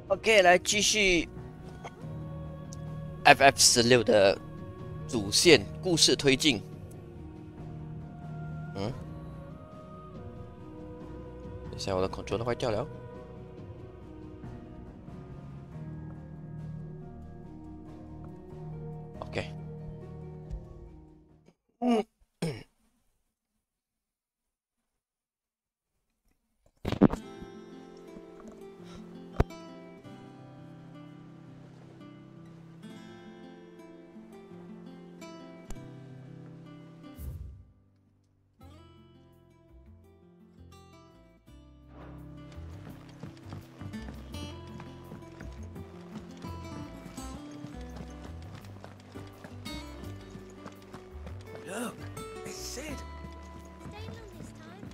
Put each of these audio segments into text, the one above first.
OK，来继续 FF16的主线故事推进。等一下，我的 controller 坏掉了。OK。Look, I said. Staying on this time?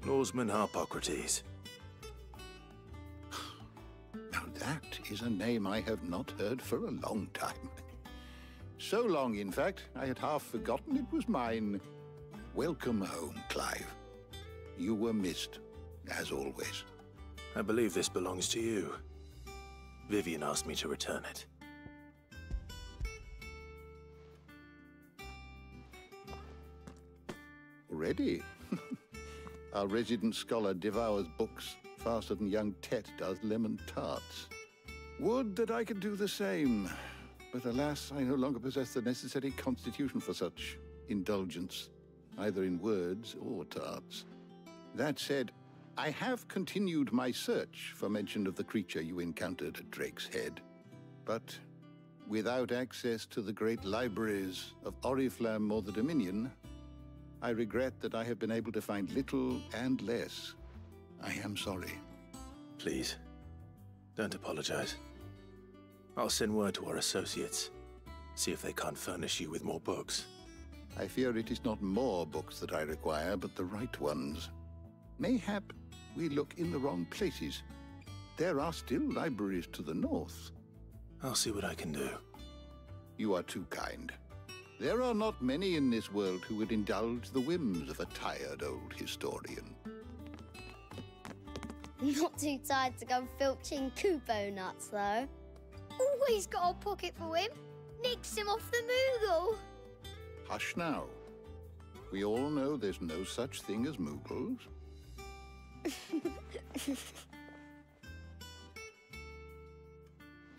Norseman Harpocrates. Now that is a name I have not heard for a long time. So long, in fact, I had half forgotten it was mine. Welcome home, Clive. You were missed, as always. I believe this belongs to you. Vivian asked me to return it. Already? Our resident scholar devours books faster than young Tet does lemon tarts. Would that I could do the same. But alas, I no longer possess the necessary constitution for such indulgence, either in words or tarts. That said, I have continued my search for mention of the creature you encountered at Drake's Head. But without access to the great libraries of Oriflamme or the Dominion, I regret that I have been able to find little and less. I am sorry. Please, don't apologize. I'll send word to our associates. See if they can't furnish you with more books. I fear it is not more books that I require, but the right ones. Mayhap we look in the wrong places. There are still libraries to the north. I'll see what I can do. You are too kind. There are not many in this world who would indulge the whims of a tired old historian. Not too tired to go filching Kupo nuts, though. Always got a pocket for him. Nicks him off the Moogle. Hush now. We all know there's no such thing as Moogles.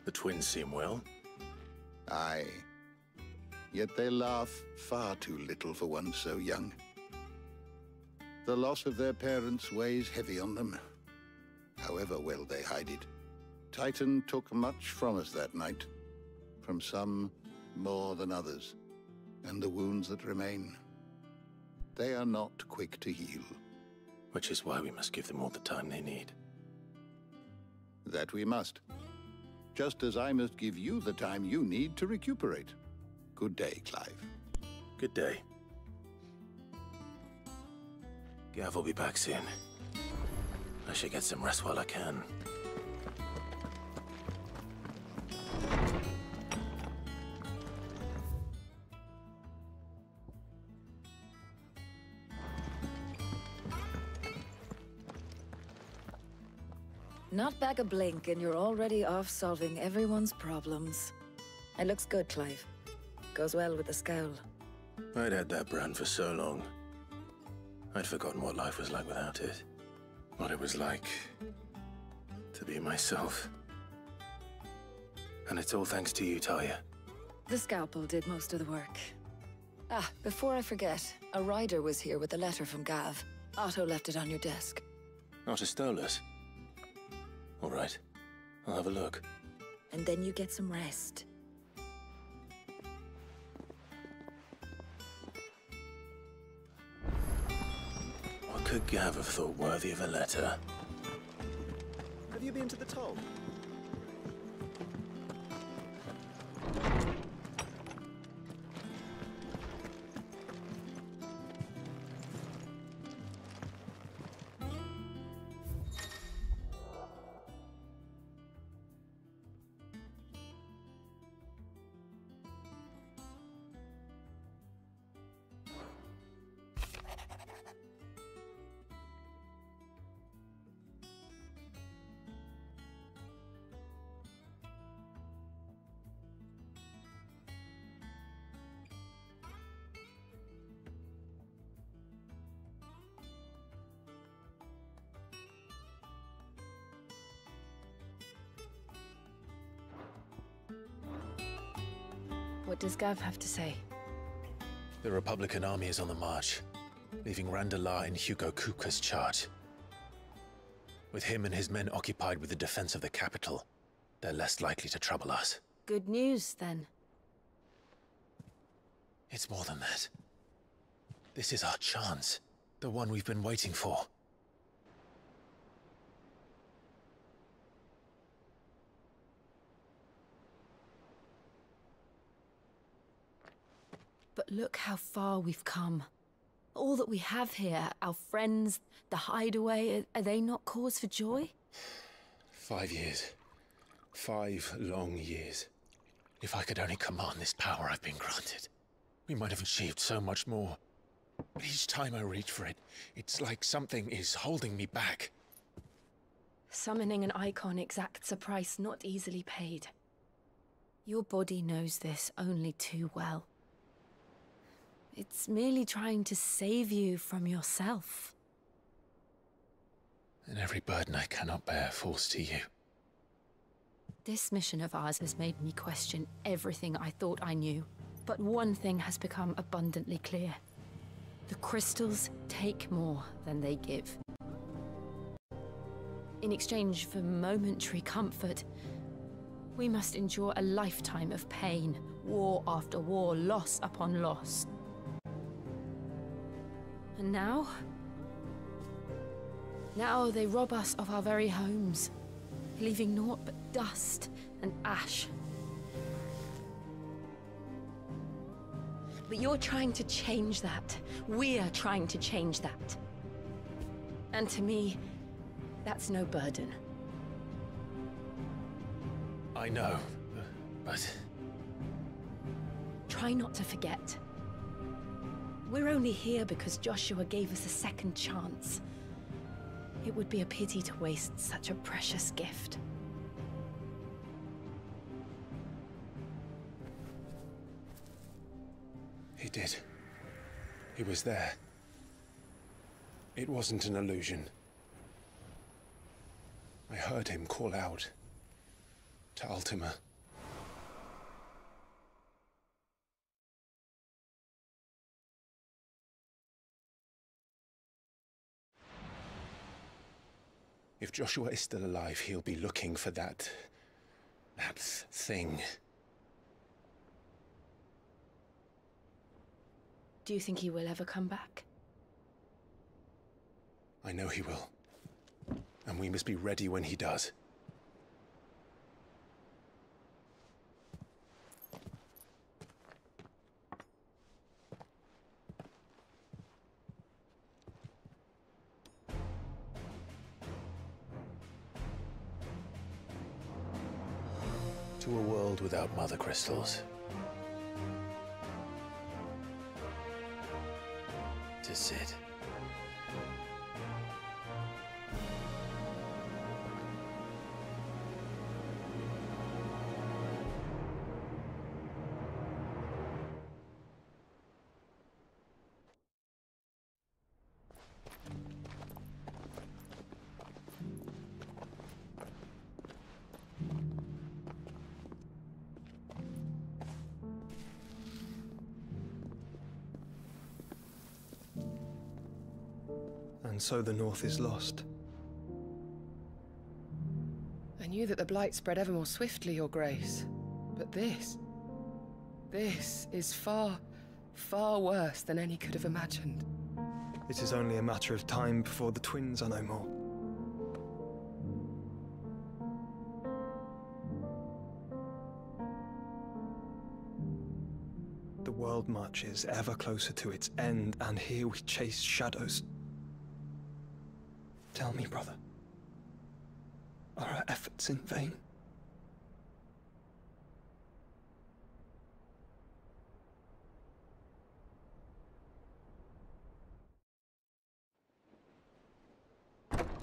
The twins seem well. Aye. Yet they laugh far too little for one so young. The loss of their parents weighs heavy on them, however well they hide it. Titan took much from us that night, from some more than others, and the wounds that remain, they are not quick to heal. Which is why we must give them all the time they need. That we must. Just as I must give you the time you need to recuperate. Good day, Clive. Good day. Gav will be back soon. I should get some rest while I can. Not back a blink and you're already off solving everyone's problems. It looks good, Clive. Goes well with the scowl. I'd had that brand for so long. I'd forgotten what life was like without it. What it was like to be myself. And it's all thanks to you, Talia. The scalpel did most of the work. Ah, before I forget, a rider was here with a letter from Gav. Otto left it on your desk. Not a Stolas. All right, I'll have a look. And then you get some rest. What could Gav have thought worthy of a letter? Have you been to the toll? What does Gav have to say? The Republican army is on the march, leaving Randala in Hugo Kuka's charge. With him and his men occupied with the defense of the capital, they're less likely to trouble us. Good news, then. It's more than that. This is our chance. The one we've been waiting for. But look how far we've come. All that we have here, our friends, the hideaway, are they not cause for joy? 5 years. 5 long years. If I could only command this power I've been granted, we might have achieved so much more. But each time I reach for it, it's like something is holding me back. Summoning an icon exacts a price not easily paid. Your body knows this only too well. It's merely trying to save you from yourself. And every burden I cannot bear falls to you. This mission of ours has made me question everything I thought I knew. But one thing has become abundantly clear. The crystals take more than they give. In exchange for momentary comfort, we must endure a lifetime of pain, war after war, loss upon loss. And now? Now they rob us of our very homes, leaving naught but dust and ash. But you're trying to change that. We're trying to change that. And to me, that's no burden. I know, but... Try not to forget. We're only here because Joshua gave us a second chance. It would be a pity to waste such a precious gift. He did. He was there. It wasn't an illusion. I heard him call out to Ultima. If Joshua is still alive, he'll be looking for that thing. Do you think he will ever come back? I know he will. And we must be ready when he does. To a world without mother crystals. To Sid. And so the North is lost. I knew that the Blight spread ever more swiftly, Your Grace. But this is far, far worse than any could have imagined. It is only a matter of time before the twins are no more. The world marches ever closer to its end, and here we chase shadows. Tell me, brother, are our efforts in vain?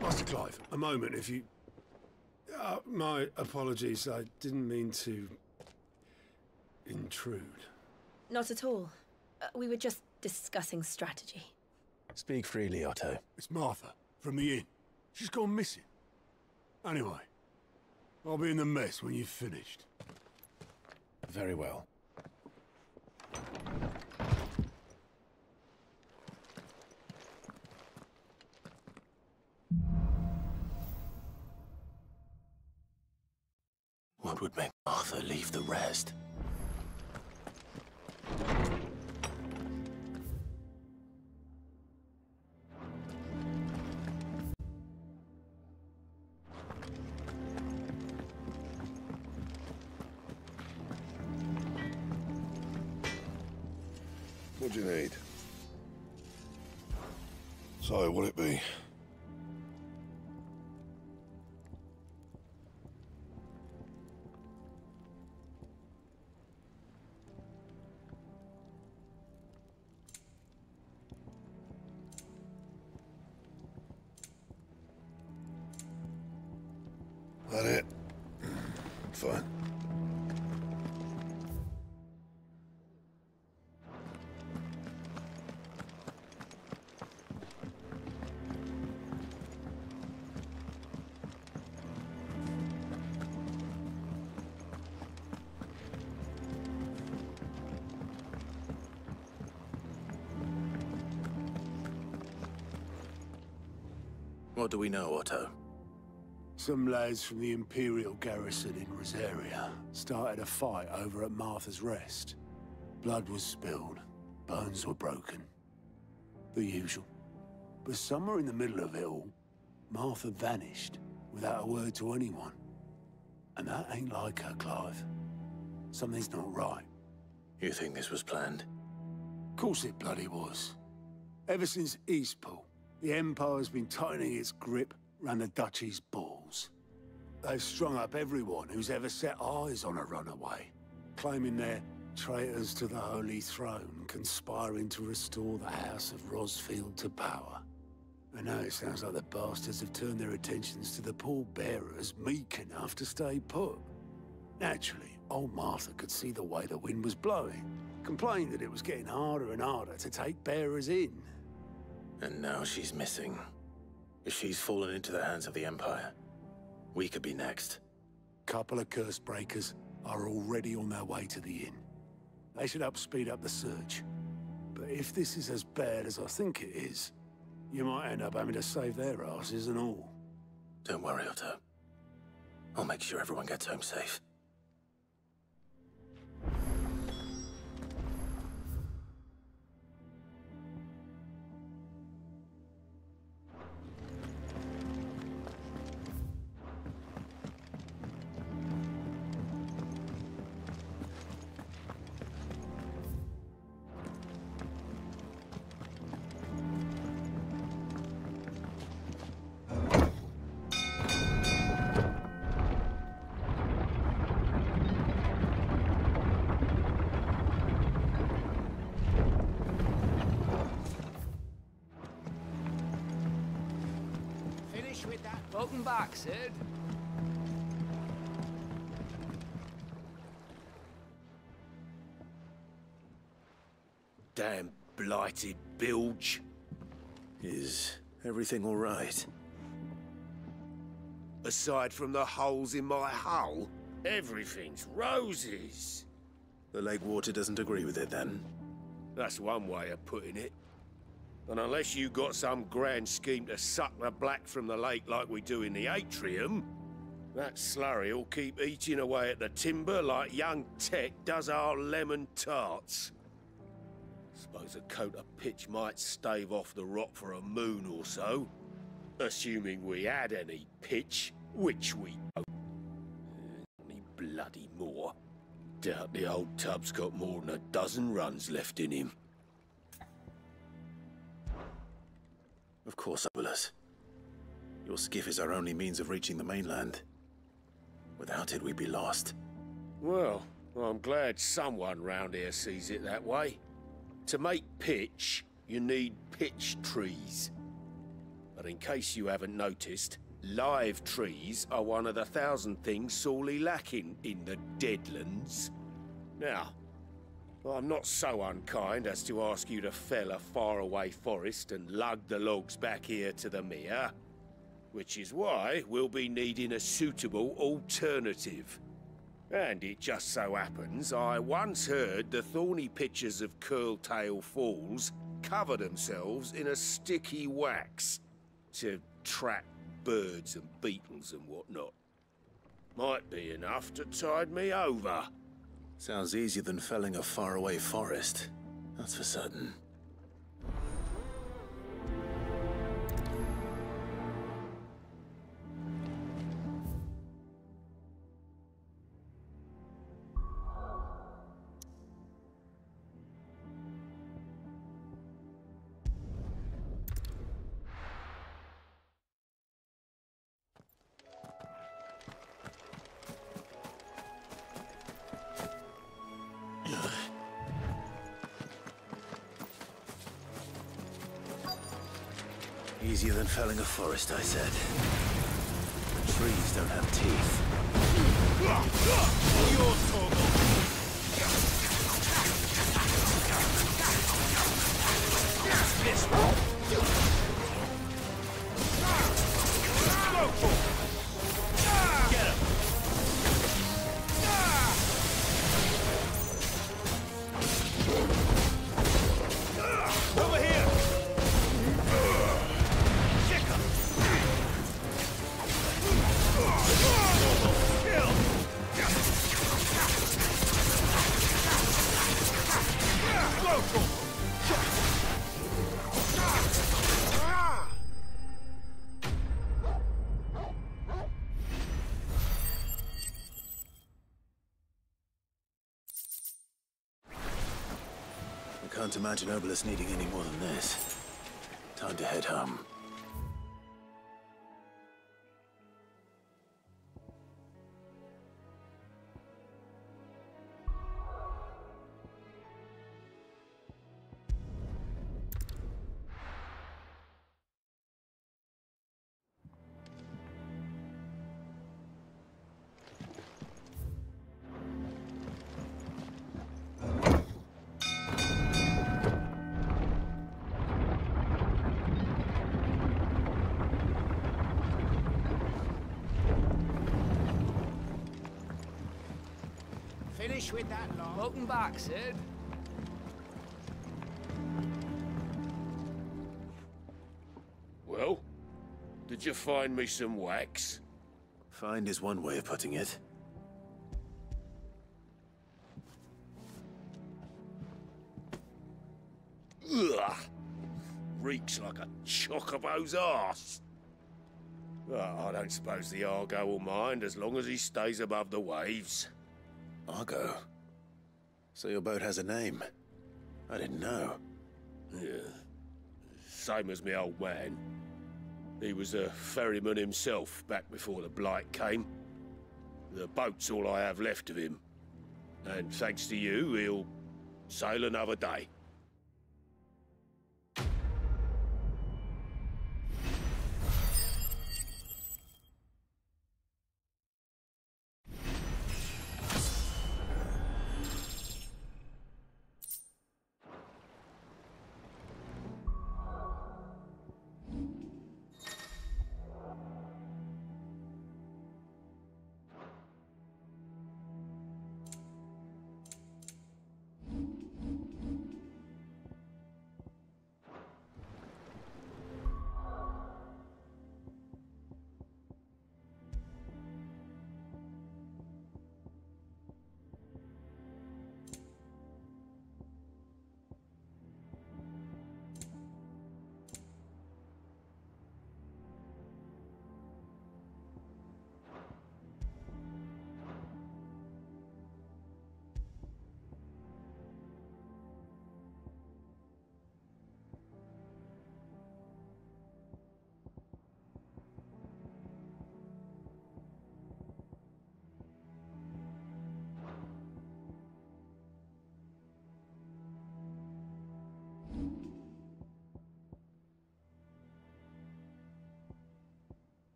Master Clive, a moment, if you... my apologies, I didn't mean to... intrude. Not at all. We were just discussing strategy. Speak freely, Otto. It's Martha, from the inn. She's gone missing. Anyway, I'll be in the mess when you've finished. Very well. What would make Martha leave the rest? What do you need? So, what'll it be? That it? Fine. What do we know, Otto? Some lads from the Imperial garrison in Rosaria started a fight over at Martha's Rest. Blood was spilled, bones were broken. The usual. But somewhere in the middle of it all, Martha vanished without a word to anyone. And that ain't like her, Clive. Something's not right. You think this was planned? Of course it bloody was. Ever since Eastpool, the Empire's been tightening its grip round the Duchy's balls. They've strung up everyone who's ever set eyes on a runaway, claiming they're traitors to the Holy Throne, conspiring to restore the House of Rosfield to power. And now it sounds like the bastards have turned their attentions to the pallbearers meek enough to stay put. Naturally, old Martha could see the way the wind was blowing, complained that it was getting harder and harder to take bearers in. And now she's missing. If she's fallen into the hands of the Empire, we could be next. Couple of curse breakers are already on their way to the inn. They should help speed up the search. But if this is as bad as I think it is, you might end up having to save their asses and all. Don't worry, Otto. I'll make sure everyone gets home safe. Welcome back, Sid. Damn blighted bilge. Is everything all right? Aside from the holes in my hull, everything's roses. The lake water doesn't agree with it, then? That's one way of putting it. And unless you got some grand scheme to suck the black from the lake like we do in the atrium, that slurry'll keep eating away at the timber like young Tech does our lemon tarts. Suppose a coat of pitch might stave off the rot for a moon or so, assuming we had any pitch, which we don't. Any bloody more. Doubt the old tub's got more than a dozen runs left in him. Of course, Obolus. Your skiff is our only means of reaching the mainland. Without it, we'd be lost. Well, I'm glad someone round here sees it that way. To make pitch, you need pitch trees. But in case you haven't noticed, live trees are one of the 1,000 things sorely lacking in the Deadlands. Now, I'm not so unkind as to ask you to fell a faraway forest and lug the logs back here to the mere, which is why we'll be needing a suitable alternative. And it just so happens I once heard the thorny pitchers of Curltail Falls cover themselves in a sticky wax to trap birds and beetles and whatnot. might be enough to tide me over. Sounds easier than felling a faraway forest. That's for certain. Easier than felling a forest, I said. The trees don't have teeth. Your this one. Get him. Over here. I can't imagine Obelisk needing any more than this. Time to head home. Finish with that lot. Welcome back, Sid. Well, did you find me some wax? Find is one way of putting it. Ugh! Reeks like a chocobo's arse. I don't suppose the Argo will mind as long as he stays above the waves. Argo? So your boat has a name? I didn't know. Yeah. Same as me old man. He was a ferryman himself back before the Blight came. The boat's all I have left of him. And thanks to you, he'll sail another day.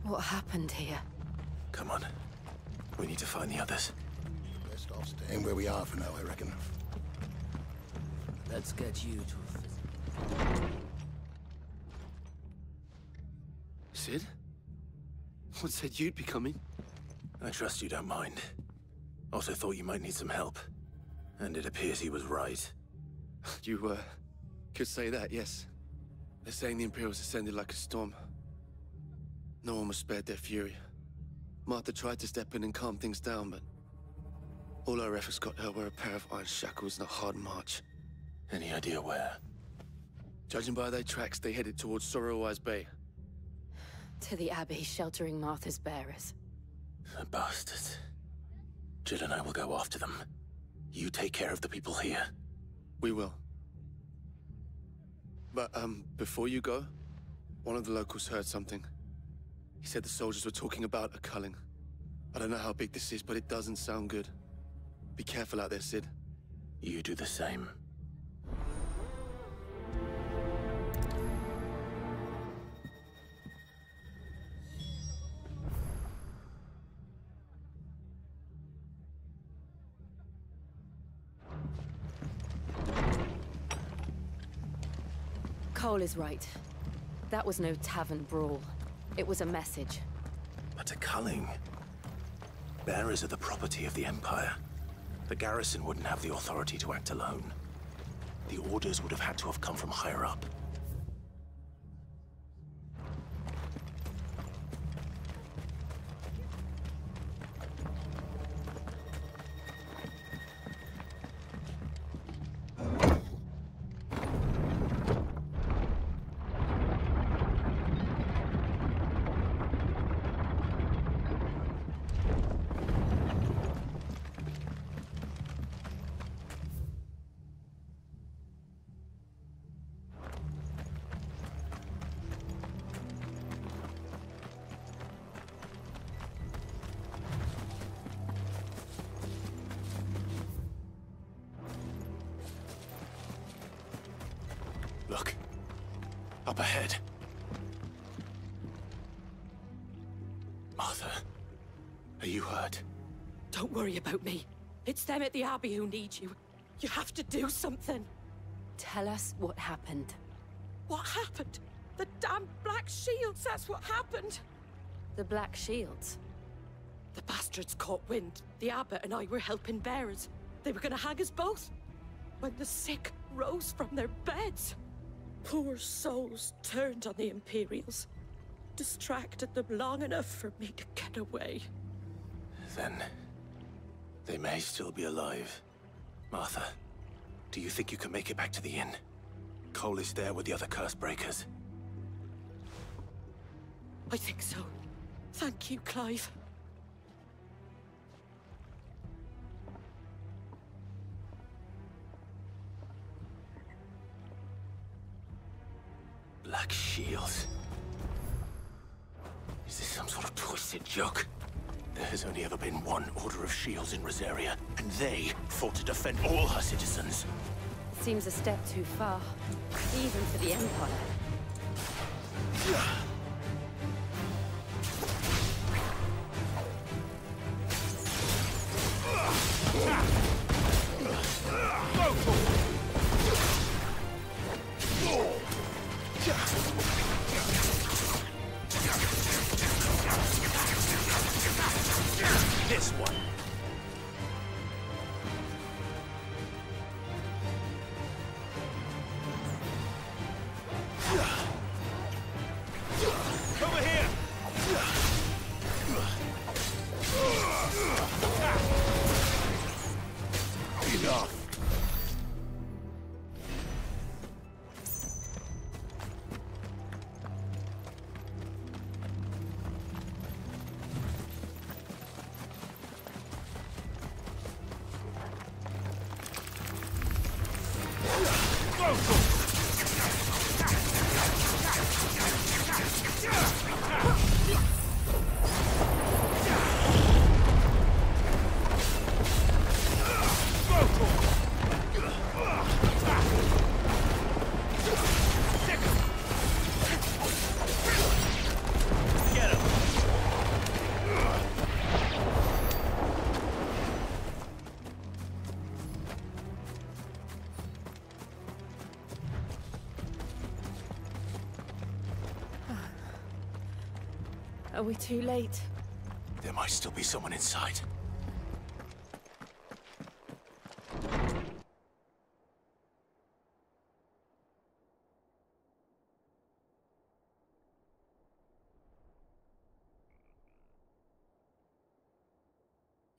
What happened here? Come on. We need to find the others. Best off staying where we are for now, I reckon. Let's get you to... Sid? What said you'd be coming? I trust you don't mind. Also thought you might need some help. And it appears he was right. You, could say that, yes. They're saying the Imperials ascended like a storm. No one was spared their fury. Martha tried to step in and calm things down, but... all our efforts got her were a pair of iron shackles and a hard march. Any idea where? Judging by their tracks, they headed towards Sorrowwise Bay. To the Abbey sheltering Martha's bearers. The bastards. Jill and I will go after them. You take care of the people here. We will. But, before you go, one of the locals heard something. He said the soldiers were talking about a culling. I don't know how big this is, but it doesn't sound good. Be careful out there, Sid. You do the same. Cole is right. That was no tavern brawl. It was a message. But a culling? Bearers are the property of the Empire. The garrison wouldn't have the authority to act alone. The orders would have had to have come from higher up. Look. Up ahead. Martha, are you hurt? Don't worry about me. It's them at the Abbey who need you. You have to do something. Tell us what happened. What happened? The damn Black Shields, that's what happened. The Black Shields? The bastards caught wind. The Abbot and I were helping bearers. They were gonna hang us both. When the sick rose from their beds. Poor souls turned on the Imperials. Distracted them long enough for me to get away. Then... they may still be alive. Martha, do you think you can make it back to the inn? Cole is there with the other curse breakers. I think so. Thank you, Clive. Black Shields. Is this some sort of twisted joke? There has only ever been one Order of Shields in Rosaria, and they fought to defend all her citizens. Seems a step too far, even for the Empire. This one. Over here. Enough. Get him! Are we too late? There might still be someone inside.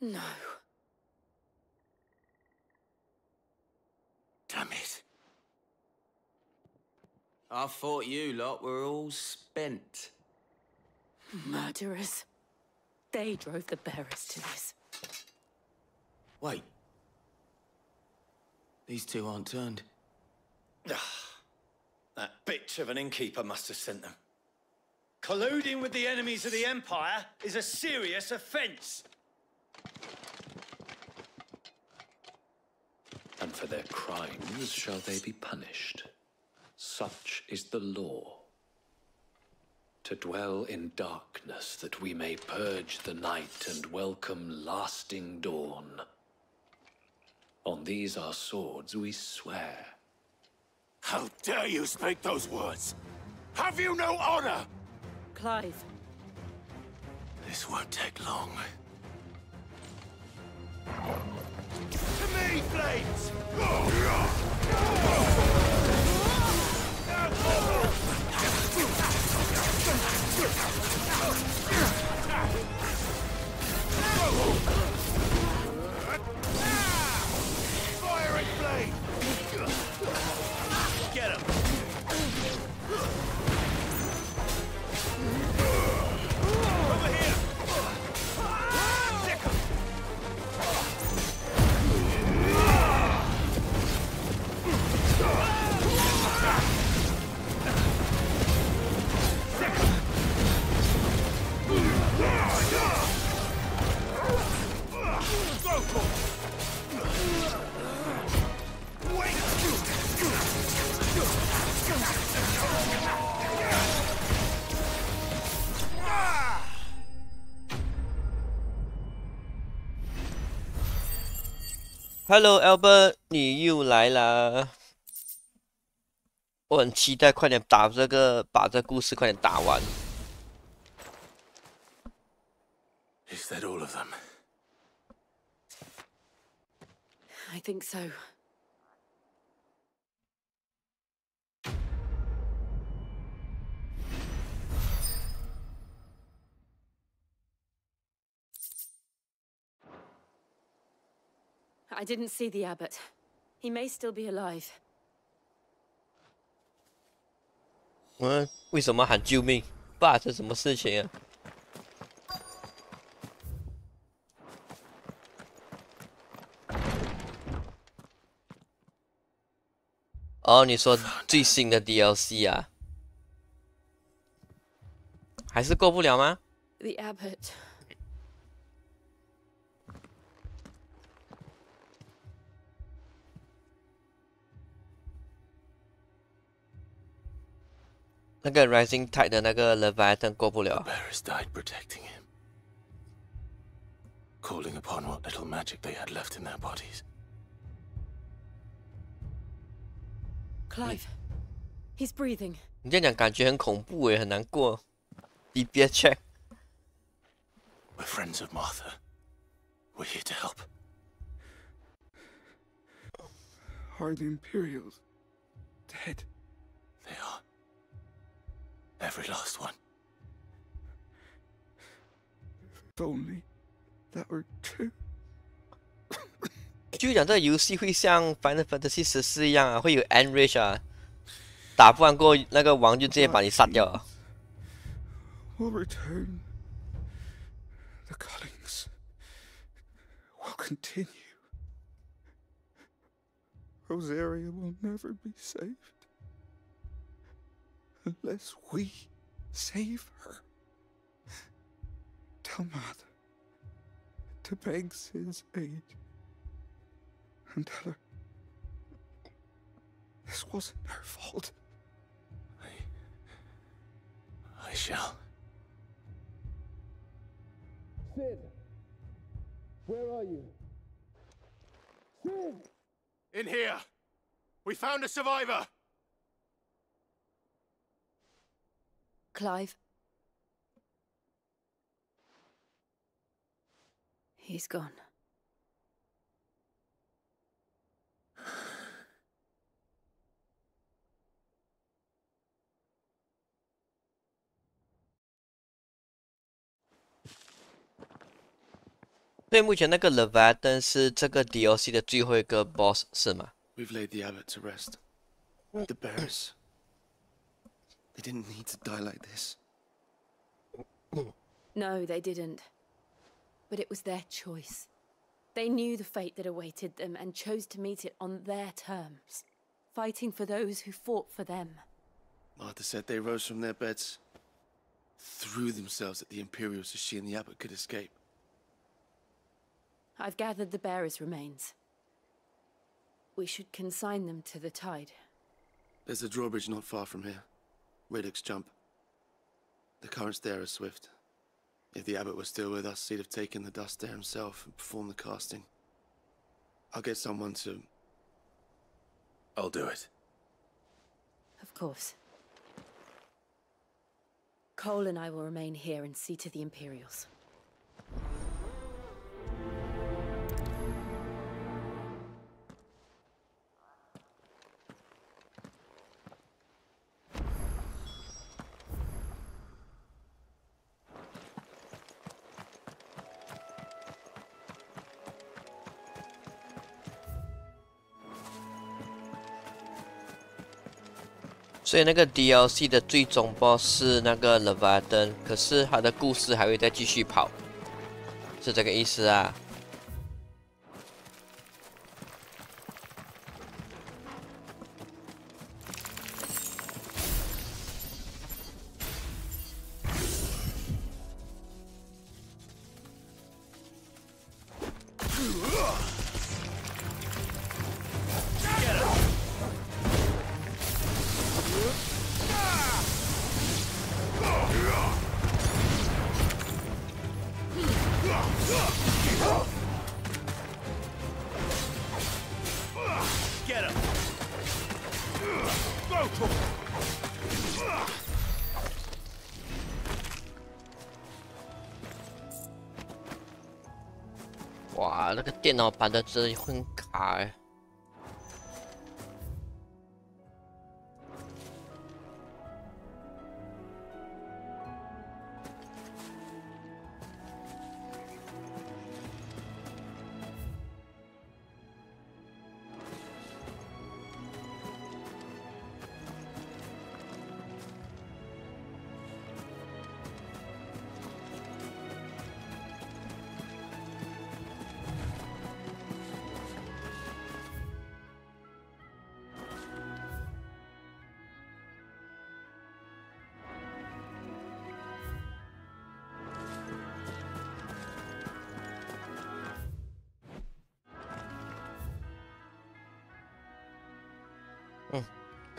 No. Damn it. I thought you lot were all spent. Murderers. They drove the bearers to this. Wait. These two aren't turned. That bitch of an innkeeper must have sent them. Colluding with the enemies of the Empire is a serious offense. And for their crimes shall they be punished. Such is the law. To dwell in darkness that we may purge the night and welcome lasting dawn. On these our swords we swear. How dare you speak those words? Have you no honor? Clive. This won't take long. To me, Flames! Fiery flame! Get him! Over here! Stick him! Hello Albert， 你又来啦！我很期待快点把这故事快点打完。Is that all of them? I think so. I didn't see the abbot. He may still be alive. 为什么喊救命？爸，这什么事情啊？哦，你说最新的 DLC 啊？还是过不了吗？ The abbot. 那个 Rising Tide 的那个 Leviathan 过不了。 The bearers died protecting him, calling upon what little magic they had left in their bodies. Clive, he's breathing. 你这样讲感觉很恐怖诶，很难过。DPS check. We're friends of Martha. We're here to help. Are the Imperials dead? They are. Every last one. If only that were true. 就讲这个游戏会像 Final Fantasy 14一样啊，会有 end rage 啊，打不完过那个王就直接把你杀掉了。Will return. The cullings will continue. Rosaria will never be saved unless we save her. Tell Mother to beg Sid's aid. And tell her this wasn't her fault. I shall. Sid! Where are you? Sid! In here! We found a survivor! Clive. He's gone. "所以目前那个 Leviathan 是这个 DLC 的最后一个 boss 是吗？ We've laid the abbot to rest. The bearers. They didn't need to die like this. No, they didn't. But it was their choice. They knew the fate that awaited them and chose to meet it on their terms, fighting for those who fought for them. Martha said they rose from their beds, threw themselves at the Imperials so she and the abbot could escape. I've gathered the bearers' remains. We should consign them to the tide. There's a drawbridge not far from here. Radix Jump. The currents there are swift. If the abbot was still with us, he'd have taken the dust there himself and performed the casting. I'll get someone to... I'll do it. Of course. Cole and I will remain here and see to the Imperials. "所以那个 DLC 的最终 BOSS 是那个 Leviathan， 可是他的故事还会再继续跑，是这个意思啊。Get him! 哇，那个电脑版的真的很卡哎。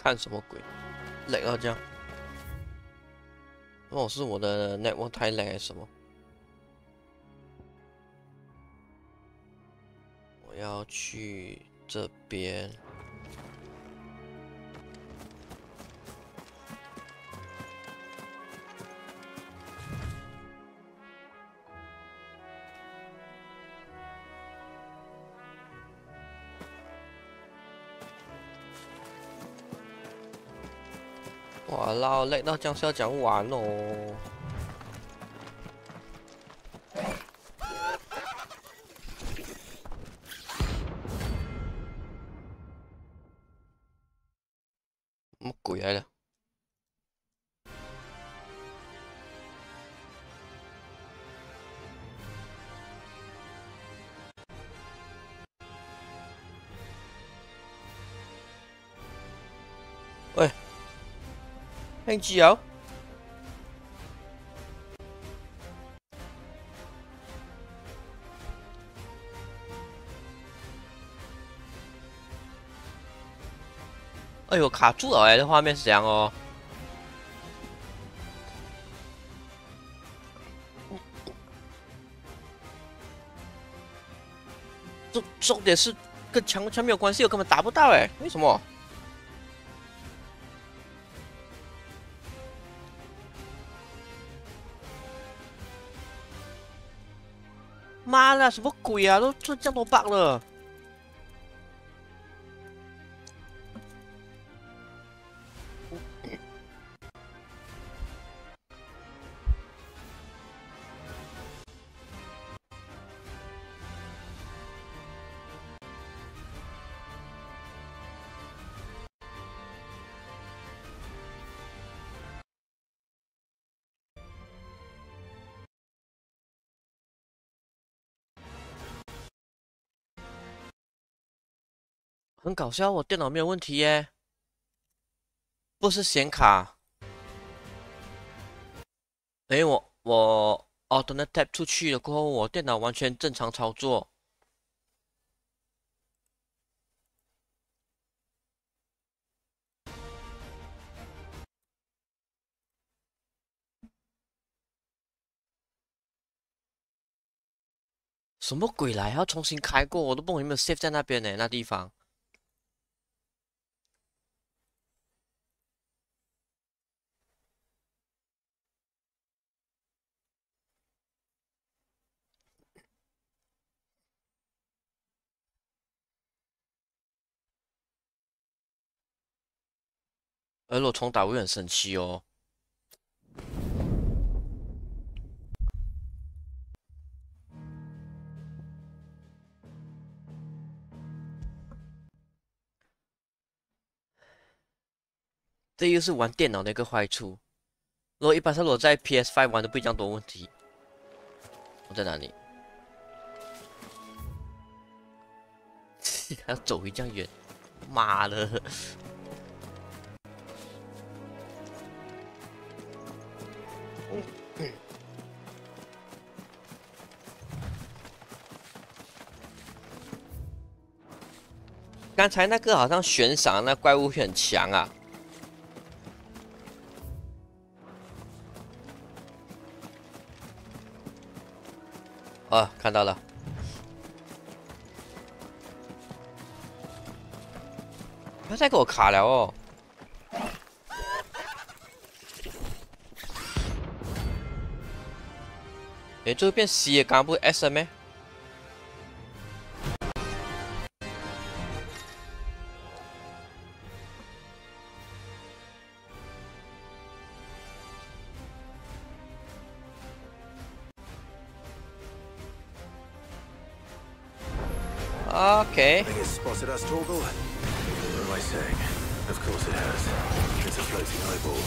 看什么鬼？累到这样？哦，是我的 network 太累还是什么？我要去这边。哇，老累到这样是要讲完哦。什么鬼来了？喂。兄弟友，哎呦，卡住了哎，这画面是这样哦。重点是跟墙没有关系，我根本打不到哎，为什么？妈的，什么鬼啊！都这样多 bug 了。很搞笑，我电脑没有问题耶，不是显卡。诶，我 Alternate Tab 出去了过后，我电脑完全正常操作。什么鬼来？还要重新开过？我都不懂有没有 save 在那边呢？那地方。而如果重打，我会很生气哦。这又是玩电脑的一个坏处。如果一般上我在 PS5 玩的不会这样多问题。我在哪里？还要走回这样远，妈的！刚才那个好像悬赏那怪物很强啊。啊，看到了。不要再给我卡了哦！诶，这个变 C 的，刚刚不是 S 咩？ Okay. I think it's spotted us, Torgal. What am I saying? Of course it has. It's a floating eyeball.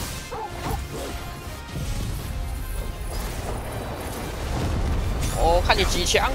Oh, 看你几强！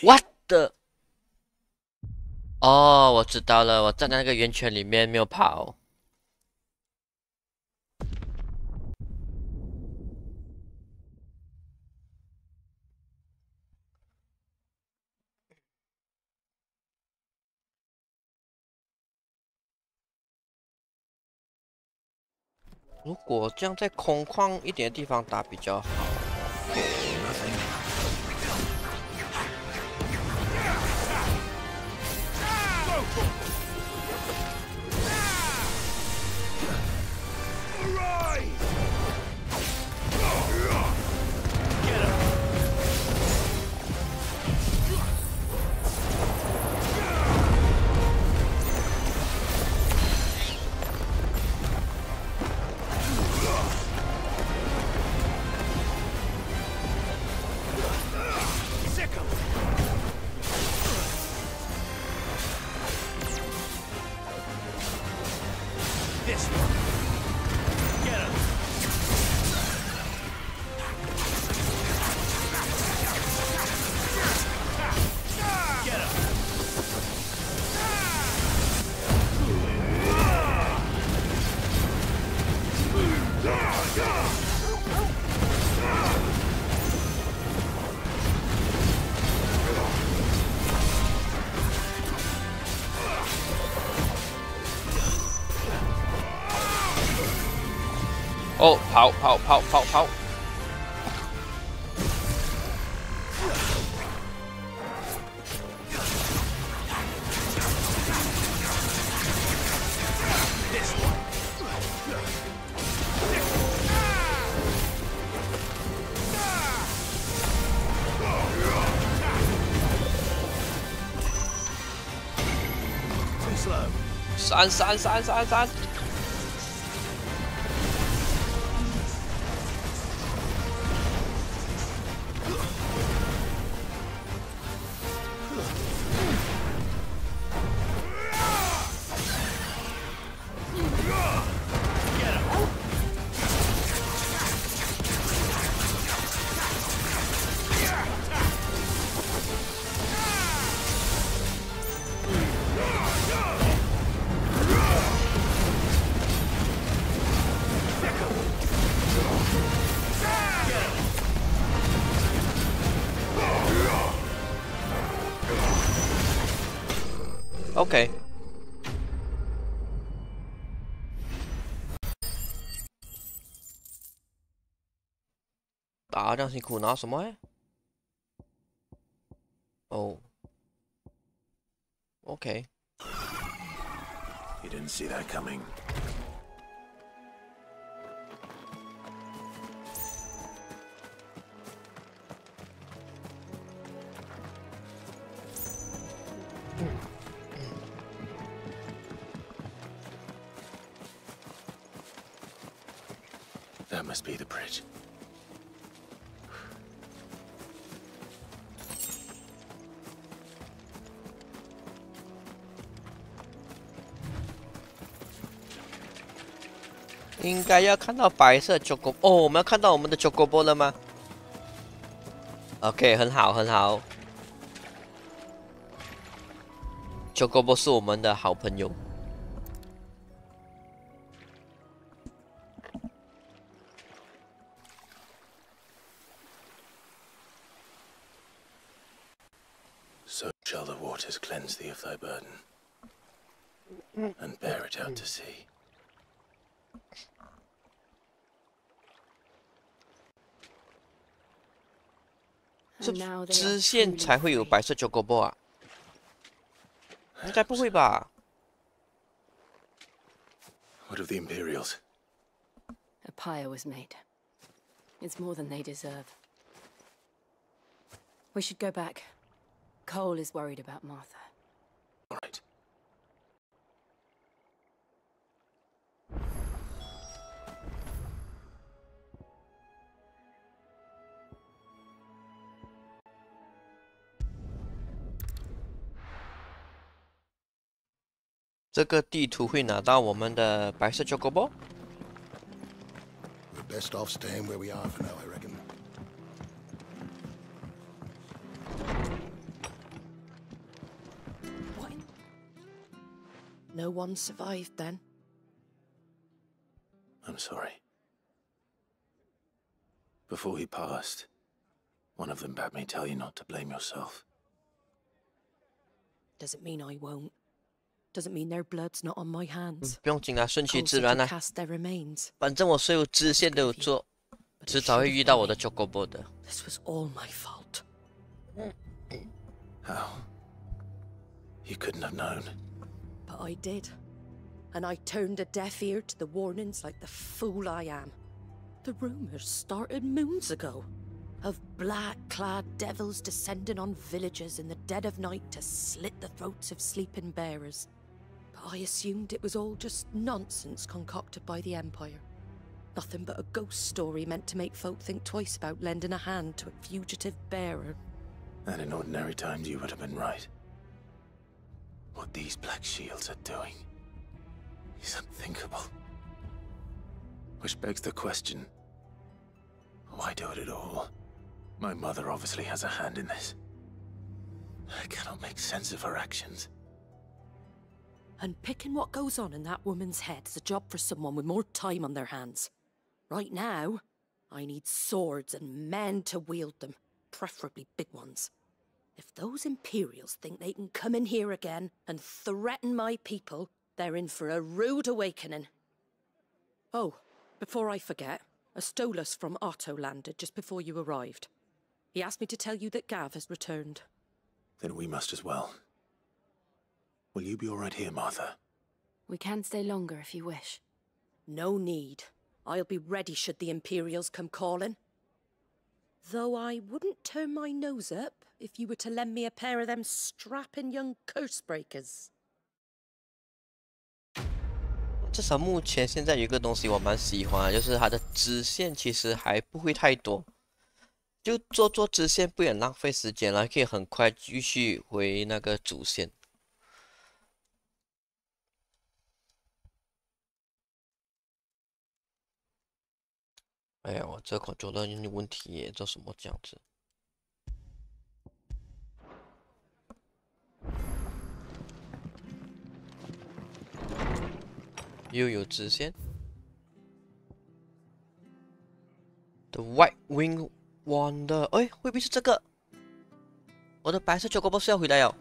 What the？ 哦，我知道了，我站在那个圆圈里面没有跑。如果这样在空旷一点的地方打比较好。 Get 哦，跑跑跑跑跑！闪闪闪闪闪！ OK， 打这样辛苦拿什么哎？哦 ，OK。 You didn't see that coming. That must be the bridge. 应该要看到白色 Chocobo 哦，我们要看到我们的 Chocobo 了吗 ？OK， 很好很好。Chocobo 是我们的好朋友。 So shall the waters cleanse thee of thy burden, and bear it out to sea. 是支线才会有白色 Chocobo 啊？应该不会吧 What of the Imperials? A pyre was made. It's more than they deserve. We should go back. Cole is worried about Martha. All right. 这个地图会拿到我们的白色 Chocobo？ We're best off staying where we are for now, I reckon. What? No one survived then? I'm sorry. Before he passed, one of them bade me tell you not to blame yourself. Doesn't mean I won't. Doesn't mean their blood's not on my hands. 不用紧啊，顺其自然啊。 Cast their remains. 反正我所有支线都有做，迟早会遇到我的 Chocobo 的。 This was all my fault. How? You couldn't have known. But I did. And I turned a deaf ear to the warnings like the fool I am. The rumors started moons ago. Of black-clad devils descending on villages in the dead of night to slit the throats of sleeping bearers. But I assumed it was all just nonsense concocted by the Empire. Nothing but a ghost story meant to make folk think twice about lending a hand to a fugitive bearer. And in ordinary times you would have been right. What these Black Shields are doing is unthinkable. Which begs the question, why do it at all? My mother obviously has a hand in this. I cannot make sense of her actions. Unpicking what goes on in that woman's head is a job for someone with more time on their hands. Right now, I need swords and men to wield them, preferably big ones. If those Imperials think they can come in here again and threaten my people, they're in for a rude awakening. Oh, before I forget, a Stolas from Otto landed just before you arrived. He asked me to tell you that Gav has returned. Then we must as well. Will you be all right here, Martha? We can stay longer if you wish. No need. I'll be ready should the Imperials come calling. Though I wouldn't turn my nose up if you were to lend me a pair of them strapping young curse breakers. 至少目前现在有一个东西我蛮喜欢的，就是它的支线其实还不会太多，就做支线不很浪费时间了，可以很快继续回那个主线。哎呀，我这口做的有问题耶，这什么这样子？又有支线。The White Wing Wonder， 哎，未必是这个。我的白色chocobo boss要回来了。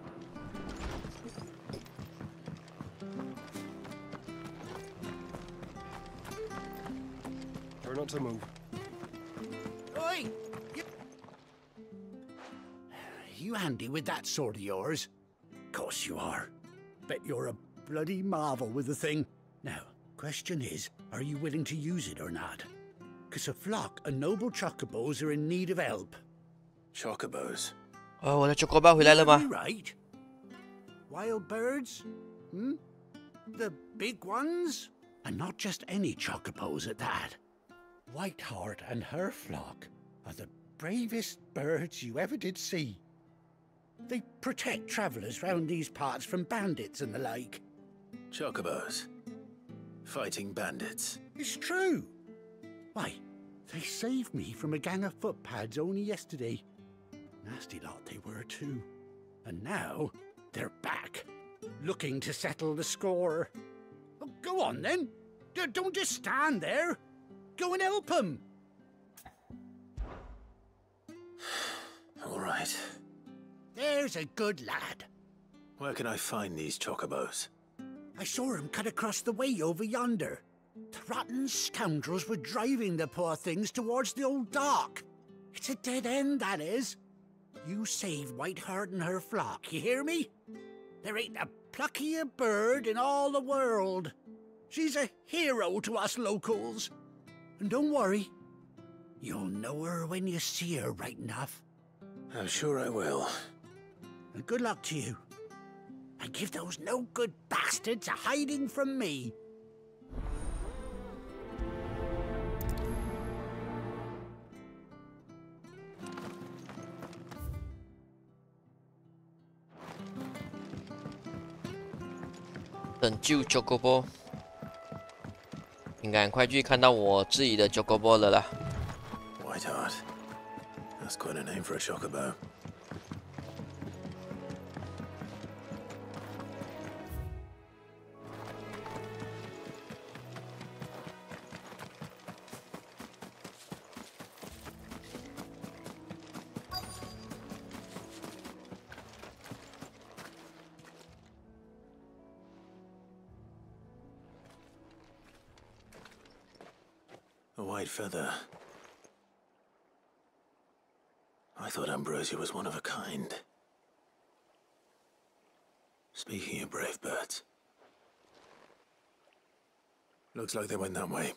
Try not to move. Oi! You handy with that sword of yours? Course you are. Bet you're a bloody marvel with the thing. Now, question is, are you willing to use it or not? 'Cause a flock of noble chocobos are in need of help. Chocobos? 哦，我的chocobo回来了吗 Right. Wild birds? Hmm? The big ones? And not just any chocobos at that. Whiteheart and her flock are the bravest birds you ever did see. They protect travellers round these parts from bandits and the like. Chocobos? Fighting bandits? It's true. Why, they saved me from a gang of footpads only yesterday. Nasty lot they were too. And now, they're back, looking to settle the score. Oh, go on then. Don't just stand there. Go and help them. All right. There's a good lad. Where can I find these chocobos? I saw him cut across the way over yonder. The rotten scoundrels were driving the poor things towards the old dock. It's a dead end, that is. You save Whiteheart and her flock, you hear me? There ain't a pluckier bird in all the world. She's a hero to us locals. And don't worry, you'll know her when you see her right enough. I'm sure I will. And good luck to you. And give those no-good bastards a hiding from me. 拯救 chocobo， 应该很快就会看到我自己的 chocobo 了啦。Whiteheart. That's quite a name for a chocobo. A white feather. I thought Ambrosia was one of a kind. Speaking of brave birds. Looks like they went that way.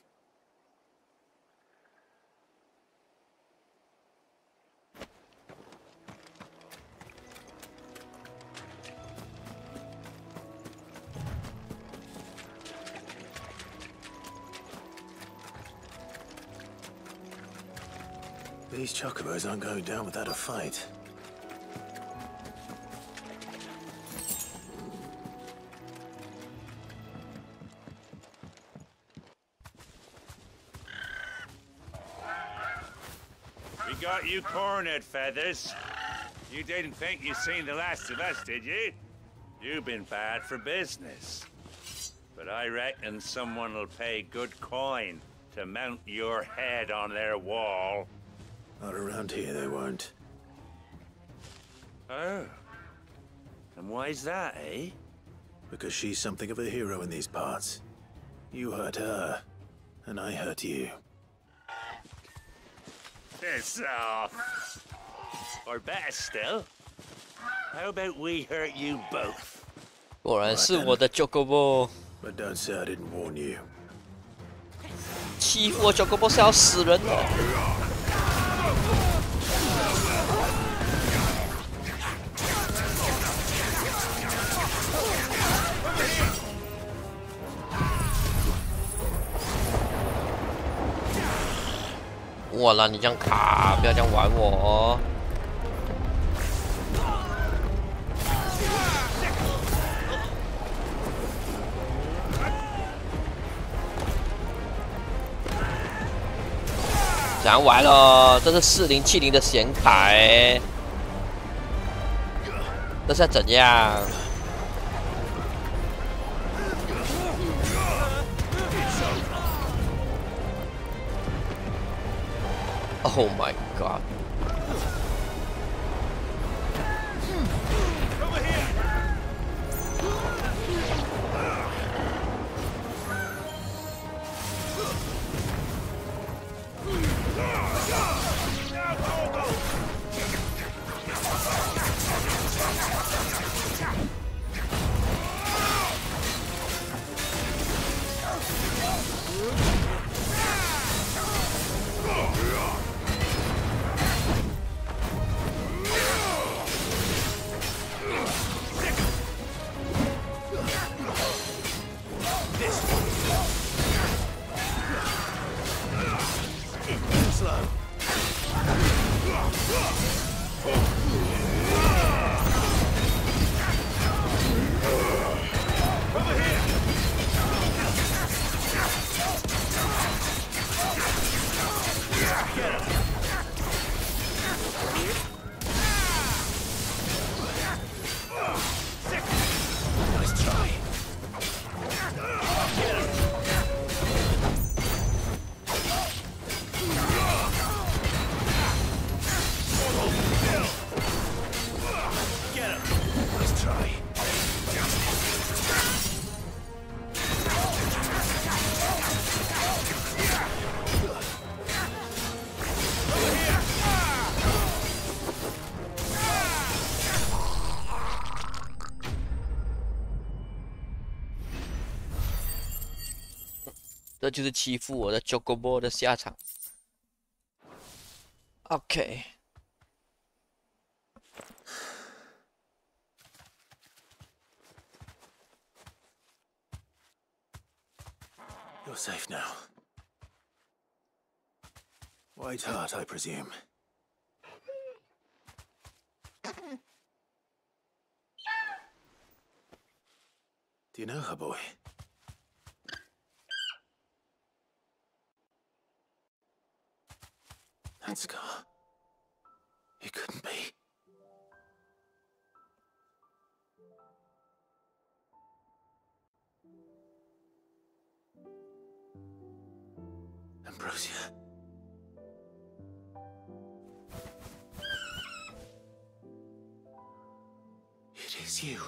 These chocobos aren't going down without a fight. got you cornered, Feathers. You didn't think you'd seen the last of us, did you? You've been bad for business. But I reckon someone will pay good coin to mount your head on their wall. Not around here, they won't. Oh. And why's that, eh? Because she's something of a hero in these parts. You hurt her, and I hurt you. Piss off. Or better still, how about we hurt you both? 果然是我的 Chocobo。 But don't say I didn't warn you. 欺负我 Chocobo 是要死人的。我让你这样卡，不要这样玩我哦。 讲完了，这是4070的显卡，这是要怎样 ？Oh my god！ 这就是欺负我的 Chocobo 的下场。OK。 You're safe now. White heart, I presume. Do you know her, boy? That scar. It couldn't be. Ambrosia. It is you.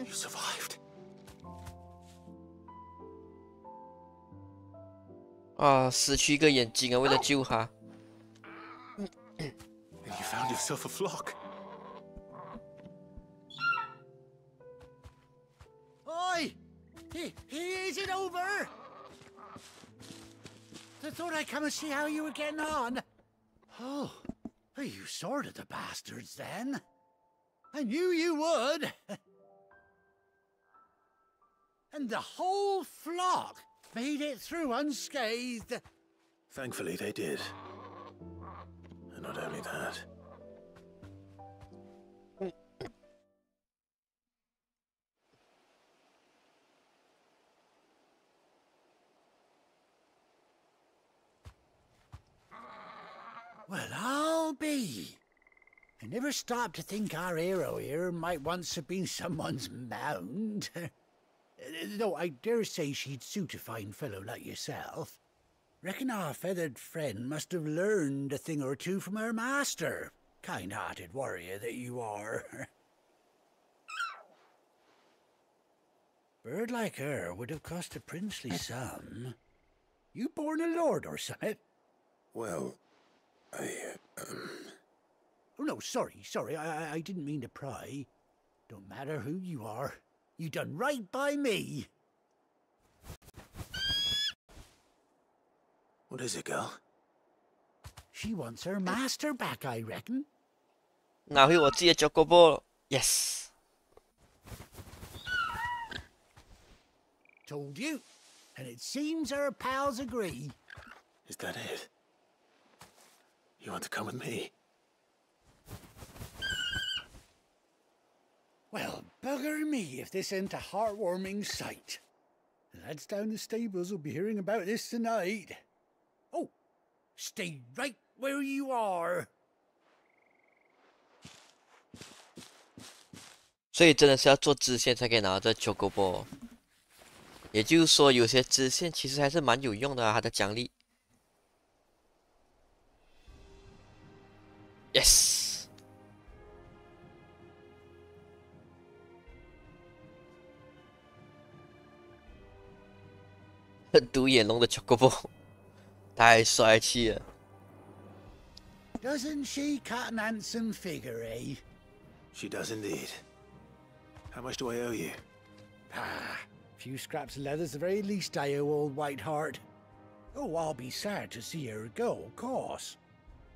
You survived. 啊，失去一个眼睛啊，为了救他。 And you found yourself a flock. Oi! Is it over? I thought I'd come and see how you were getting on. Oh, you sorted the bastards then. I knew you would. And the whole flock made it through unscathed. Thankfully, they did. And not only that. Well, I'll be. I never stopped to think our hero here might once have been someone's mount. Though I dare say she'd suit a fine fellow like yourself. Reckon our feathered friend must have learned a thing or two from her master. Kind-hearted warrior that you are. Bird like her would have cost a princely sum. You born a lord or something? Well, Oh, no, sorry. I didn't mean to pry. Don't matter who you are. You done right by me. what is it, girl? She wants her master back, I reckon. 拿回我自己的 Chocobo 了 ，yes。 Told you. And it seems her pals agree. Is that it? You want to come with me? Well, bugger me if this ain't a heartwarming sight. The lads down the stables will be hearing about this tonight. Oh, stay right where you are. 所以真的是要做支线才可以拿到这 Chocobo。也就是说，有些支线其实还是蛮有用的啊，它的奖励。Yes。独眼龙的 Chocobo 太帅气了。Doesn't she cut an handsome figure, eh? She does indeed. How much do I owe you? Ah, few scraps of leather's the very least I owe old Whiteheart. Oh, I'll be sad to see her go, of course.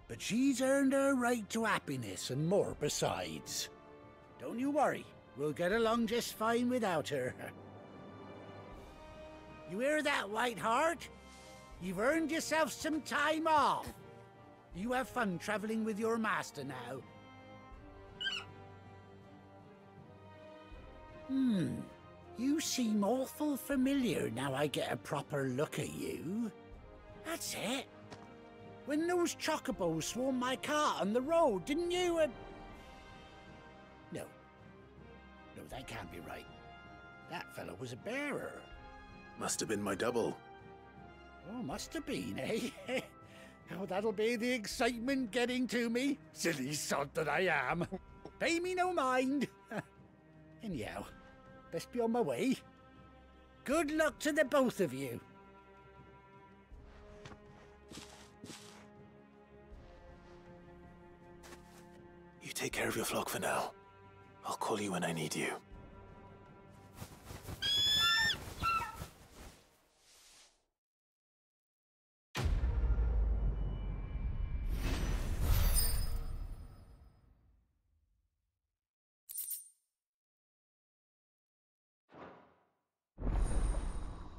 But she's earned her right to happiness and more besides. Don't you worry, we'll get along just fine without her. You hear that, Whiteheart? You've earned yourself some time off. You have fun traveling with your master now. You seem awful familiar now I get a proper look at you. That's it. When those chocobos swarmed my cart on the road, didn't you? No, that can't be right. That fellow was a bearer. Must have been my double. Oh, must have been, eh? Oh, that'll be the excitement getting to me. Silly sod that I am. Pay me no mind. Anyhow, best be on my way. Good luck to the both of you. You take care of your flock for now. I'll call you when I need you.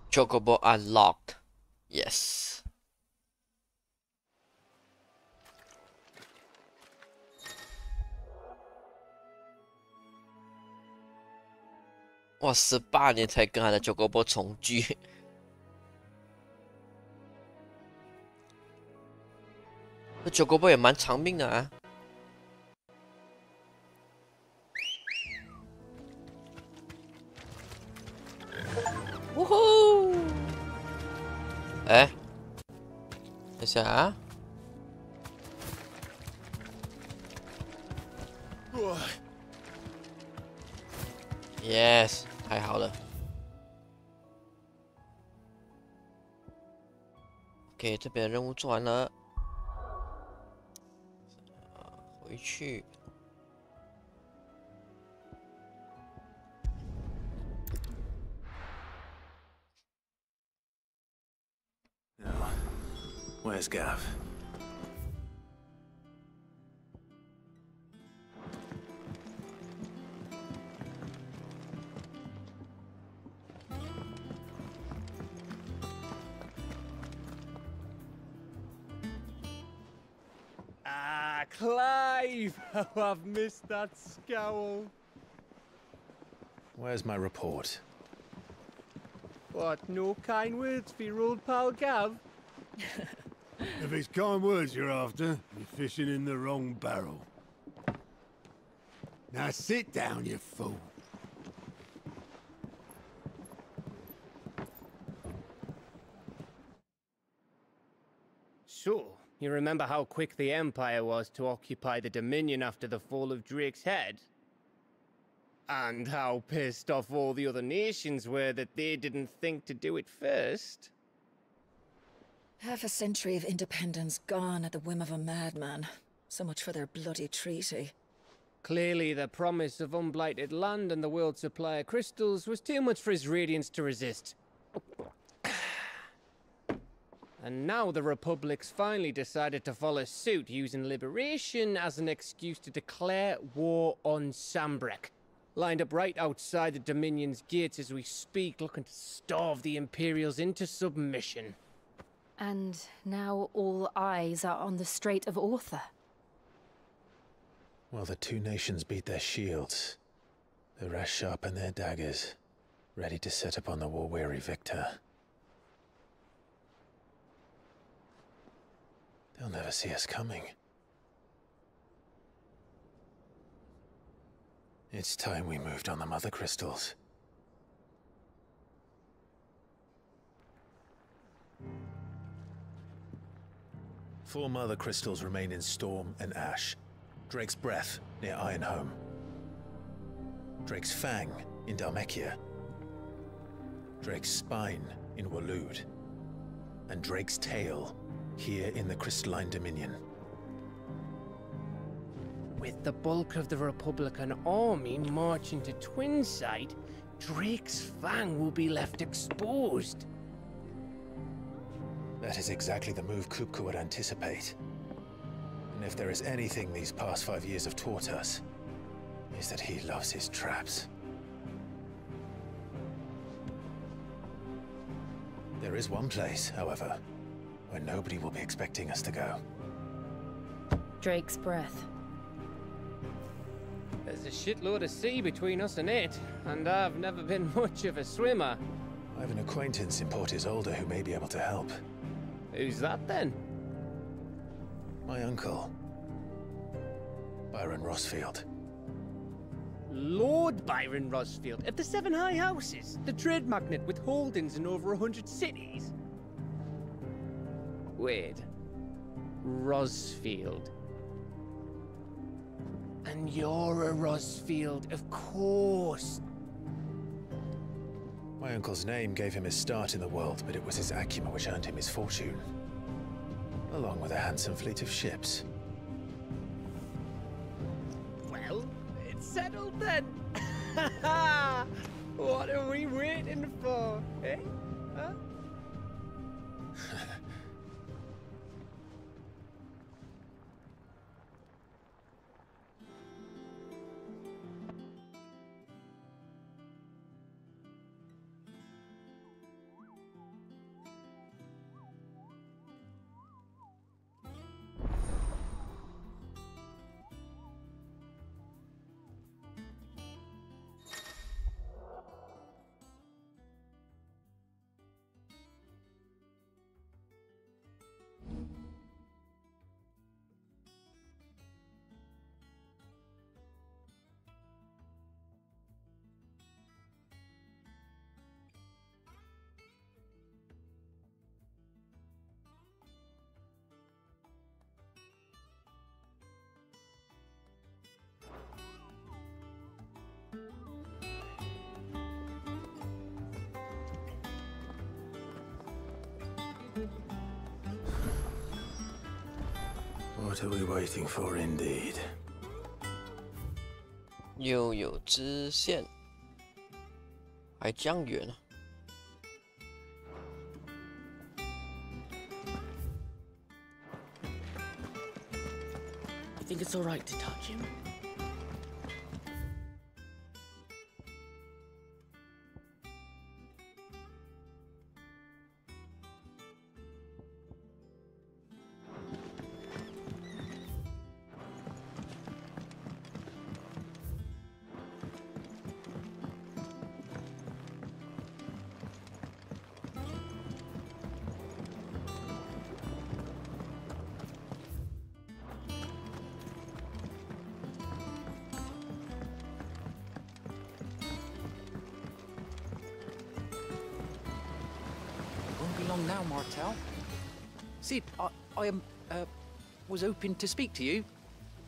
Chocobo unlocked. Yes.哇，18年才跟他的 Chocobo 重聚。这 Chocobo 也蛮长命的啊。呜呼！哎，等一下啊！ Yes， 太好了。OK， 这边的任务做完了，回去。Now, where's Gav? Clive! Oh, I've missed that scowl. Where's my report? What, no kind words for your old pal Gav? If it's kind words you're after, you're fishing in the wrong barrel. Now sit down, you fool. So, you remember how quick the Empire was to occupy the Dominion after the fall of Drake's head? And how pissed off all the other nations were that they didn't think to do it first? Half a century of independence gone at the whim of a madman. So much for their bloody treaty. Clearly, the promise of unblighted land and the world's supply of crystals was too much for his radiance to resist. And now the Republic's finally decided to follow suit, using liberation as an excuse to declare war on Sambrek. Lined up right outside the Dominion's gates as we speak, looking to starve the Imperials into submission. And now all eyes are on the Strait of Author. While the two nations beat their shields, the rest sharpen their daggers, ready to set upon the war-weary victor. They'll never see us coming. It's time we moved on the Mother Crystals. Four Mother Crystals remain in Storm and Ash. Drake's Breath near Ironhome. Drake's Fang in Dhalmekia. Drake's Spine in Waloed. And Drake's Tail here in the Crystalline Dominion. With the bulk of the Republican army marching to Twinside, Drake's Fang will be left exposed. That is exactly the move Kupka would anticipate. And if there is anything these past 5 years have taught us, is that he loves his traps. There is one place, however, where nobody will be expecting us to go. Drake's Breath. There's a shitload of sea between us and it, and I've never been much of a swimmer. I have an acquaintance in Port Isolde who may be able to help. Who's that then? My uncle, Byron Rosfield. Lord Byron Rosfield of the Seven High Houses, the trade magnate with holdings in over 100 cities. Wait, Rosfield. And you're a Rosfield, of course. My uncle's name gave him his start in the world, but it was his acumen which earned him his fortune. Along with a handsome fleet of ships. Well, it's settled then. What are we waiting for, eh? Huh? What are we waiting for, indeed? 又有支线，还降远啊！ You think it's all right to touch him? along now, Martel. Sid, I was hoping to speak to you.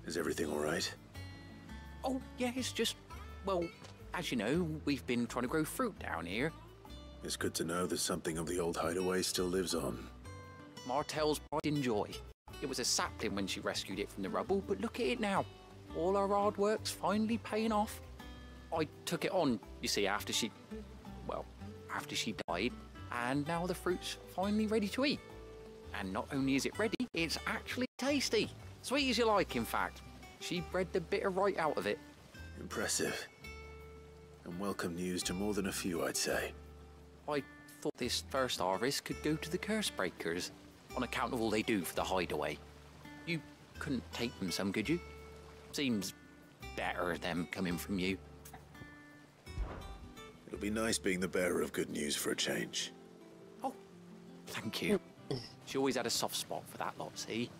Is everything all right? Oh, yeah, it's just, well, as you know, we've been trying to grow fruit down here. It's good to know that something of the old hideaway still lives on. Martel's pride and joy. It was a sapling when she rescued it from the rubble, but look at it now. All our hard work's finally paying off. I took it on, you see, after she died, and now the fruit's finally ready to eat. And not only is it ready, it's actually tasty. Sweet as you like, in fact. She bred the bitter right out of it. Impressive. And welcome news to more than a few, I'd say. I thought this first harvest could go to the curse breakers, on account of all they do for the hideaway. You couldn't take them some, could you? Seems better them coming from you. It'll be nice being the bearer of good news for a change. Oh, thank you. She always had a soft spot for that lot, see?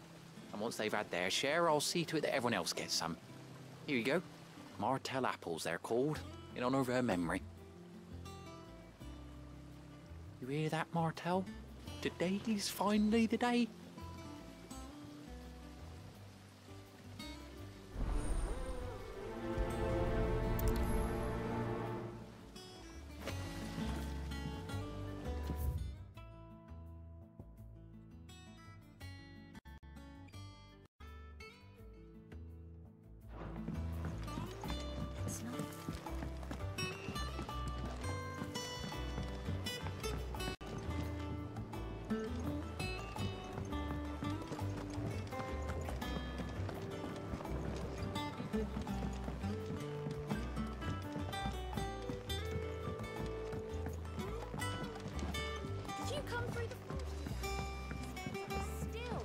And once they've had their share, I'll see to it that everyone else gets some. Here you go. Martel apples, they're called, in honor of her memory. You hear that, Martel? Today's finally the day. Did you come through the still?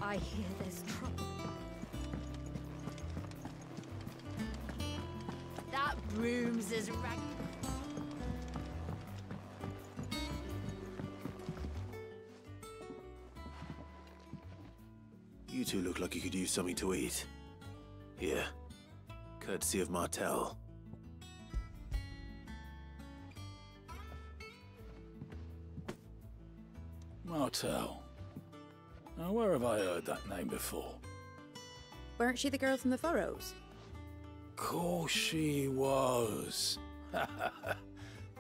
I hear there's trouble. That broom's as rag. You two look like you could use something to eat. Here. Courtesy of Martel. Martel. Now, where have I heard that name before? Weren't she the girl from the Furrows? Course she was.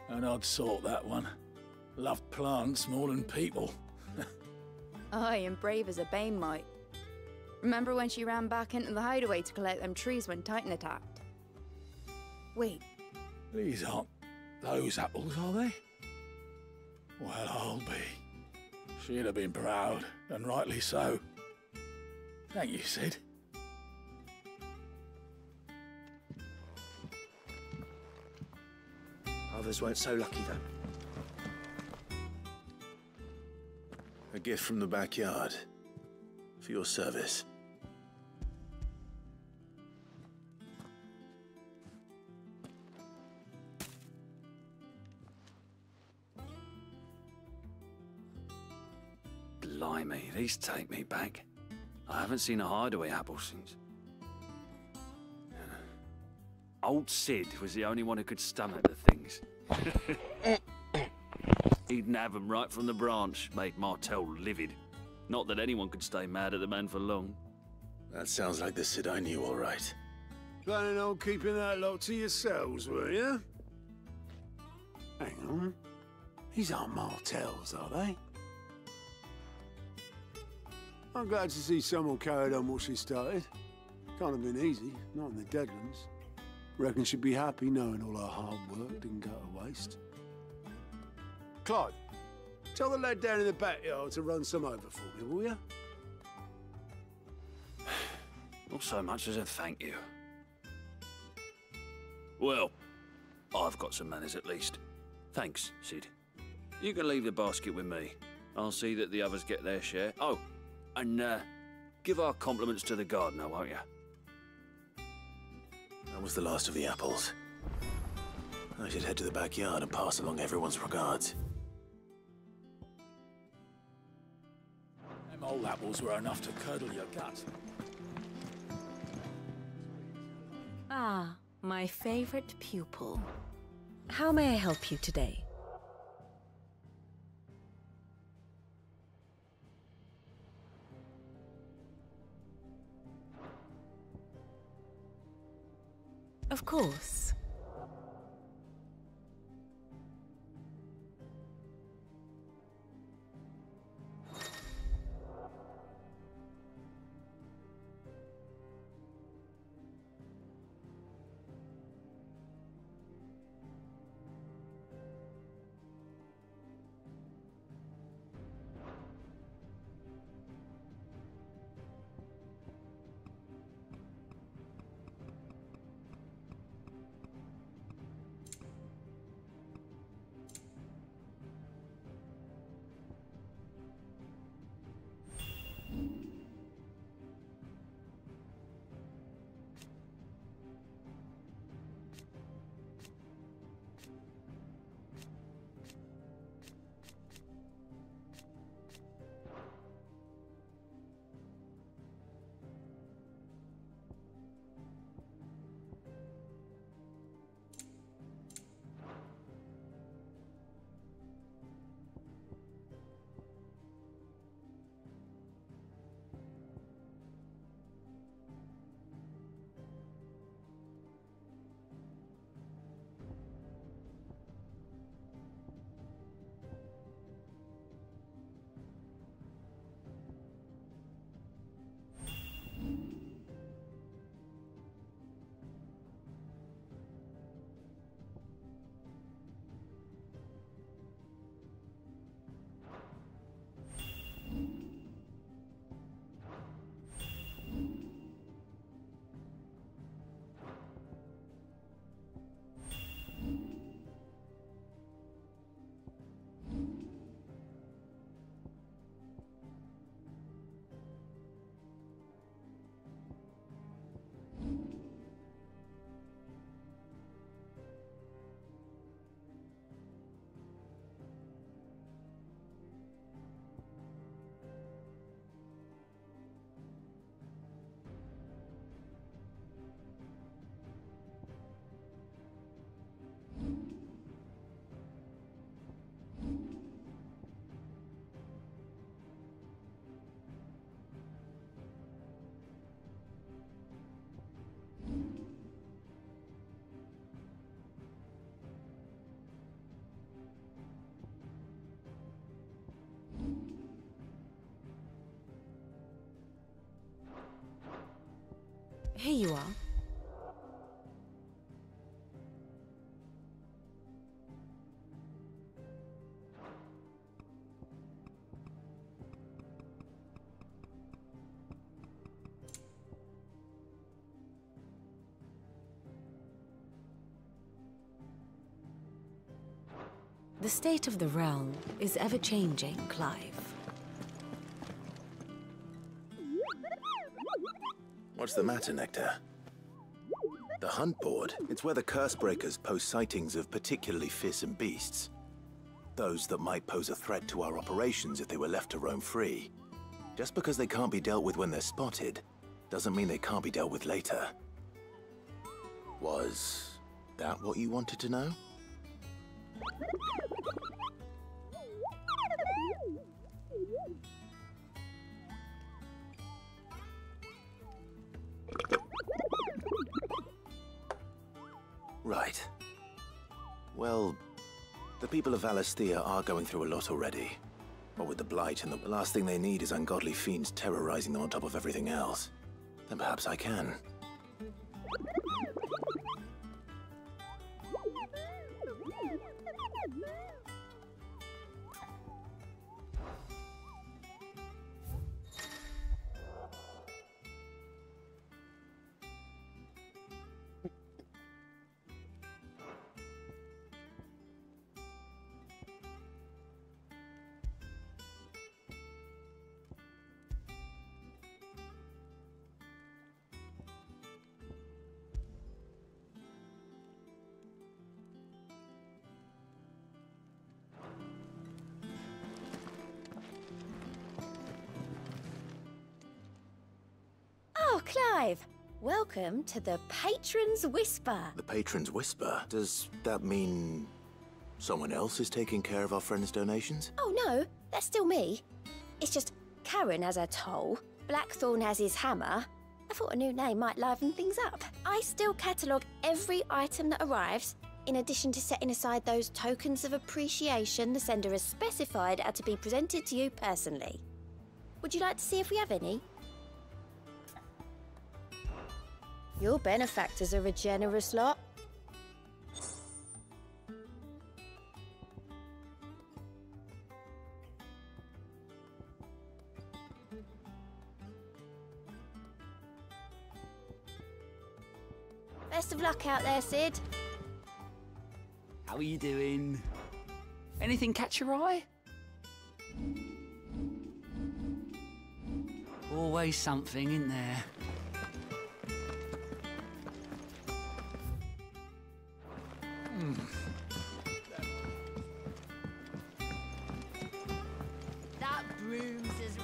An odd sort, that one. Loved plants more than people. Aye, and brave as a bane might. Remember when she ran back into the hideaway to collect them trees when Titan attacked? Wait. These aren't those apples, are they? Well, I'll be. She'd have been proud, and rightly so. Thank you, Sid. Others weren't so lucky, though. A gift from the backyard. For your service. Blimey, these take me back. I haven't seen a hideaway apple since. Old Sid was the only one who could stomach the things. He'd have them right from the branch, made Martel livid. Not that anyone could stay mad at the man for long. That sounds like the Sid I knew, all right. Planning on keeping that lot to yourselves, were you? Hang on. These aren't Martels, are they? I'm glad to see someone carried on what she started. Can't have been easy, not in the Deadlands. Reckon she'd be happy knowing all her hard work didn't go to waste. Clive, tell the lad down in the backyard to run some over for me, will you? Not so much as a thank you. Well, I've got some manners at least. Thanks, Sid. You can leave the basket with me. I'll see that the others get their share. Oh, and give our compliments to the gardener, won't you? That was the last of the apples. I should head to the backyard and pass along everyone's regards. Them old apples were enough to curdle your gut. Ah, my favorite pupil. How may I help you today? Of course. Here you are. The state of the realm is ever-changing, Clive. What's the matter, Nectar? The hunt board? It's where the curse breakers post sightings of particularly fearsome beasts. Those that might pose a threat to our operations if they were left to roam free. Just because they can't be dealt with when they're spotted, doesn't mean they can't be dealt with later. Was that what you wanted to know? Right. Well, the people of Alastia are going through a lot already. But with the Blight and the last thing they need is ungodly fiends terrorizing them on top of everything else. Then perhaps I can. Clive, welcome to the Patron's Whisper. The Patron's Whisper? Does that mean someone else is taking care of our friends' donations? Oh no, that's still me. It's just Karen has her toll, Blackthorn has his hammer. I thought a new name might liven things up. I still catalogue every item that arrives, in addition to setting aside those tokens of appreciation the sender has specified are to be presented to you personally. Would you like to see if we have any? Your benefactors are a generous lot. Best of luck out there, Sid. How are you doing? Anything catch your eye? Always something, isn't there? That bruise is...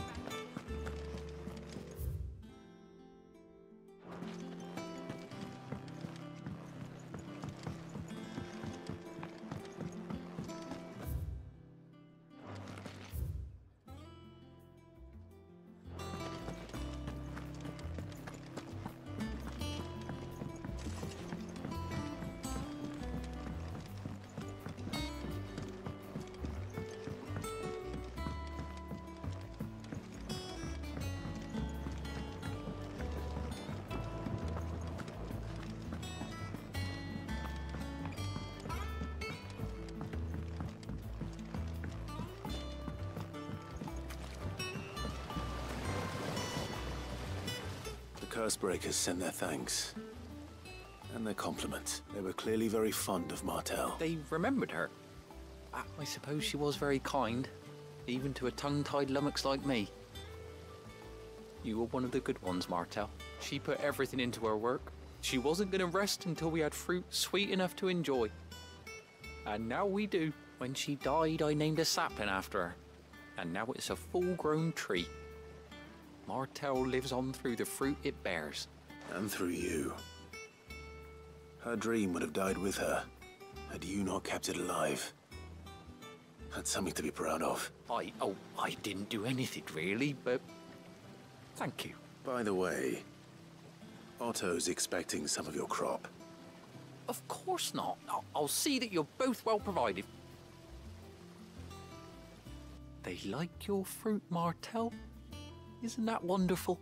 Cursebreakers send their thanks. And their compliments. They were clearly very fond of Martel. They remembered her. I suppose she was very kind, even to a tongue-tied lummox like me. You were one of the good ones, Martel. She put everything into her work. She wasn't going to rest until we had fruit sweet enough to enjoy. And now we do. When she died, I named a sapling after her. And now it's a full-grown tree. Martel lives on through the fruit it bears. And through you. Her dream would have died with her, had you not kept it alive. That's something to be proud of. I didn't do anything really, but thank you. By the way, Otto's expecting some of your crop. Of course not. I'll see that you're both well provided. They like your fruit, Martel. Isn't that wonderful?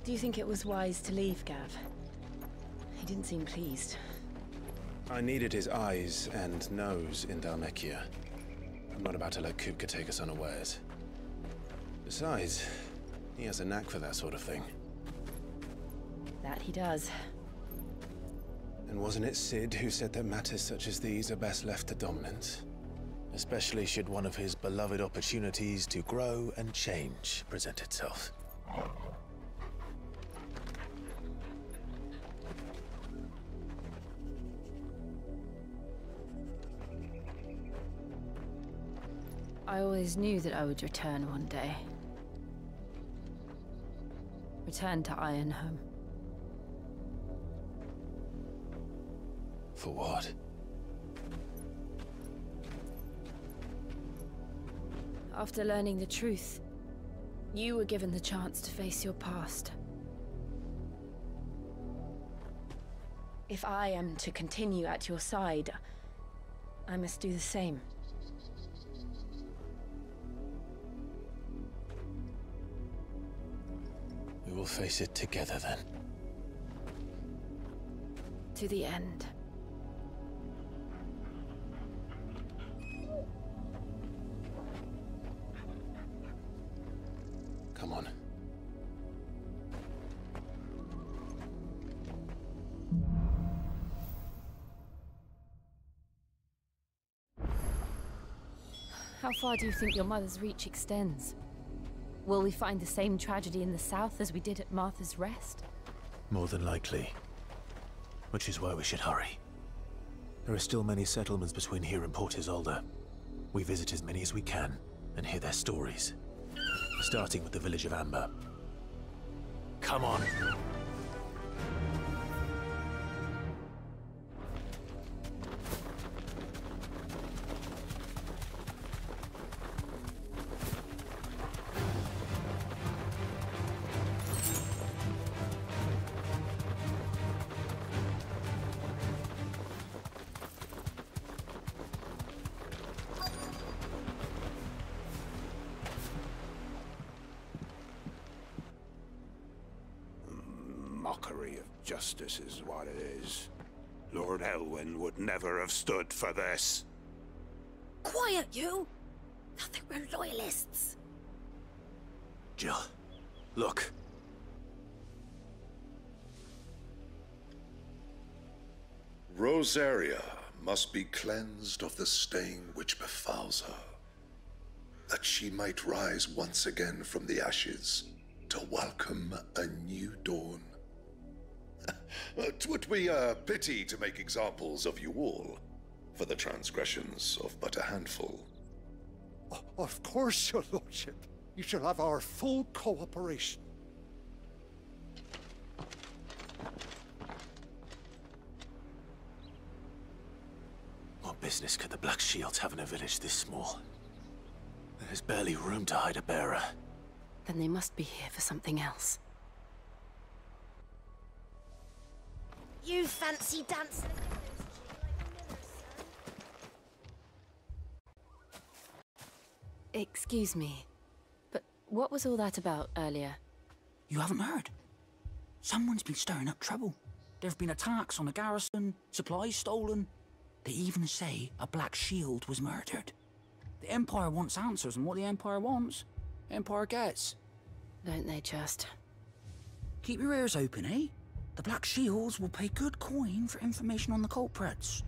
Do you think it was wise to leave, Gav? He didn't seem pleased. I needed his eyes and nose in Dhalmekia. I'm not about to let Kupka take us unawares. Besides, he has a knack for that sort of thing. That he does. And wasn't it Sid who said that matters such as these are best left to dominance? Especially should one of his beloved opportunities to grow and change present itself. I always knew that I would return one day. Return to Ironhome. For what? After learning the truth, you were given the chance to face your past. If I am to continue at your side, I must do the same. We will face it together then. To the end. Come on. How far do you think your mother's reach extends? Will we find the same tragedy in the south as we did at Martha's Rest? More than likely. Which is why we should hurry. There are still many settlements between here and Port Isolde. We visit as many as we can and hear their stories. Starting with the village of Amber. Come on! Mockery of justice is what it is. Lord Elwyn would never have stood for this. Quiet, you! I think we're loyalists. Jill, look. Rosaria must be cleansed of the stain which befouls her, that she might rise once again from the ashes to welcome a new dawn. 'Twould be a pity to make examples of you all, for the transgressions of but a handful. Of course, your lordship. You shall have our full cooperation. What business could the Black Shields have in a village this small? There's barely room to hide a bearer. Then they must be here for something else. You fancy dancing? Excuse me, but what was all that about earlier? You haven't heard? Someone's been stirring up trouble. There have been attacks on the garrison, supplies stolen. They even say a Black Shield was murdered. The Empire wants answers, and what the Empire wants, Empire gets. Don't they just? Keep your ears open, eh? The Black Shields will pay good coin for information on the culprits.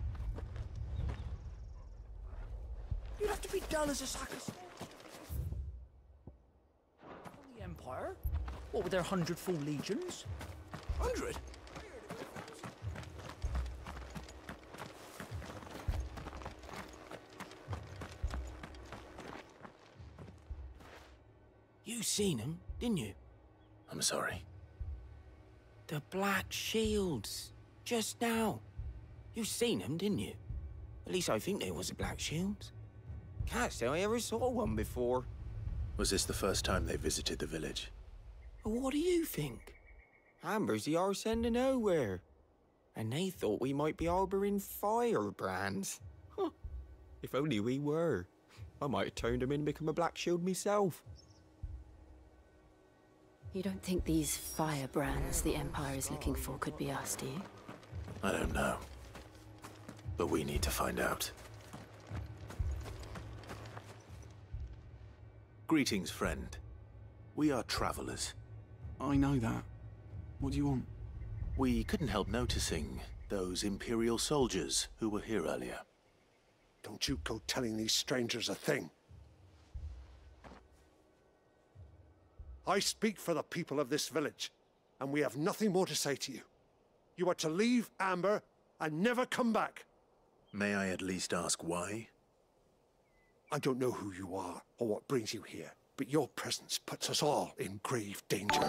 You'd have to be dull as a sack of salt. The Empire? What with their 100 full legions? 100? You seen him, didn't you? I'm sorry. The Black Shields. Just now. You seen them, didn't you? At least I think there was a Black Shield. Can't say I ever saw one before. Was this the first time they visited the village? What do you think? Amber's the arse end of nowhere. And they thought we might be harbouring firebrands. Huh. If only we were. I might have turned them in and become a Black Shield myself. You don't think these firebrands the Empire is looking for could be us, do you? I don't know. But we need to find out. Greetings, friend. We are travelers. I know that. What do you want? We couldn't help noticing those Imperial soldiers who were here earlier. Don't you go telling these strangers a thing. I speak for the people of this village, and we have nothing more to say to you. You are to leave Amber and never come back. May I at least ask why? I don't know who you are or what brings you here, but your presence puts us all in grave danger.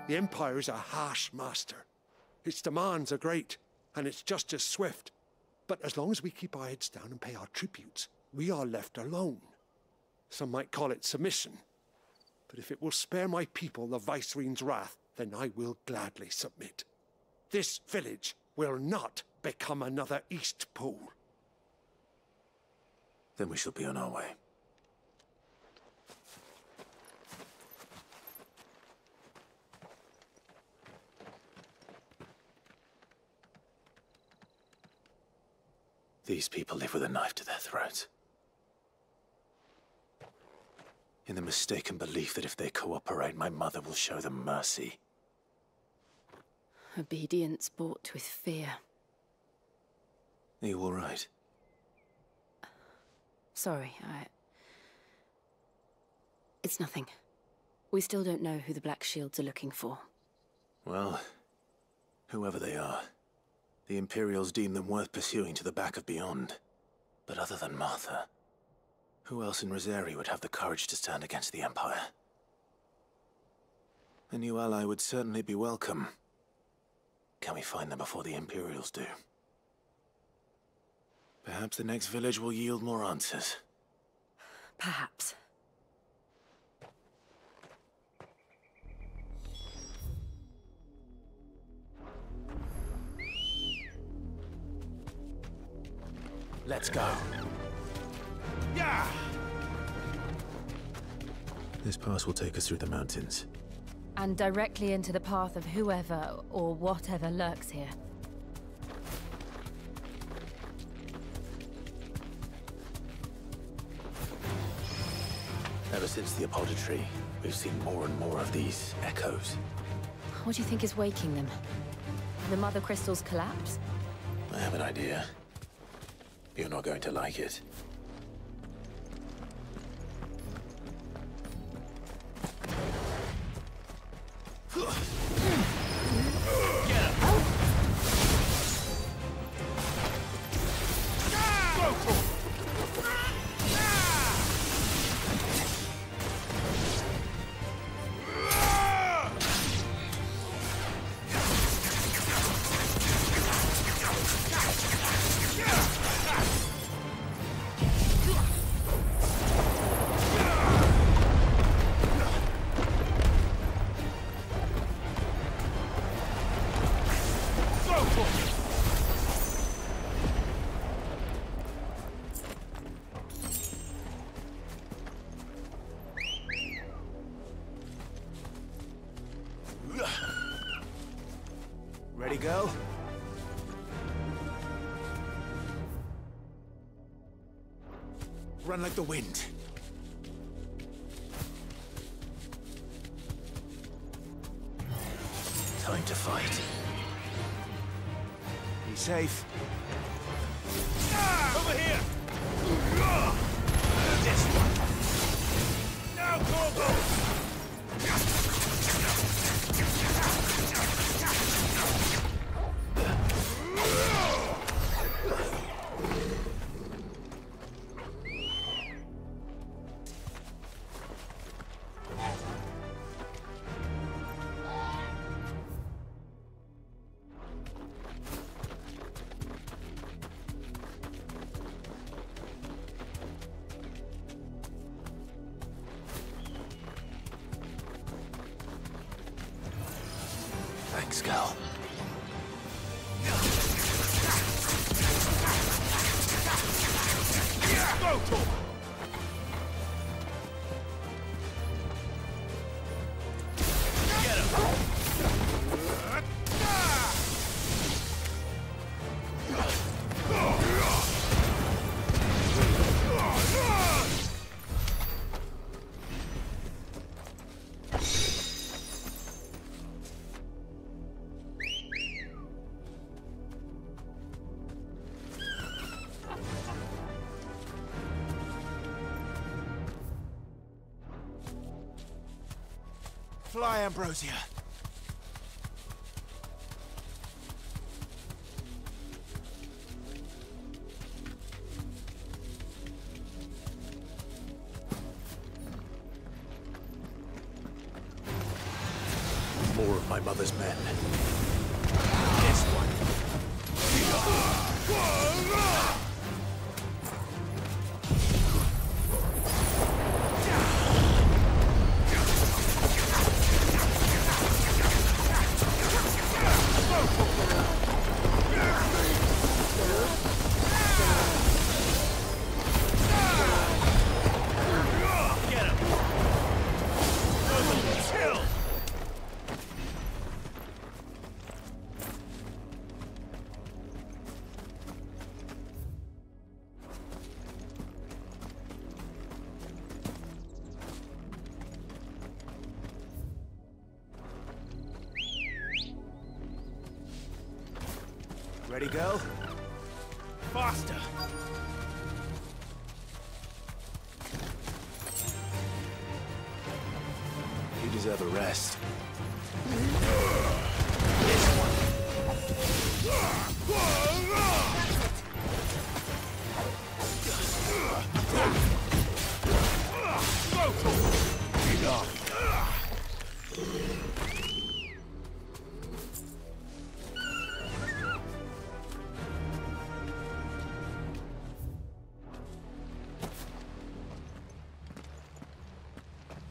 The Empire is a harsh master. Its demands are great, and its justice swift. But as long as we keep our heads down and pay our tributes, we are left alone. Some might call it submission. But if it will spare my people the Viceroy's wrath, then I will gladly submit. This village will not become another Eastpool. Then we shall be on our way. These people live with a knife to their throats. In the mistaken belief that if they cooperate, my mother will show them mercy. Obedience bought with fear. Are you all right? Sorry, It's nothing. We still don't know who the Black Shields are looking for. Well, whoever they are, the Imperials deem them worth pursuing to the back of beyond. But other than Martha, who else in Rosari would have the courage to stand against the Empire? A new ally would certainly be welcome. Can we find them before the Imperials do? Perhaps the next village will yield more answers. Perhaps. Let's go. Yeah! This pass will take us through the mountains. And directly into the path of whoever or whatever lurks here. Ever since the apodatory, we've seen more and more of these echoes. What do you think is waking them? The mother crystals collapse? I have an idea. You're not going to like it. Ready, go? Run like the wind. Time to fight. Be safe. Over here! This one! Now, go! Thanks, Gal. Fly, Ambrosia. More of my mother's men. This one. Ready, go? Faster! You deserve a rest.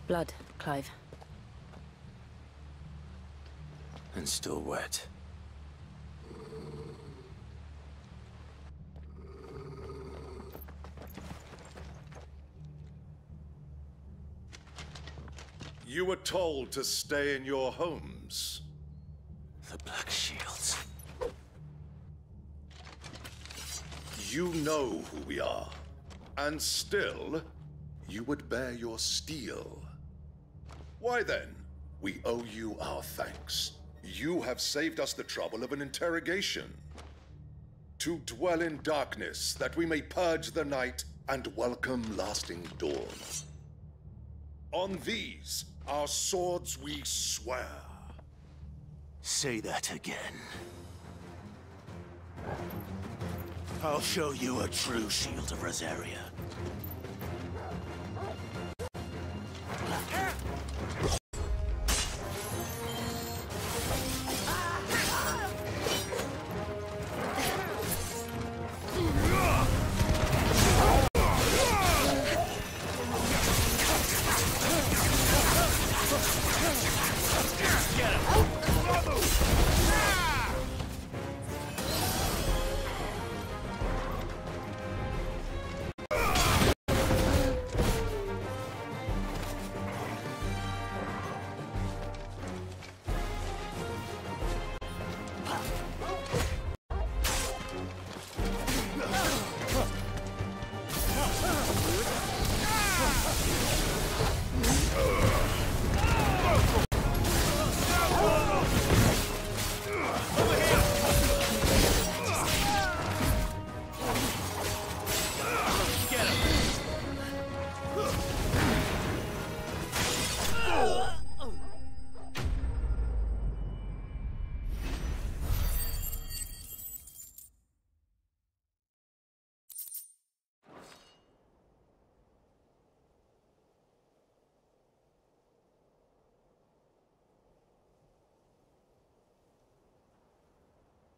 Blood, Clive. And still wet. You were told to stay in your homes. The Black Shields. You know who we are. And still, you would bear your steel. Why then, we owe you our thanks. You have saved us the trouble of an interrogation. To dwell in darkness, that we may purge the night and welcome lasting dawn. On these, our swords we swear. Say that again. I'll show you a true shield of Rosaria.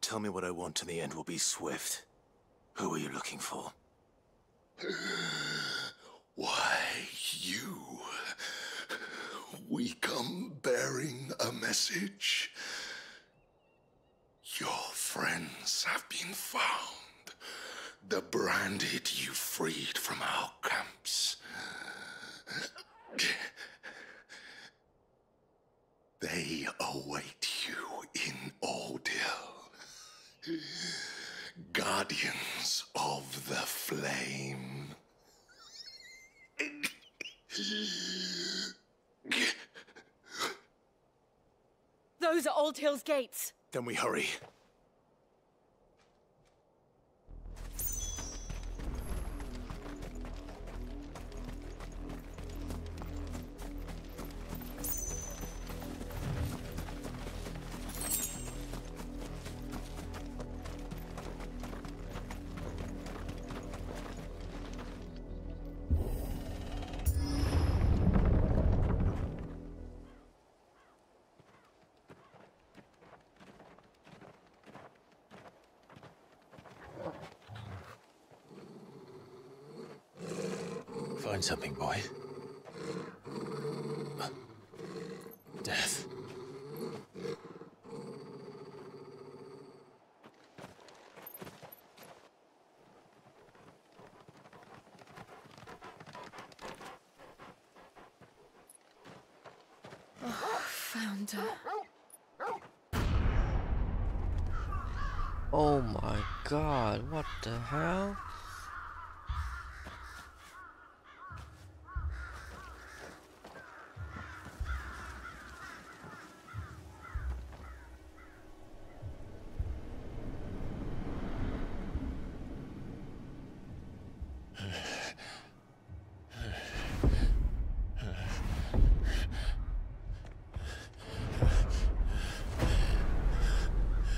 Tell me what I want and the end will be swift. Who are you looking for? Why, you. We come bearing a message. Your friends have been found. The branded you freed from our camps. They await you in Ordeal. Guardians of the Flame. Those are Old Hill's gates. Then we hurry. Find something, boy. Death. Oh, found her. Oh my god, what the hell?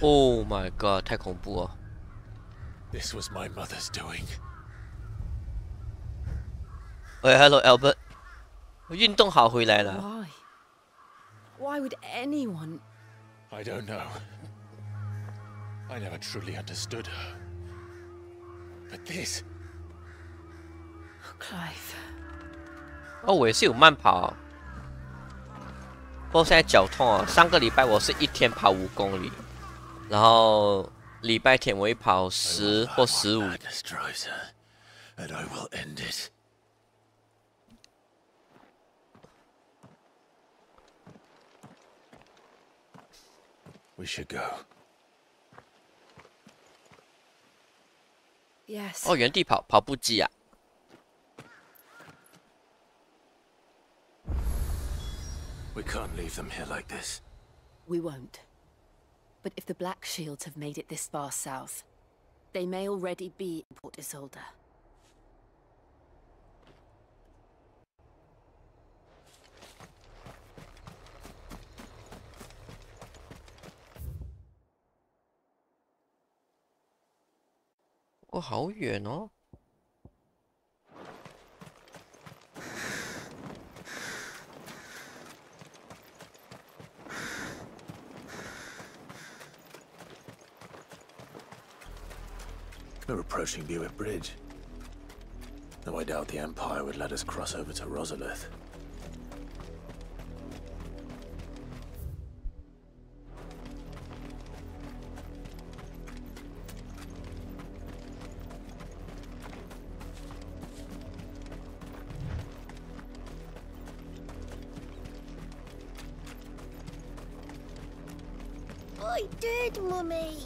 Oh my god， 太恐怖了。This was my mother's doing. 喂 ，Hello Albert， 运动好回来了。Why? Why would anyone? I don't know. I never truly understood her. But this. Clive. 哦，我也是有慢跑，不过现在脚痛啊。上个礼拜我是一天跑5公里，然后礼拜天我会跑10或15。And I will end it. We should go. Yes. 哦，原地跑步机啊。We can't leave them here like this. We won't. But if the Black Shields have made it this far south, they may already be in Port Isolde. Oh, 好远哦。We're approaching Buick Bridge. Though I doubt the Empire would let us cross over to Rosalith. I did, Mummy.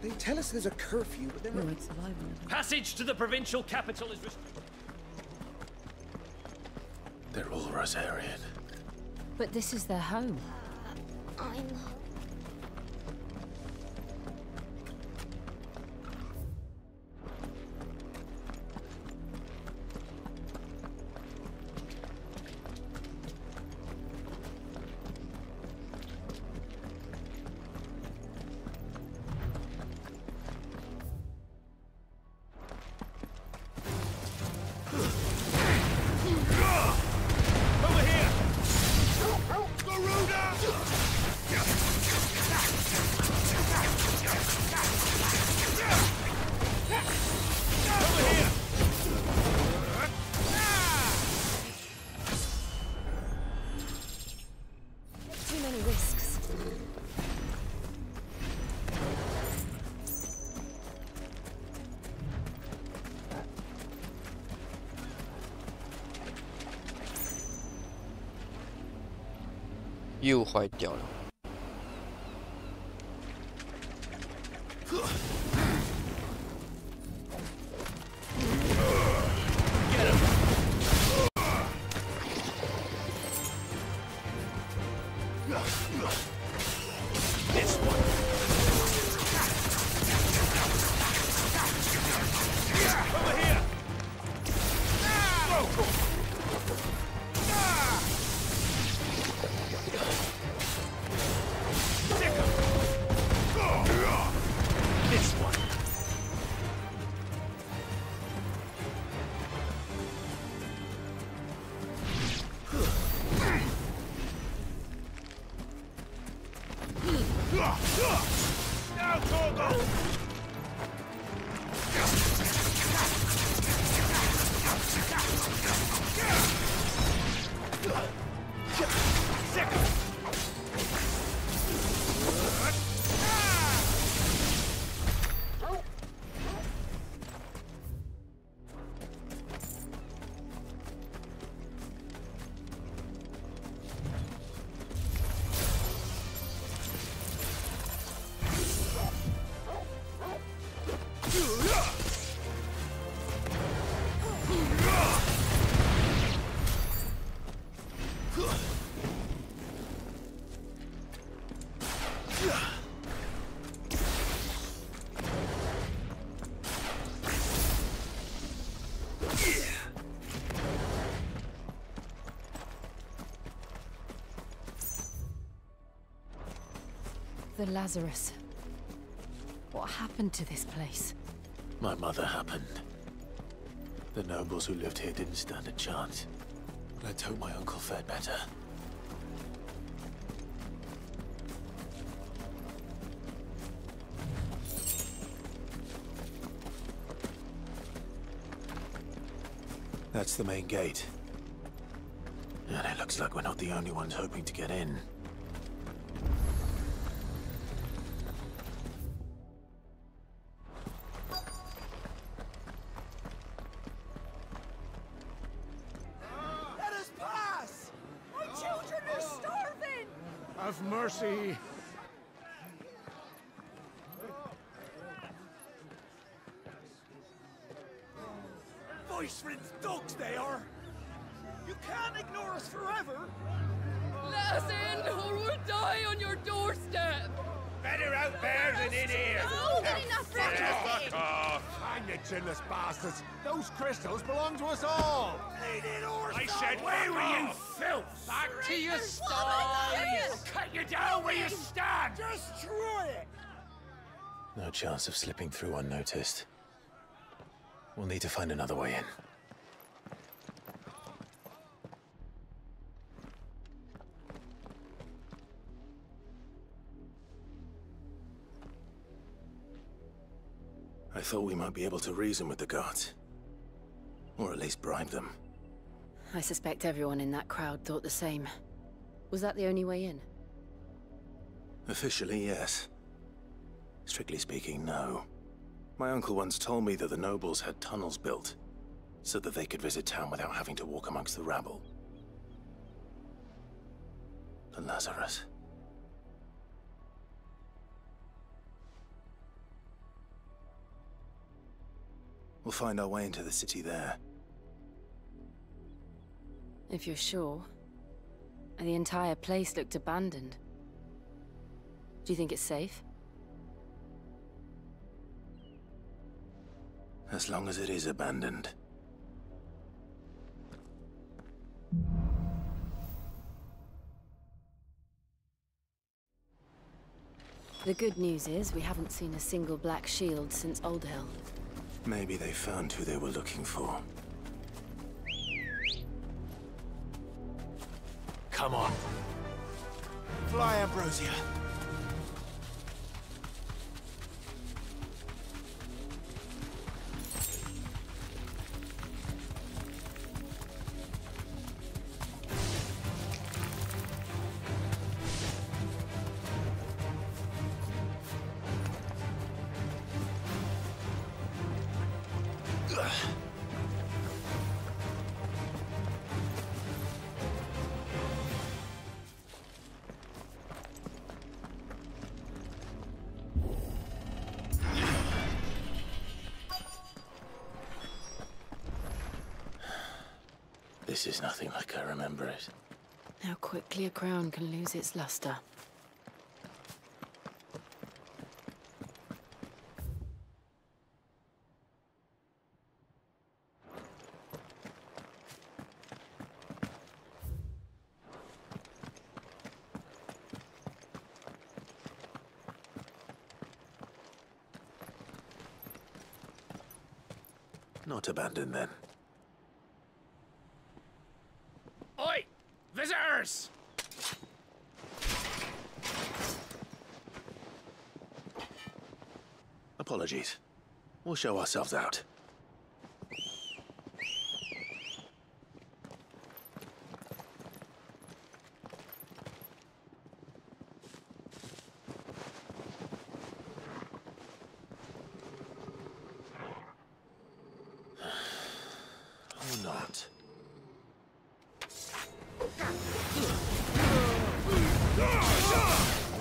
They tell us there's a curfew, but then Passage to the provincial capital is restricted. They're all Rosarian. But this is their home. I'm... Too many risks. "又坏掉了。This one. Over here. This one. Now, Torgo! The Lazarus. What happened to this place? My mother happened. The nobles who lived here didn't stand a chance. Let's hope my uncle fared better. That's the main gate. And it looks like we're not the only ones hoping to get in. Let us pass! My children are starving! Have mercy. Voice-rinsed dogs they are! You can't ignore us forever! Let us in, or we'll die on your doorstep! Better out there than in here! Oh, good enough for Fuck off! Hang you chinless bastards. Those crystals belong to us all. I said, where were you, filth? Back to your sties! Cut you down where you stand! Destroy it! No chance of slipping through unnoticed. We'll need to find another way in. I thought we might be able to reason with the guards. Or at least bribe them. I suspect everyone in that crowd thought the same. Was that the only way in? Officially, yes. Strictly speaking, no. My uncle once told me that the nobles had tunnels built, so that they could visit town without having to walk amongst the rabble. The Lazarus. We'll find our way into the city there. If you're sure. The entire place looked abandoned. Do you think it's safe? As long as it is abandoned. The good news is we haven't seen a single black shield since Old Hill. Maybe they found who they were looking for. Come on. Fly, Ambrosia. This is nothing like I remember it. How quickly a crown can lose its luster. Not abandoned then. Oi! Visitors! Apologies. We'll show ourselves out. Or not.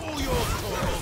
All your call!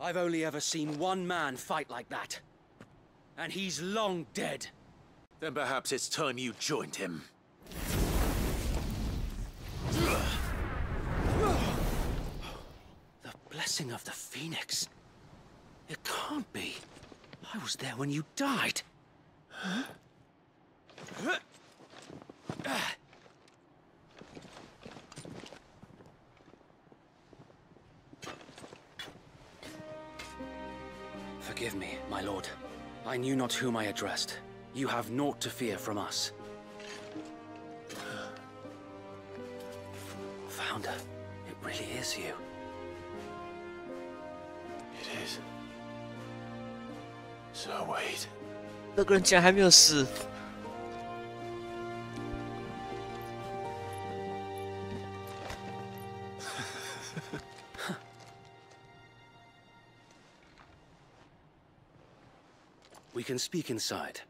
I've only ever seen one man fight like that. And he's long dead. Then perhaps it's time you joined him. The blessing of the Phoenix. It can't be. I was there when you died. Huh? Forgive me, my lord. I knew not whom I addressed. You have naught to fear from us. Founder, it really is you. It is. So wait. 那个人竟然还没有死。We can speak inside.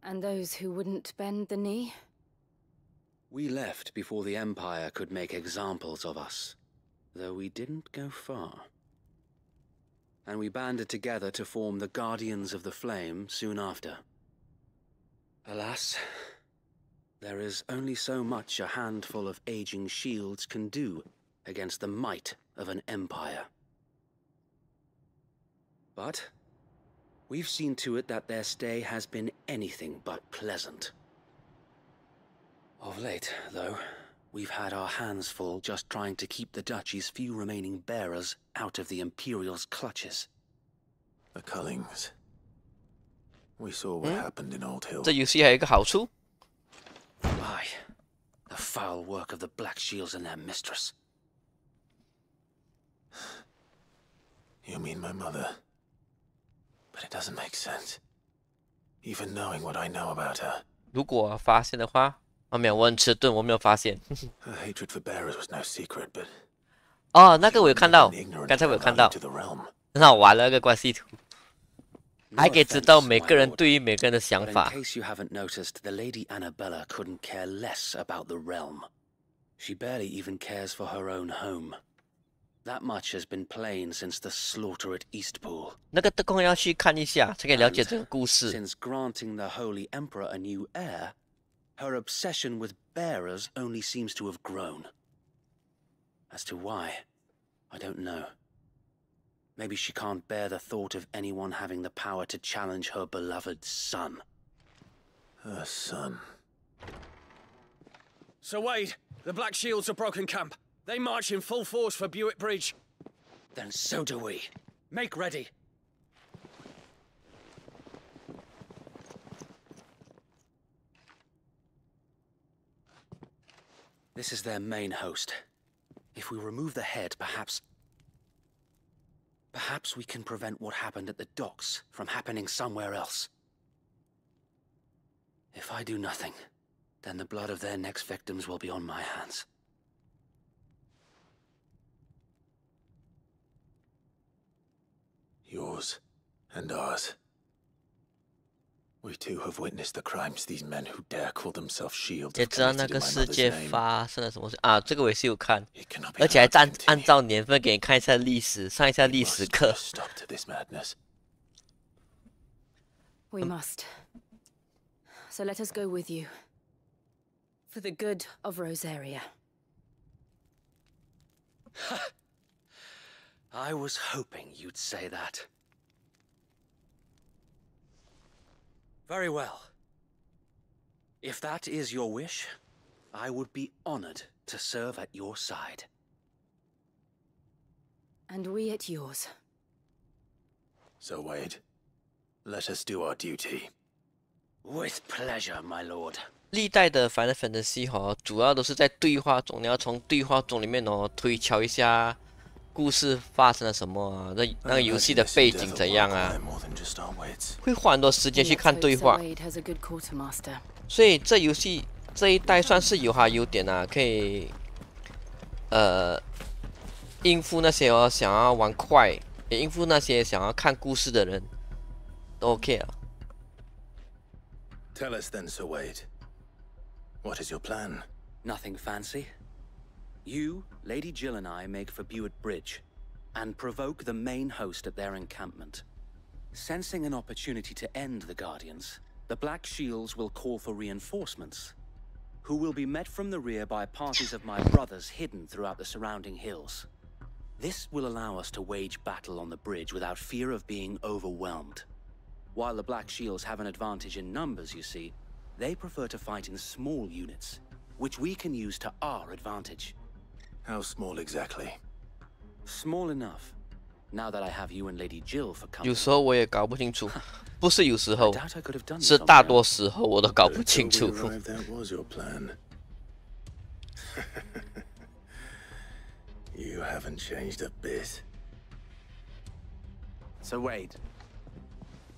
And those who wouldn't bend the knee? We left before the Empire could make examples of us, though we didn't go far. And we banded together to form the Guardians of the Flame soon after. Alas, there is only so much a handful of aging shields can do against the might of an empire. But we've seen to it that their stay has been anything but pleasant. Of late, though, we've had our hands full just trying to keep the Duchy's few remaining bearers out of the Imperial's clutches. The Cullings. We saw what happened in Old Hill. 这游戏还有一个好处。Aye, the foul work of the Black Shields and their mistress. You mean my mother? But it doesn't make sense. Even knowing what I know about her. 如果发现的话，没有，我很迟钝，我没有发现。Her hatred for bearers was no secret, but 哦，那个我有看到，刚才我有看到，很好玩那个关系图，还可以知道每个人对于每个人的想法。 In case you haven't noticed, the Lady Annabella couldn't care less about the realm. She barely even cares for her own home. That much has been plain since the slaughter at Eastpool. 那个特工要去看一下，才可以了解这个故事。 Since granting the Holy Emperor a new heir, her obsession with bearers only seems to have grown. As to why, I don't know. Maybe she can't bear the thought of anyone having the power to challenge her beloved son. Her son. Sir Wade, the Black Shields have broken camp. They march in full force for Buick Bridge. Then so do we. Make ready. This is their main host. If we remove the head, perhaps we can prevent what happened at the docks from happening somewhere else. If I do nothing, then the blood of their next victims will be on my hands. Yours and ours. We too have witnessed the crimes these men who dare call themselves shields 也 have 知道 committed 那 in 个 my 世 mother's 界 name. 发生了什么事啊？这个我也是有看，而且还按照年份给你看一下历史，上一下历史课。 Stop to this madness. We must. So let us go with you. For the good of Rosaria. I was hoping you'd say that. Very well. If that is your wish, I would be honored to serve at your side. And we at yours. So, Wade, let us do our duty. With pleasure, my lord. 历代的 Final Fantasy 主要都是在对话中，你要从对话中里面推敲一下故事发生了什么啊，那个游戏的背景怎样啊，会花很多时间去看对话。所以这游戏这一代算是有它优点啊，可以应付那些想要玩快，也应付那些想要看故事的人，都 OK 啊。Tell us then, Sir Wade. What is your plan? Nothing fancy. You, Lady Jill and I make for Buett Bridge, and provoke the main host at their encampment. Sensing an opportunity to end the Guardians, the Black Shields will call for reinforcements, who will be met from the rear by parties of my brothers hidden throughout the surrounding hills. This will allow us to wage battle on the bridge without fear of being overwhelmed. While the Black Shields have an advantage in numbers, you see, they prefer to fight in small units, which we can use to our advantage. How small exactly? Small enough. Now that I have you and Lady Jill for company. 有时候我也搞不清楚，不是有时候，是大多时候我都搞不清楚。That was your plan. You haven't changed a bit. So Wade,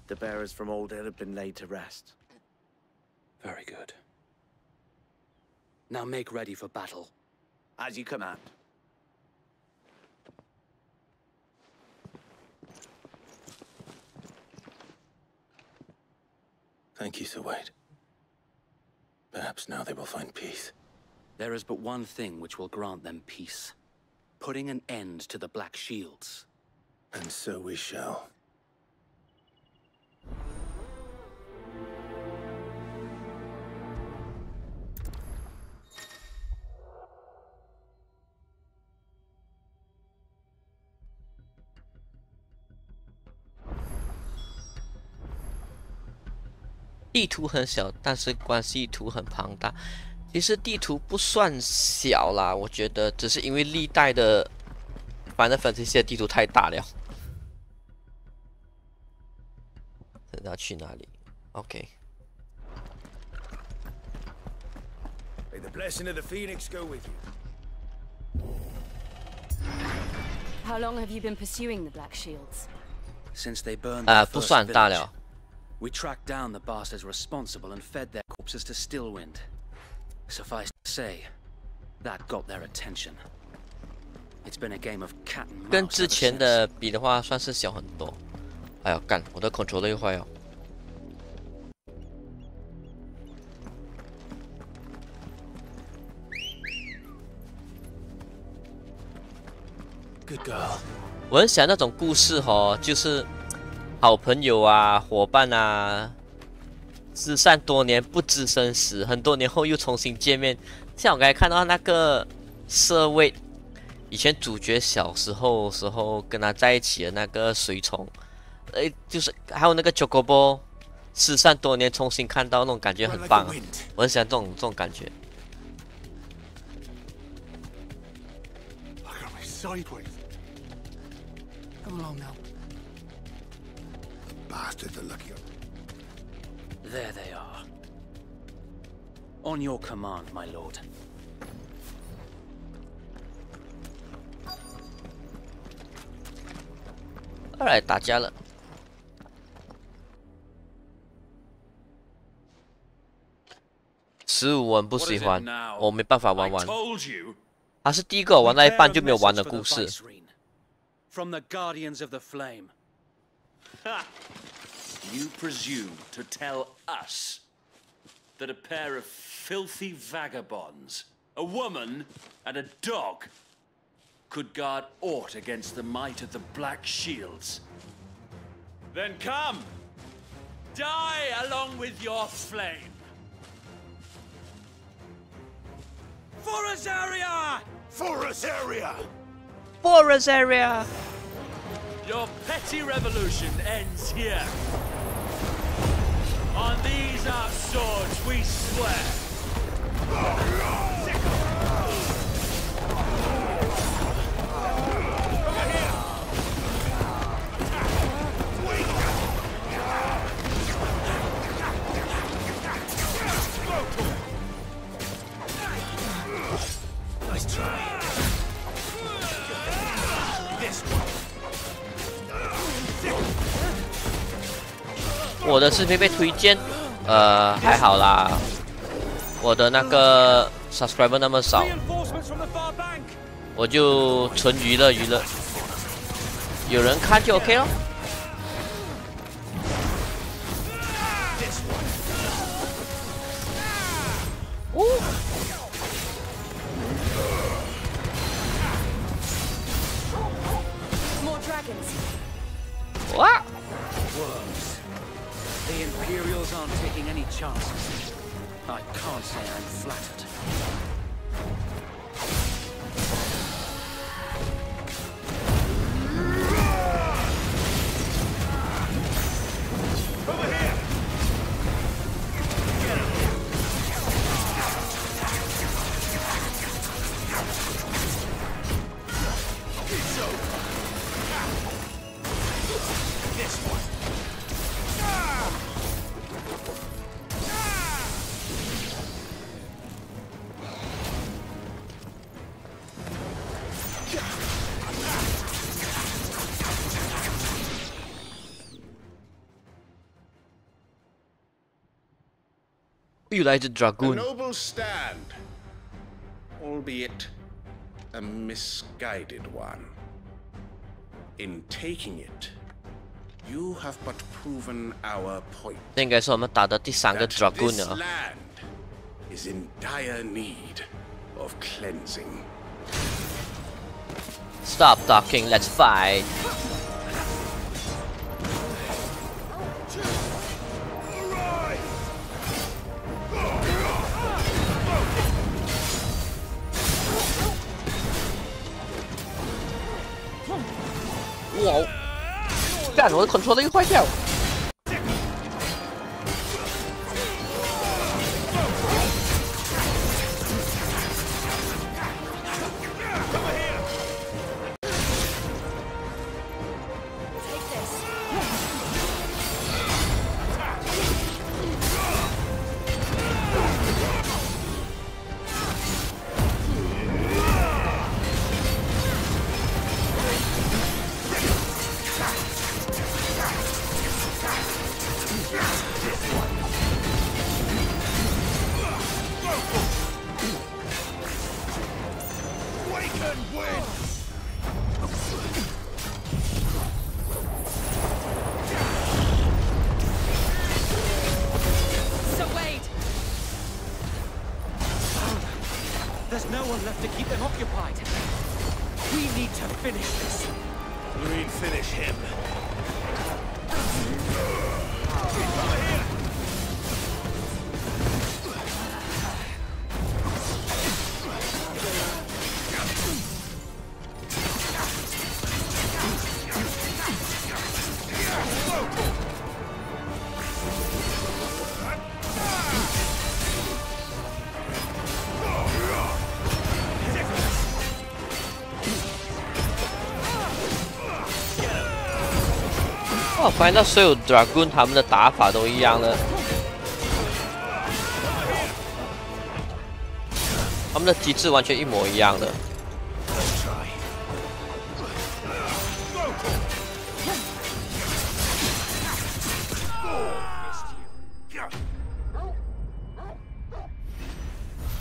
the bearers from Old Hill have been laid to rest. Very good. Now make ready for battle. As you command. Thank you, Sir Wade. Perhaps now they will find peace. There is but one thing which will grant them peace. Putting an end to the Black Shields. And so we shall. 地图很小，但是关系图很庞大。其实地图不算小啦，我觉得只是因为历代的Final Fantasy的地图太大了。要去哪里 ？OK。May the blessing of the Phoenix go with you. How long have you been pursuing the Black Shields? Since they burned the 不 first 算大 village, 了。 we tracked down the bastards responsible and fed their corpses to Stillwind. Suffice to say, that got their attention. It's been a game of cat and mouse 跟之 ever 前 since. 的比的话，算是小很多。哎呦，干！我的 controller 又坏了。Good girl. 我很喜欢那种故事哦，就是好朋友啊、伙伴啊，失散多年不知生死，很多年后又重新见面。像我刚才看到那个社卫，以前主角小时候跟他在一起的那个随从，就是还有那个 Chocobo， 失散多年重新看到那种感觉很棒啊，我很喜欢这种感觉。 Sideways. Come along now. Bastards are lucky. There they are. On your command, my lord. 来打架了。15我很不喜欢，我没办法玩完。它是第一个我玩到一半就没有玩的故事。 From the Guardians of the Flame. Ha! You presume to tell us that a pair of filthy vagabonds, a woman and a dog, could guard aught against the might of the Black Shields? Then come! Die along with your flame! For Azaria! For Azaria! Forest area. Your petty revolution ends here. On these our swords we swear. Nice try. 我的视频被推荐，还好啦，我的那个 subscriber 那么少，我就纯娱乐，有人看就 OK 咯。哇！ Worms. The Imperials aren't taking any chances. I can't say I'm flattered. Over here! Get him! It's over. This one. You like the dragoon? A noble stand, albeit a misguided one. In taking it, you have but proven our point. 这应该是我们打的第3个 dragoon This 了。 land is in dire need of cleansing. Stop talking, let's fight. Wow. 干，我的 controller 又坏掉。There's no one left to keep them occupied. We need to finish this. You mean finish him?我发现到所有 dragoon 他们的打法都一样了，他们的机制完全一模一样的。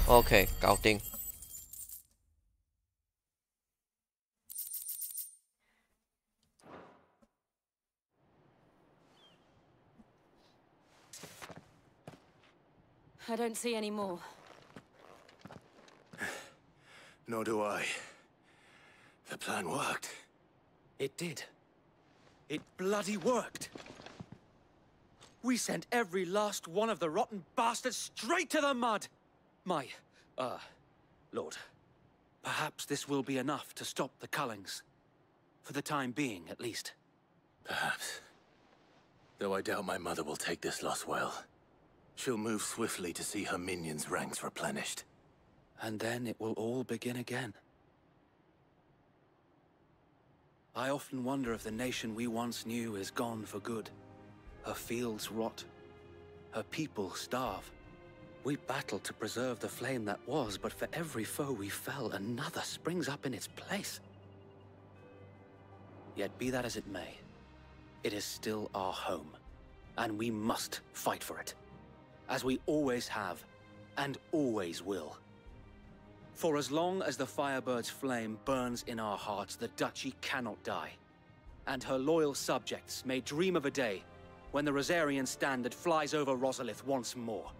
OK， 搞定。 I don't see any more. Nor do I. The plan worked. It did. It bloody worked. We sent every last one of the rotten bastards straight to the mud. My, Lord, perhaps this will be enough to stop the Cullings. For the time being, at least. Perhaps. Though I doubt my mother will take this loss well. She'll move swiftly to see her minions' ranks replenished. And then it will all begin again. I often wonder if the nation we once knew is gone for good. Her fields rot. Her people starve. We battled to preserve the flame that was, but for every foe we fell, another springs up in its place. Yet be that as it may, it is still our home, and we must fight for it. As we always have, and always will. For as long as the Firebird's flame burns in our hearts, the Duchy cannot die. And her loyal subjects may dream of a day when the Rosarian standard flies over Rosalith once more.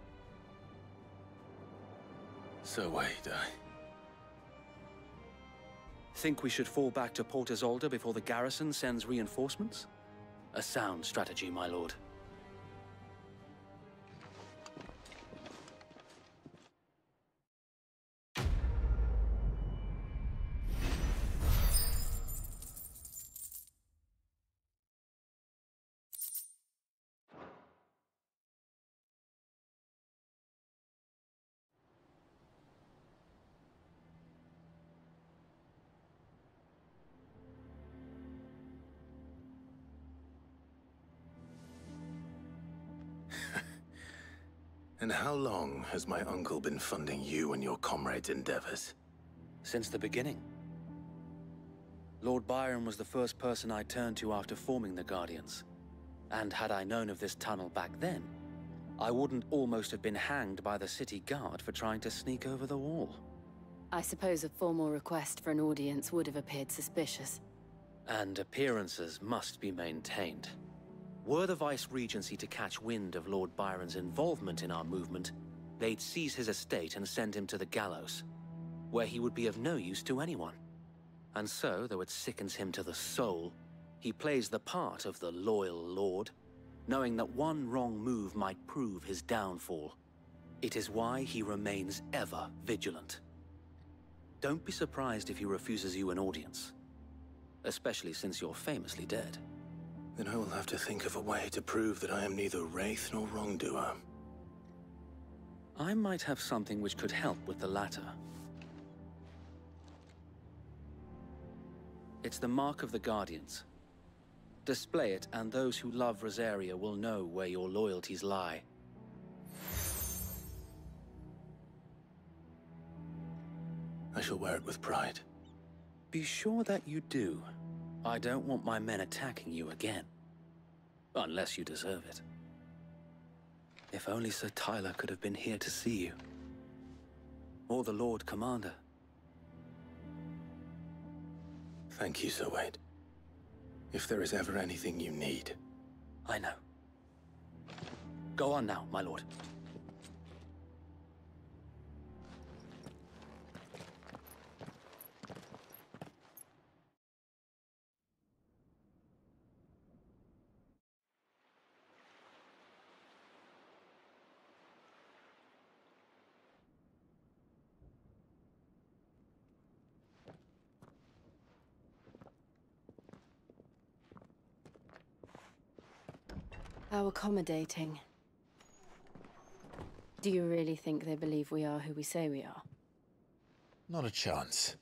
So wait, Think we should fall back to Port Isolde before the garrison sends reinforcements? A sound strategy, my lord. And how long has my uncle been funding you and your comrades' endeavors? Since the beginning. Lord Byron was the first person I turned to after forming the Guardians. And had I known of this tunnel back then, I wouldn't almost have been hanged by the city guard for trying to sneak over the wall. I suppose a formal request for an audience would have appeared suspicious. And appearances must be maintained. Were the Vice-Regency to catch wind of Lord Byron's involvement in our movement, they'd seize his estate and send him to the gallows, where he would be of no use to anyone. And so, though it sickens him to the soul, he plays the part of the loyal lord, knowing that one wrong move might prove his downfall. It is why he remains ever vigilant. Don't be surprised if he refuses you an audience, especially since you're famously dead. Then I will have to think of a way to prove that I am neither wraith nor wrongdoer. I might have something which could help with the latter. It's the mark of the Guardians. Display it, and those who love Rosaria will know where your loyalties lie. I shall wear it with pride. Be sure that you do. I don't want my men attacking you again. Unless you deserve it. If only Sir Tyler could have been here to see you. Or the Lord Commander. Thank you, Sir Wade. If there is ever anything you need. I know. Go on now, my lord. How accommodating. Do you really think they believe we are who we say we are? Not a chance.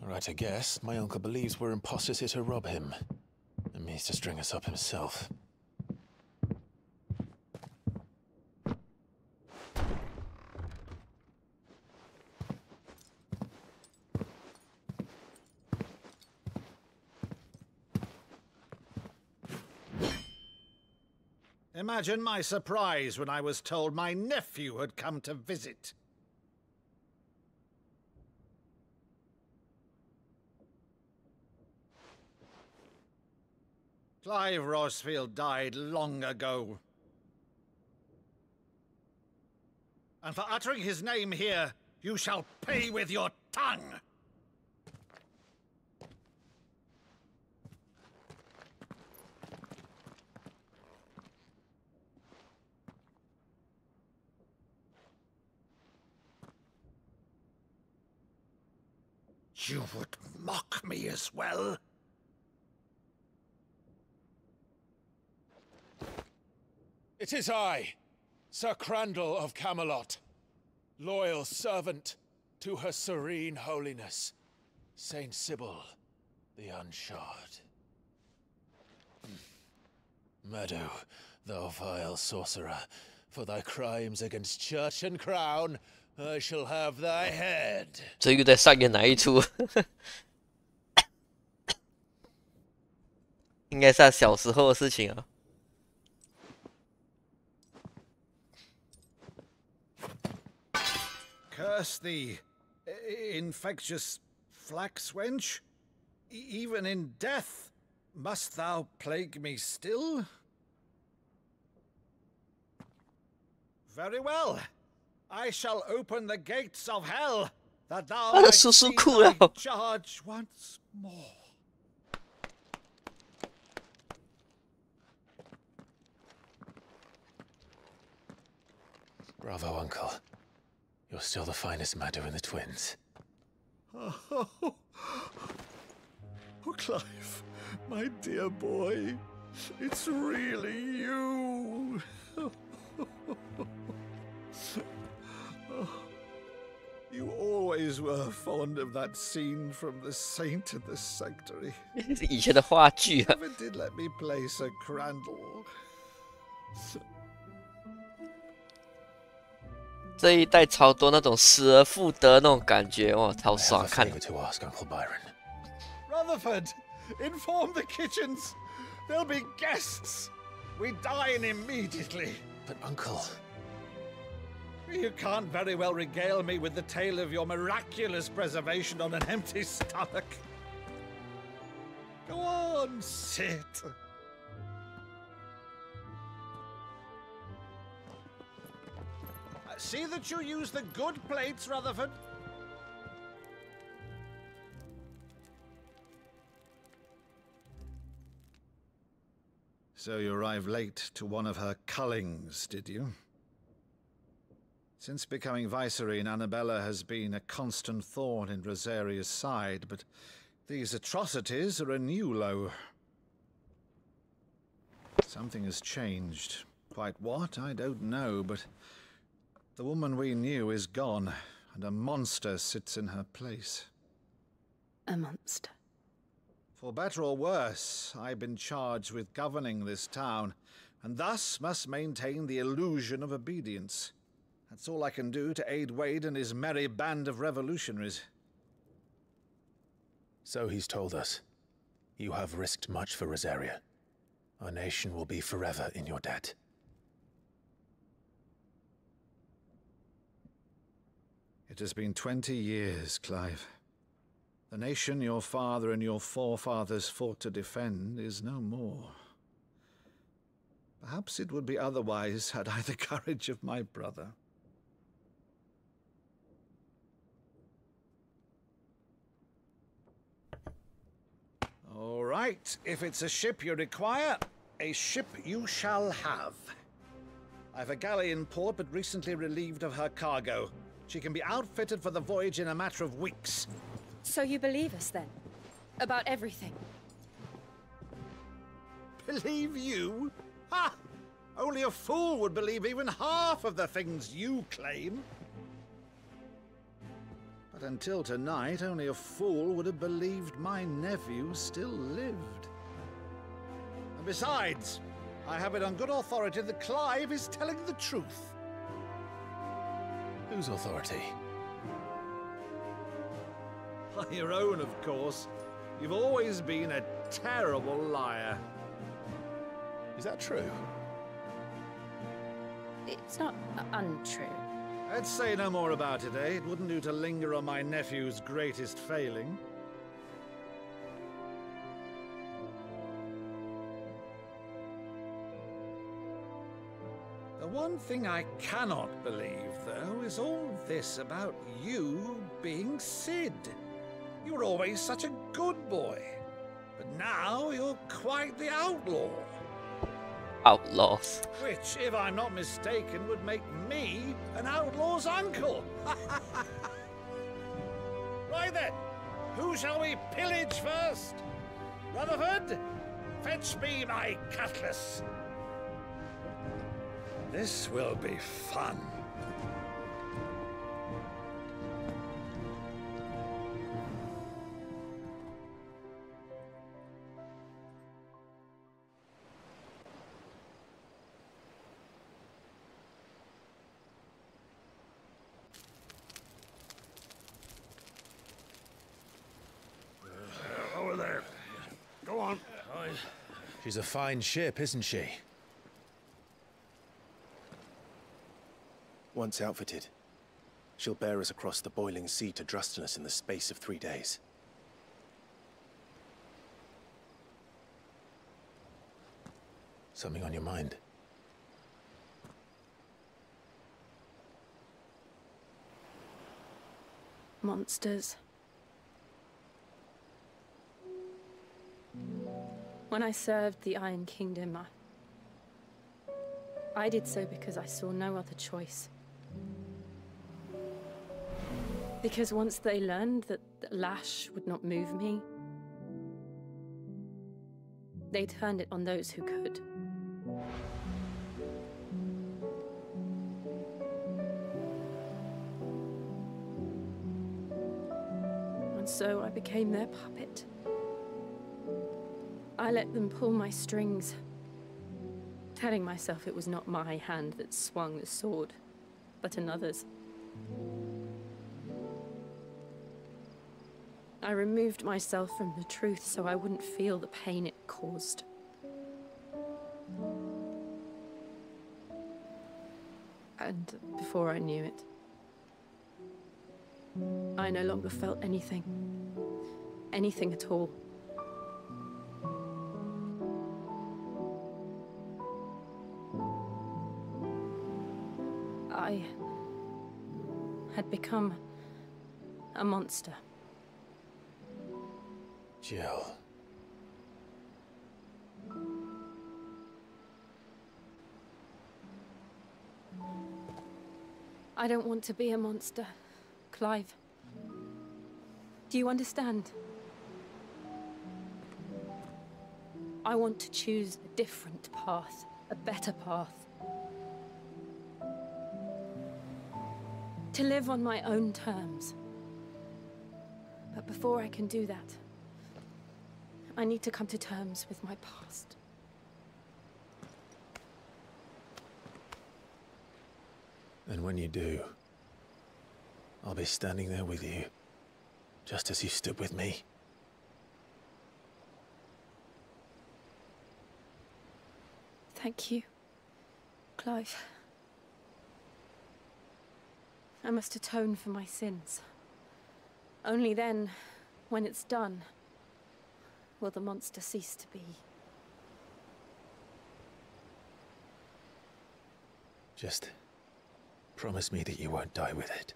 All right, I guess. My uncle believes we're imposters here to rob him. And means to string us up himself. Imagine my surprise when I was told my nephew had come to visit. Clive Rosfield died long ago. And for uttering his name here, you shall pay with your tongue! You would mock me as well? It is I, Sir Crandall of Camelot, loyal servant to Her Serene Holiness, Saint Sybil the Unshod. Meadow, thou vile sorcerer, for thy crimes against church and crown, I shall have thy head. 这又在上演哪一出？应该是他小时候的事情啊。Curse thee, infectious flax wench. Even in death, must thou plague me still? Very well. I shall open the gates of hell, that thou might see thy charge once more. Bravo, Uncle. You're still the finest Maddo in the twins. Oh, Clive, my dear boy, it's really you. You always were fond of that scene from The Saint in the Sanctuary. 以前的话剧啊。 Never did let me play Sir Crandall. 这一代超多那种失而复得那种感觉，哇，超爽看。 Rutherford, inform the kitchens. There'll be guests. We dine immediately. But, Uncle... You can't very well regale me with the tale of your miraculous preservation on an empty stomach. Go on, sit. See that you use the good plates, Rutherford. So you arrived late to one of her cullings, did you? Since becoming Vicereine, Annabella has been a constant thorn in Rosaria's side, but these atrocities are a new low. Something has changed. Quite what, I don't know, but the woman we knew is gone, and a monster sits in her place. A monster? For better or worse, I've been charged with governing this town, and thus must maintain the illusion of obedience. That's all I can do to aid Wade and his merry band of revolutionaries. So he's told us. You have risked much for Rosaria. Our nation will be forever in your debt. It has been 20 years, Clive. The nation your father and your forefathers fought to defend is no more. Perhaps it would be otherwise had I the courage of my brother. All right, if it's a ship you require, a ship you shall have. I've a galley in port, but recently relieved of her cargo. She can be outfitted for the voyage in a matter of weeks. So you believe us, then? About everything? Believe you? Ha! Only a fool would believe even half of the things you claim. But until tonight, only a fool would have believed my nephew still lived. And besides, I have it on good authority that Clive is telling the truth. Whose authority? By your own, of course. You've always been a terrible liar. Is that true? It's not untrue. Let's say no more about it, eh? It wouldn't do to linger on my nephew's greatest failing. The one thing I cannot believe, though, is all this about you being Sid. You were always such a good boy, but now you're quite the outlaw. Outlaws. Which, if I'm not mistaken, would make me an outlaw's uncle. Right then, who shall we pillage first? Rutherford, fetch me my cutlass. This will be fun. Over there. Go on. She's a fine ship, isn't she? Once outfitted, she'll bear us across the boiling sea to Drustinus in the space of 3 days. Something on your mind? Monsters. When I served the Iron Kingdom, I did so because I saw no other choice. Because once they learned that the lash would not move me, they turned it on those who could. And so I became their puppet. I let them pull my strings, telling myself it was not my hand that swung the sword, but another's. I removed myself from the truth so I wouldn't feel the pain it caused. And before I knew it, I no longer felt anything. Anything at all. I had become a monster. Jill. I don't want to be a monster, Clive. Do you understand? I want to choose a different path, a better path. To live on my own terms. But before I can do that, I need to come to terms with my past. And when you do, I'll be standing there with you, just as you stood with me. Thank you, Clive. I must atone for my sins. Only then, when it's done, will the monster cease to be. Just promise me that you won't die with it.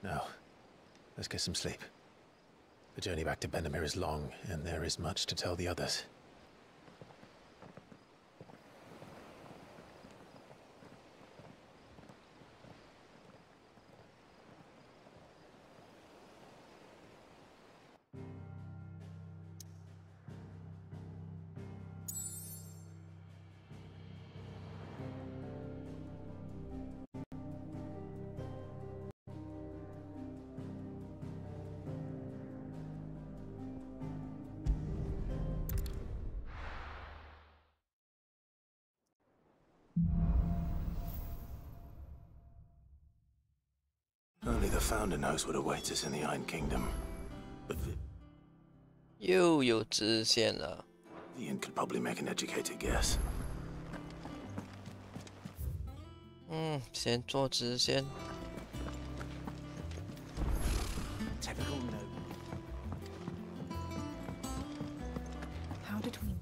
Now, let's get some sleep. The journey back to Benamir is long, and there is much to tell the others. Only the Founder knows what awaits us in the Iron Kingdom. But又有支线了。 Ian could probably make an educated guess. 先做支线。 Typical note. How did we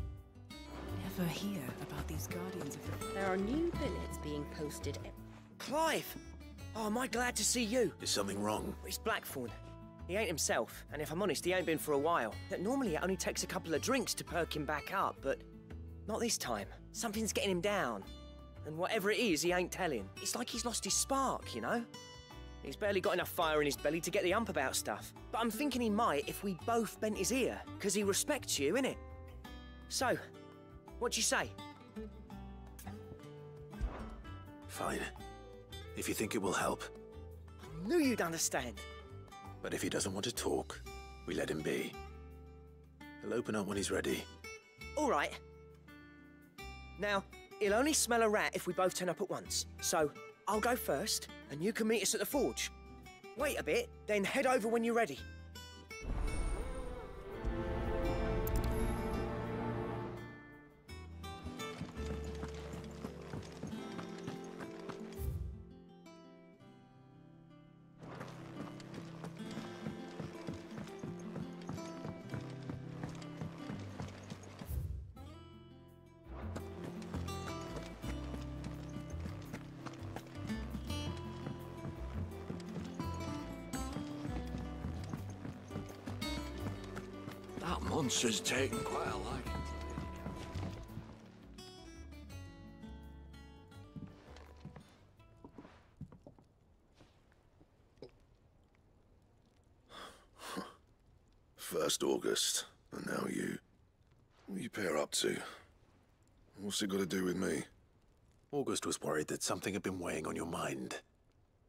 never hear about these guardians of the... There are new billets being posted. Clive! Oh, am I glad to see you? Is something wrong? It's Blackthorn. He ain't himself, and if I'm honest, he ain't been for a while. Normally it only takes a couple of drinks to perk him back up, but not this time. Something's getting him down. And whatever it is, he ain't telling. It's like he's lost his spark, you know? He's barely got enough fire in his belly to get the ump about stuff. But I'm thinking he might if we both bent his ear, because he respects you, innit? So, what do you say? Fine. If you think it will help. I knew you'd understand. But if he doesn't want to talk, we let him be. He'll open up when he's ready. All right. Now, he'll only smell a rat if we both turn up at once. So, I'll go first, and you can meet us at the forge. Wait a bit, then head over when you're ready. That monster's taken quite a liking. First August, and now you. What are you pair up to? What's it got to do with me? August was worried that something had been weighing on your mind.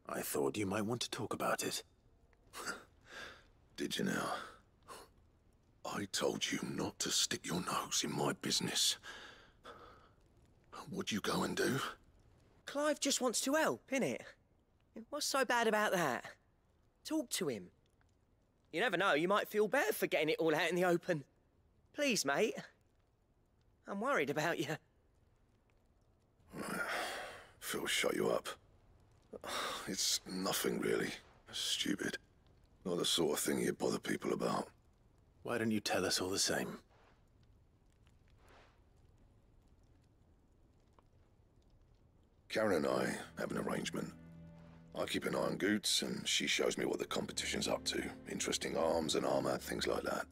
I thought you might want to talk about it. Did you now? I told you not to stick your nose in my business. What'd you go and do? Clive just wants to help, innit? What's so bad about that? Talk to him. You never know, you might feel better for getting it all out in the open. Please, mate. I'm worried about you. Phil shut you up. It's nothing really. Stupid. Not the sort of thing you bother people about. Why don't you tell us all the same? Karen and I have an arrangement. I keep an eye on Goots, and she shows me what the competition's up to. Interesting arms and armor, things like that.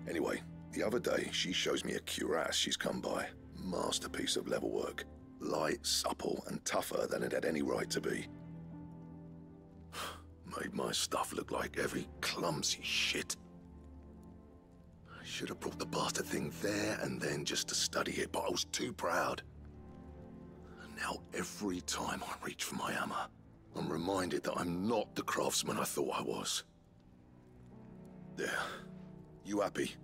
Anyway, the other day, she shows me a cuirass she's come by. Masterpiece of level work. Light, supple, and tougher than it had any right to be. Made my stuff look like every clumsy shit. I should have brought the bastard thing there and then just to study it, but I was too proud. And now every time I reach for my hammer, I'm reminded that I'm not the craftsman I thought I was. There. You happy?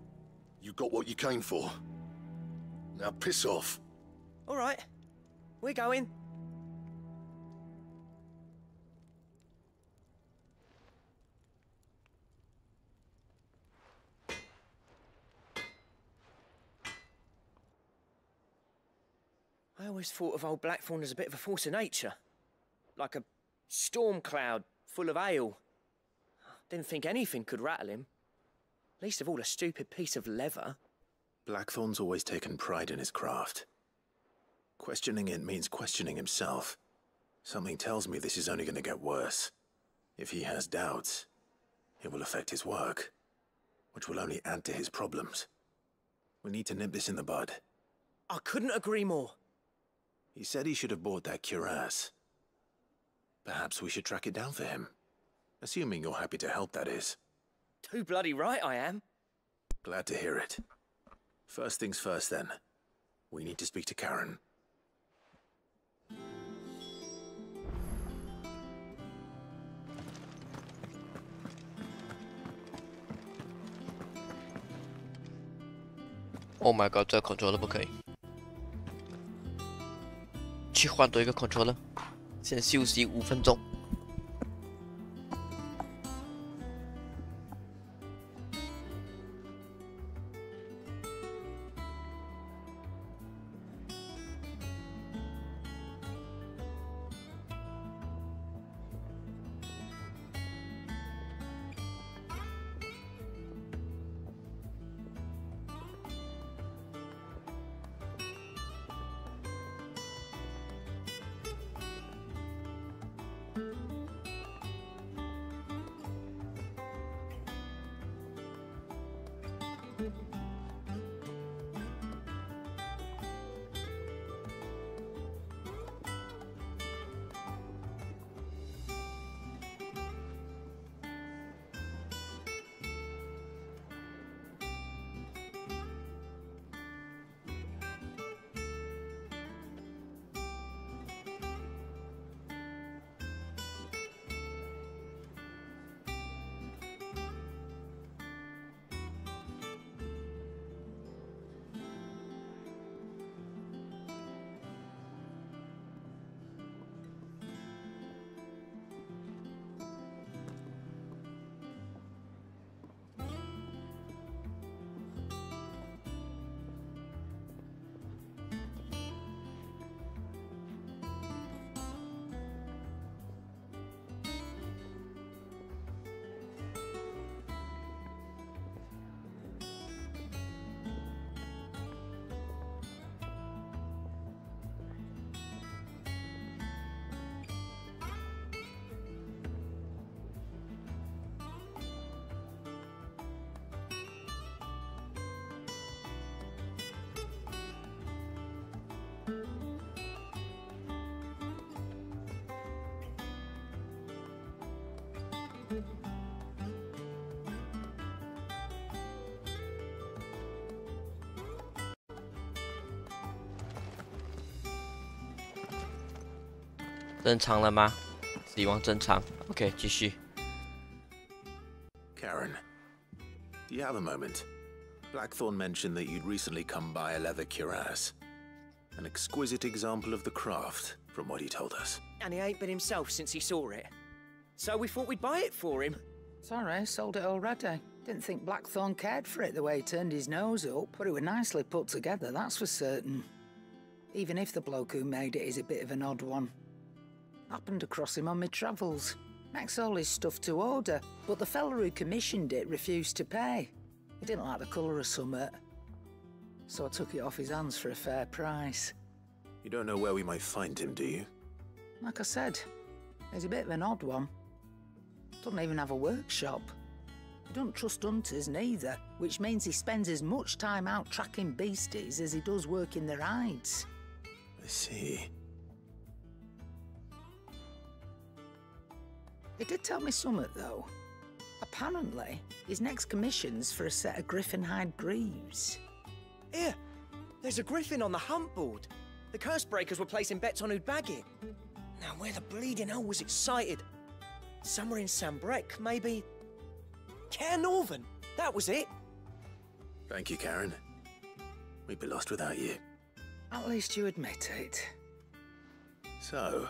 You got what you came for. Now piss off. All right. We're going. I always thought of old Blackthorn as a bit of a force of nature. Like a storm cloud full of ale. Didn't think anything could rattle him. Least of all a stupid piece of leather. Blackthorn's always taken pride in his craft. Questioning it means questioning himself. Something tells me this is only going to get worse. If he has doubts, it will affect his work, which will only add to his problems. We need to nip this in the bud. I couldn't agree more. He said he should have bought that cuirass. Perhaps we should track it down for him. Assuming you're happy to help, that is. Too bloody right I am. Glad to hear it. First things first, then. We need to speak to Karen. Oh my god， 这个 controller 不可以。去换多一个 controller， 先休息5分钟。正常了吗？希望正常。OK， 继续。Karen, do you have a moment? Blackthorn mentioned that you'd recently come by a leather cuirass. An exquisite example of the craft, from what he told us. And he ain't been himself since he saw it. So we thought we'd buy it for him. Sorry, sold it already. Didn't think Blackthorn cared for it the way he turned his nose up, but it was nicely put together, that's for certain. Even if the bloke who made it is a bit of an odd one. Happened across him on my travels. Makes all his stuff to order, but the fella who commissioned it refused to pay. He didn't like the colour of summit. So I took it off his hands for a fair price. You don't know where we might find him, do you? Like I said, he's a bit of an odd one. Doesn't even have a workshop. He don't trust hunters neither, which means he spends as much time out tracking beasties as he does working their hides. I see. He did tell me something, though. Apparently, his next commission's for a set of griffin hide greaves. Here, there's a griffin on the hunt board. The curse breakers were placing bets on who'd bag it. Now, where the bleeding hell was it sighted? Somewhere in Sambrec, maybe... Care Northern, that was it. Thank you, Karen. We'd be lost without you. At least you admit it. So,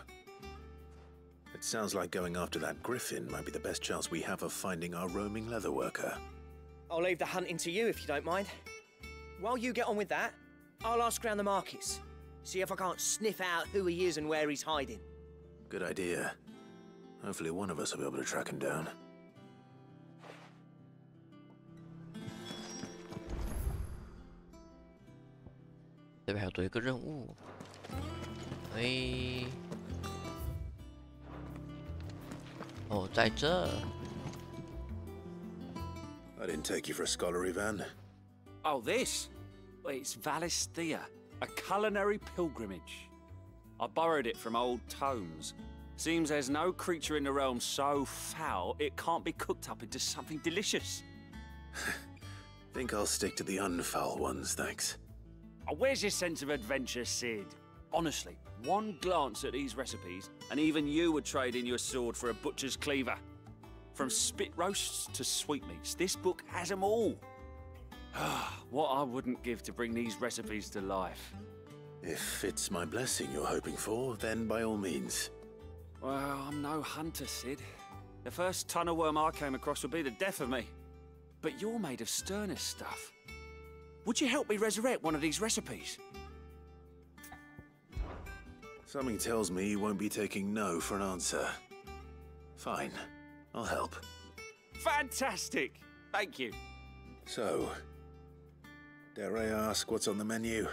it sounds like going after that griffin might be the best chance we have of finding our roaming leatherworker. I'll leave the hunting to you if you don't mind. While you get on with that, I'll ask around the markets. See if I can't sniff out who he is and where he's hiding. Good idea. Hopefully one of us will be able to track him down.这边还有多一个任务。哎，哦，在这。I didn't take you for a scholarly van. Oh, this? Well, it's Valisthea, a culinary pilgrimage. I borrowed it from old tomes. Seems there's no creature in the realm so foul it can't be cooked up into something delicious. Think I'll stick to the unfoul ones, thanks. Oh, where's your sense of adventure, Sid? Honestly, one glance at these recipes, and even you would trade in your sword for a butcher's cleaver. From spit roasts to sweetmeats, this book has them all. What I wouldn't give to bring these recipes to life. If it's my blessing you're hoping for, then by all means. Well, I'm no hunter, Sid. The first ton of worm I came across would be the death of me. But you're made of sterner stuff. Would you help me resurrect one of these recipes? Something tells me you won't be taking no for an answer. Fine, I'll help. Fantastic! Thank you. So, dare I ask what's on the menu?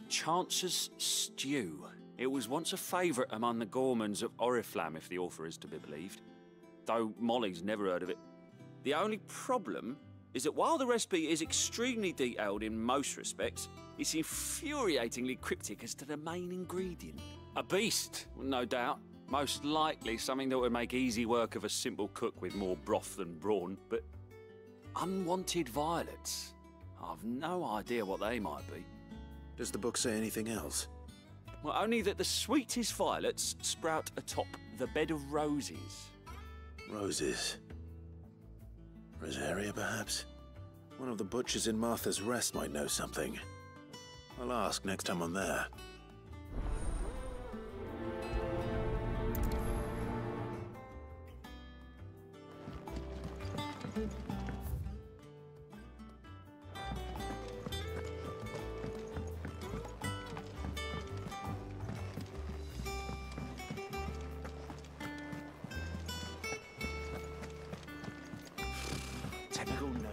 Chance's Stew. It was once a favourite among the gourmands of Oriflamme, if the author is to be believed. Though Molly's never heard of it. The only problem is that while the recipe is extremely detailed in most respects, it's infuriatingly cryptic as to the main ingredient. A beast, no doubt. Most likely something that would make easy work of a simple cook with more broth than brawn, but unwanted violets. I've no idea what they might be. Does the book say anything else? Well, only that the sweetest violets sprout atop the bed of roses. Roses. Rosaria, perhaps? One of the butchers in Martha's Rest might know something. I'll ask next time I'm there. Typical note.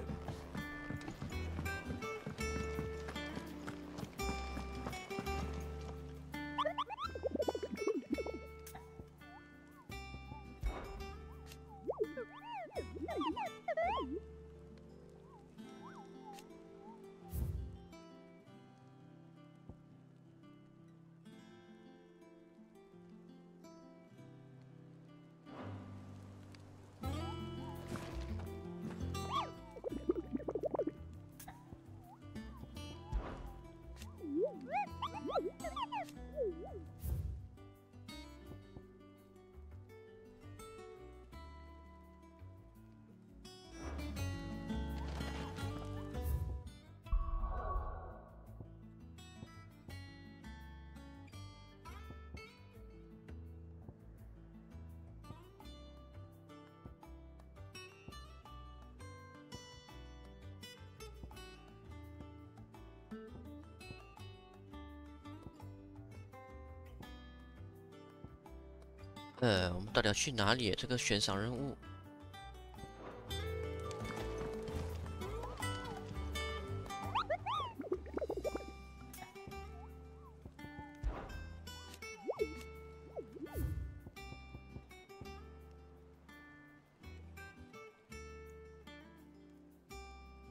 我们到底要去哪里？这个悬赏任务。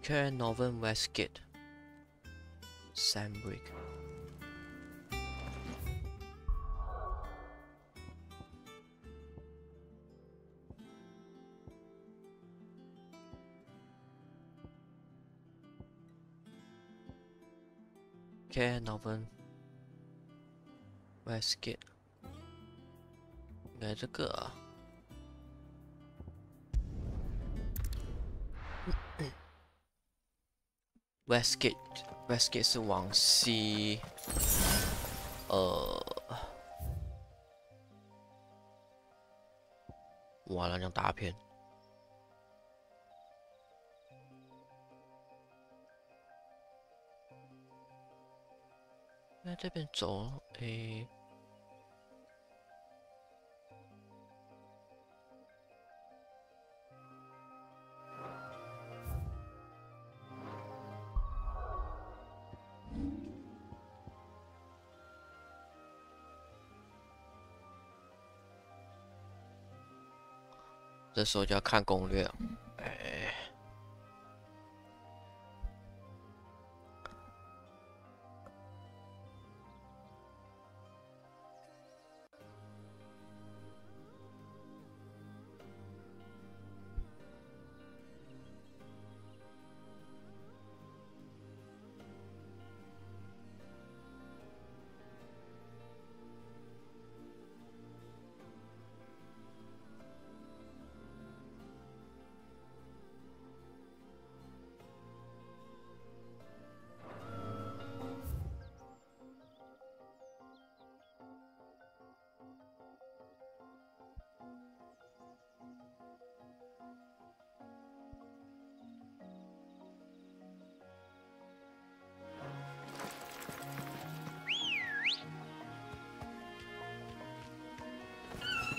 Karen Northern Westgate Sandbridge Karen Northern Westgate 应该这个啊。Westgate 是往西，哇，那张大片。那这边走，诶。这时候就要看攻略了。哎，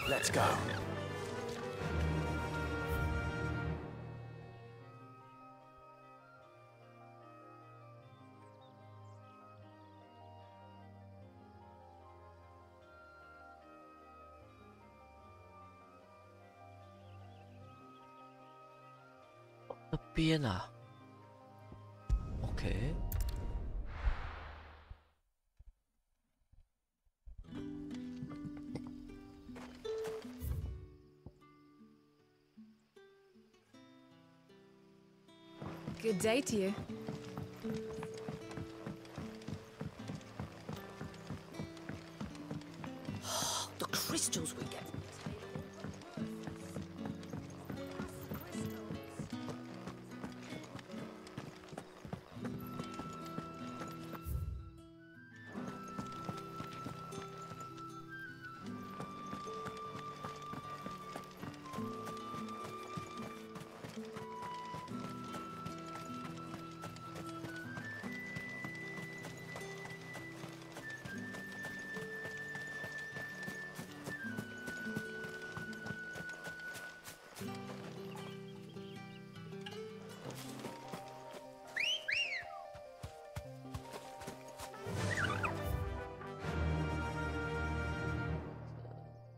Let's go. The 边啊 ，OK。 Good day to you. The crystals we get.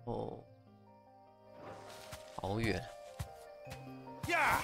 哦，好远。呀！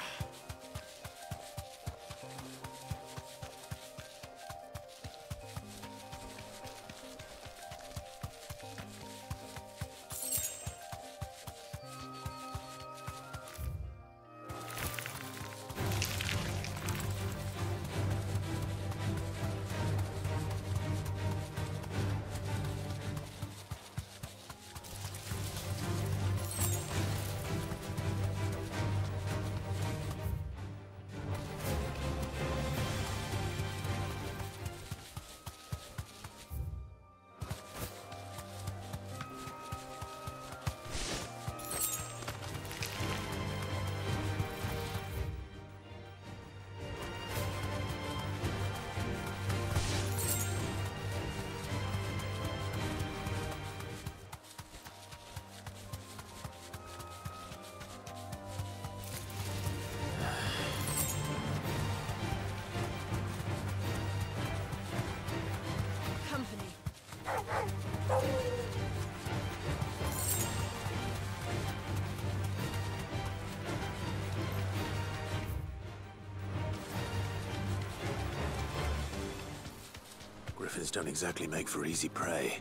griffins don't exactly make for easy prey.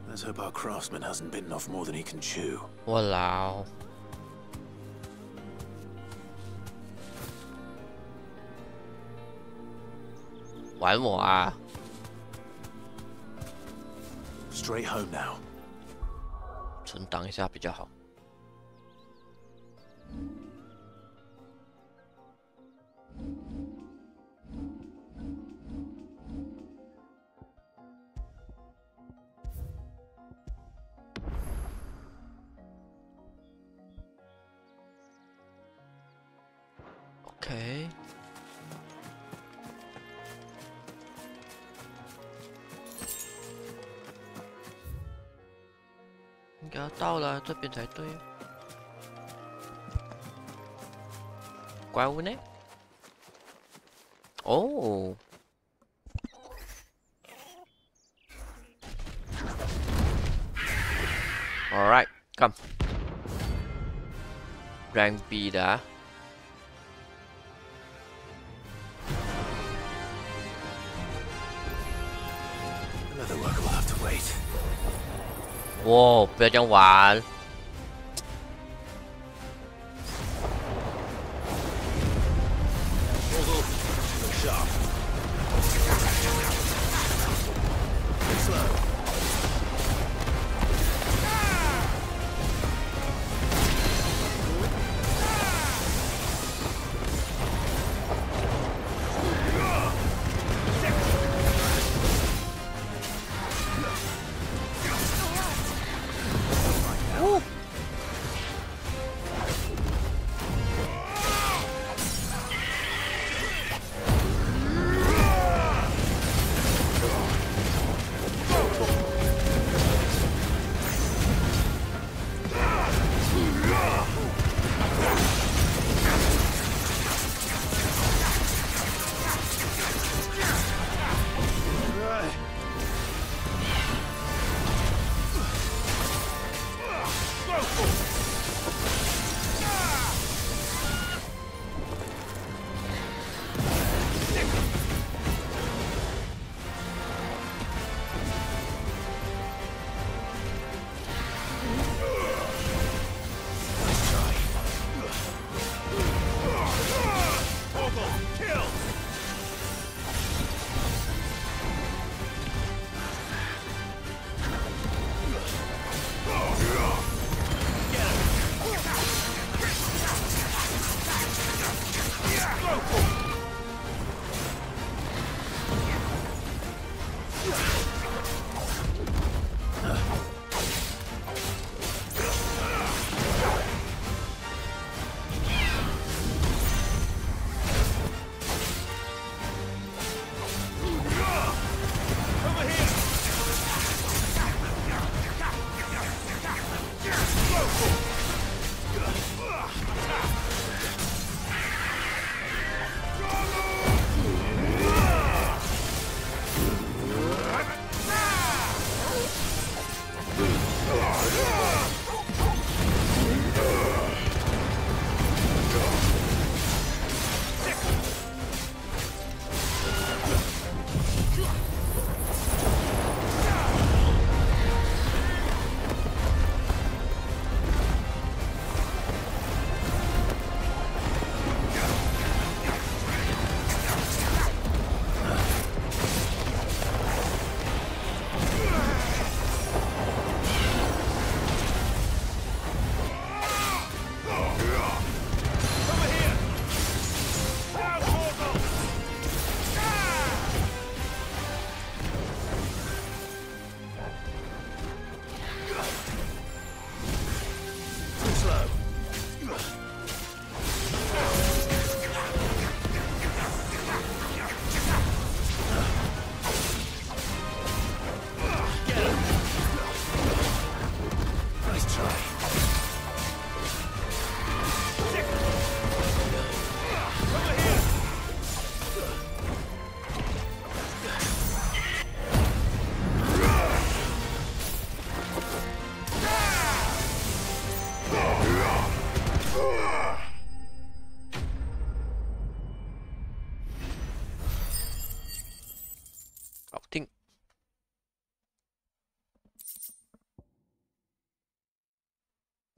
Let's hope our craftsman hasn't bitten off more than he can chew. Wow.玩我啊 Straight home now. 存档一下比较好。OK。应该要到了，这边才对。怪物呢？哦。Alright, come. Rank B 的啊。Another worker will have to wait. 哇，不要这样玩！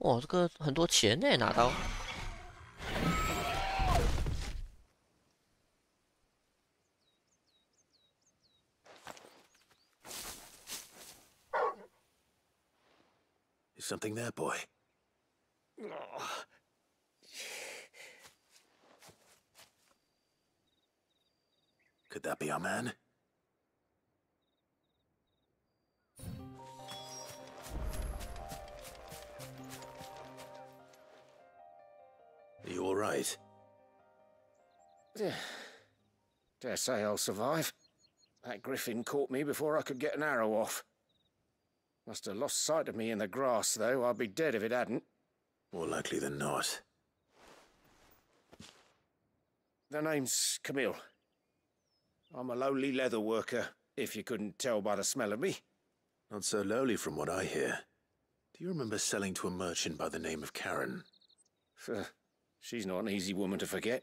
哇，这个很多钱呢，拿到。Is something there, boy? Could that be our man? Are you all right? Dare say I'll survive. That griffin caught me before I could get an arrow off. Must have lost sight of me in the grass, though. I'd be dead if it hadn't. More likely than not. The name's Camille. I'm a lowly leather worker, if you couldn't tell by the smell of me. Not so lowly from what I hear. Do you remember selling to a merchant by the name of Karen? She's not an easy woman to forget.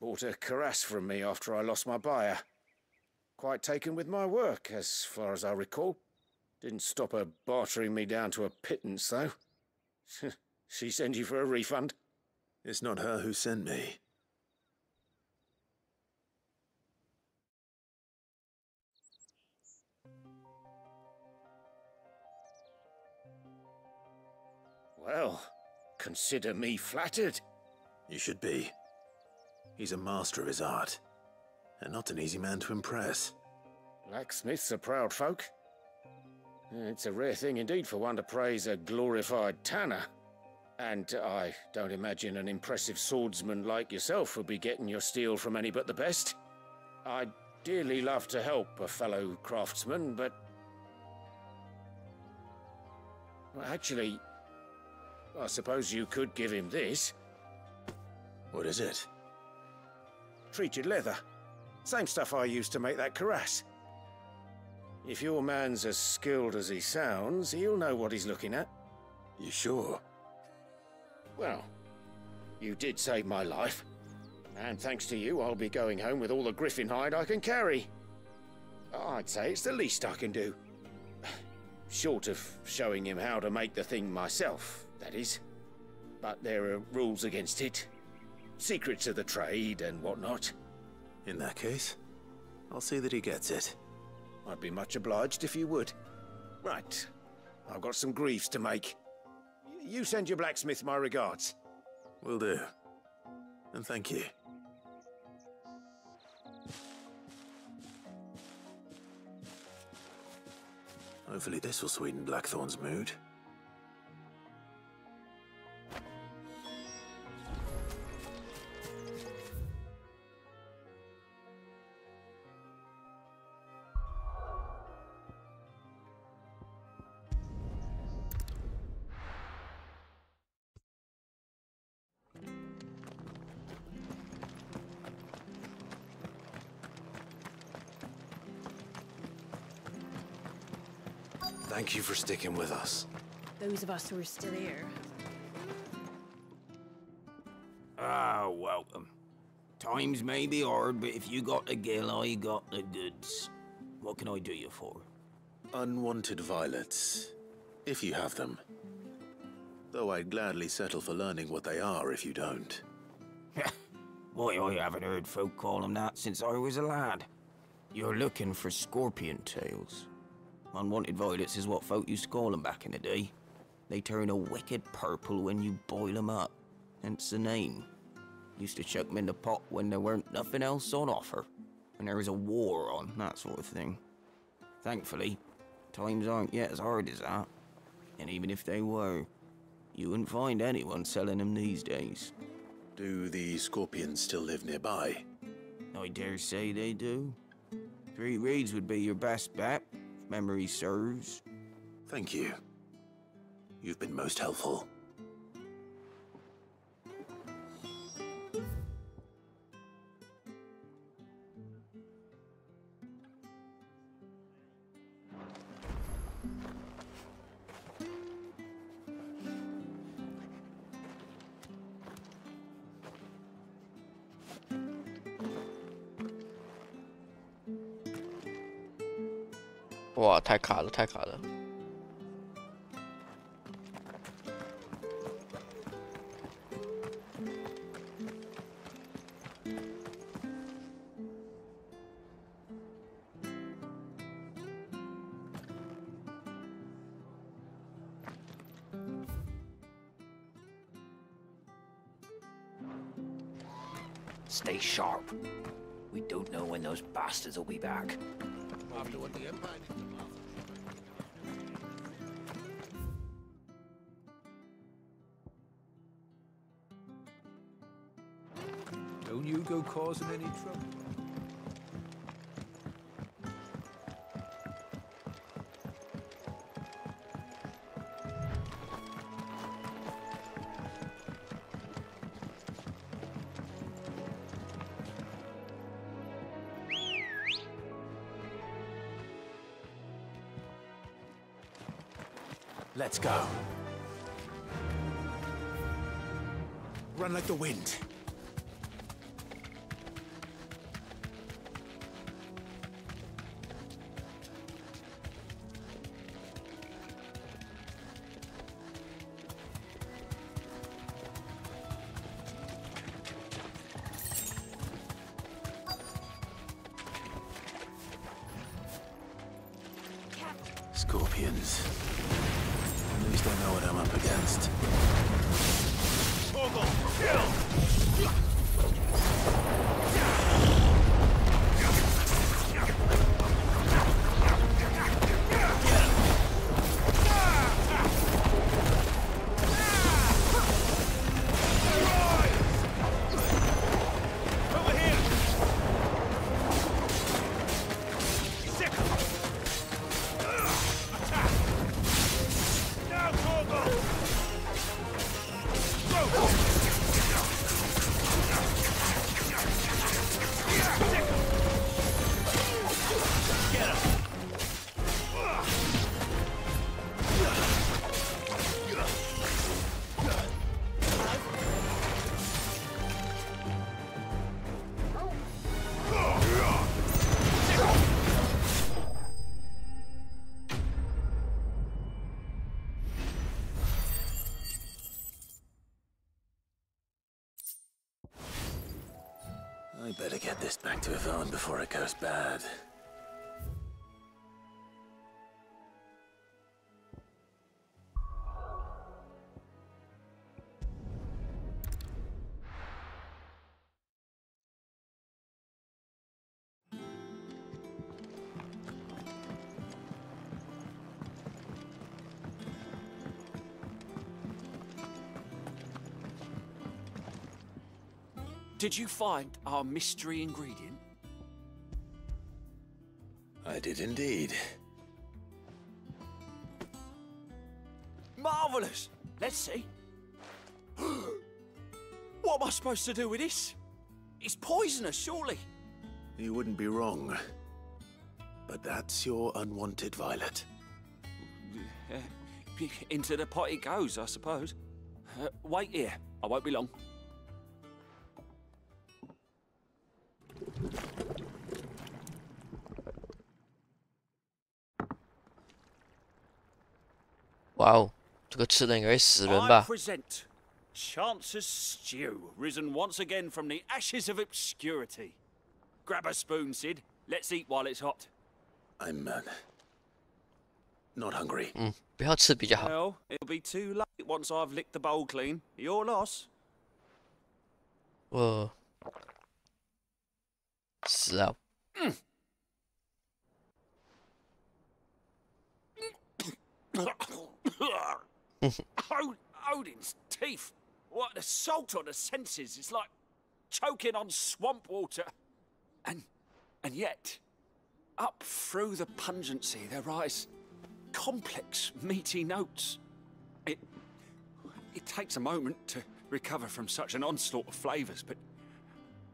Bought a cuirass from me after I lost my buyer. Quite taken with my work, as far as I recall. Didn't stop her bartering me down to a pittance, though. She sent you for a refund? It's not her who sent me. Well, consider me flattered. You should be. He's a master of his art, and not an easy man to impress. Blacksmiths are proud folk. It's a rare thing indeed for one to praise a glorified tanner. And I don't imagine an impressive swordsman like yourself would be getting your steel from any but the best. I'd dearly love to help a fellow craftsman, but... Well, actually, I suppose you could give him this. What is it? Treated leather. Same stuff I used to make that cuirass. If your man's as skilled as he sounds, he'll know what he's looking at. You sure? Well, you did save my life. And thanks to you, I'll be going home with all the griffin hide I can carry. I'd say it's the least I can do. Short of showing him how to make the thing myself, that is. But there are rules against it. Secrets of the trade and whatnot. In that case, I'll see that he gets it. I'd be much obliged if you would. Right. I've got some greaves to make. You send your blacksmith my regards. Will do. And thank you. Hopefully this will sweeten Blackthorn's mood. Thank you for sticking with us. Those of us who are still here. Ah, welcome. Times may be hard, but if you got the gill, I got the goods. What can I do you for? Unwanted violets, if you have them. Though I'd gladly settle for learning what they are if you don't. Why, I haven't heard folk call them that since I was a lad. You're looking for scorpion tails. Unwanted violets is what folk used to call them back in the day. They turn a wicked purple when you boil them up, hence the name. Used to chuck them in the pot when there weren't nothing else on offer, when there was a war on, that sort of thing. Thankfully, times aren't yet as hard as that. And even if they were, you wouldn't find anyone selling them these days. Do the scorpions still live nearby? I dare say they do. 3 Reeds would be your best bet. Memory serves. Thank you. You've been most helpful.哇，太卡了，太卡了。Stay sharp. We don't know when those bastards will be back. After what the Empire did to Martha. Don't you go causing any trouble. Let's go. Run like the wind. Scorpions. At least I know what I'm up against. I better get this back to Yvonne before it goes bad. Did you find our mystery ingredient? I did indeed. Marvelous! Let's see. What am I supposed to do with this? It's poisonous, surely. You wouldn't be wrong. But that's your unwanted violet. Into the pot it goes, I suppose. Wait here. I won't be long. Wow, 这个吃的应该会死人吧 I present Chance's stew, risen once again from the ashes of obscurity. Grab a spoon, Sid. Let's eat while it's hot. I'm not hungry. 不要吃比较好。 Well, it'll be too late once I've licked the bowl clean. Your loss. 死啊！ Odin's teeth. What an assault on the senses. It's like choking on swamp water. And yet, up through the pungency, there rise complex, meaty notes. It takes a moment to recover from such an onslaught of flavours, but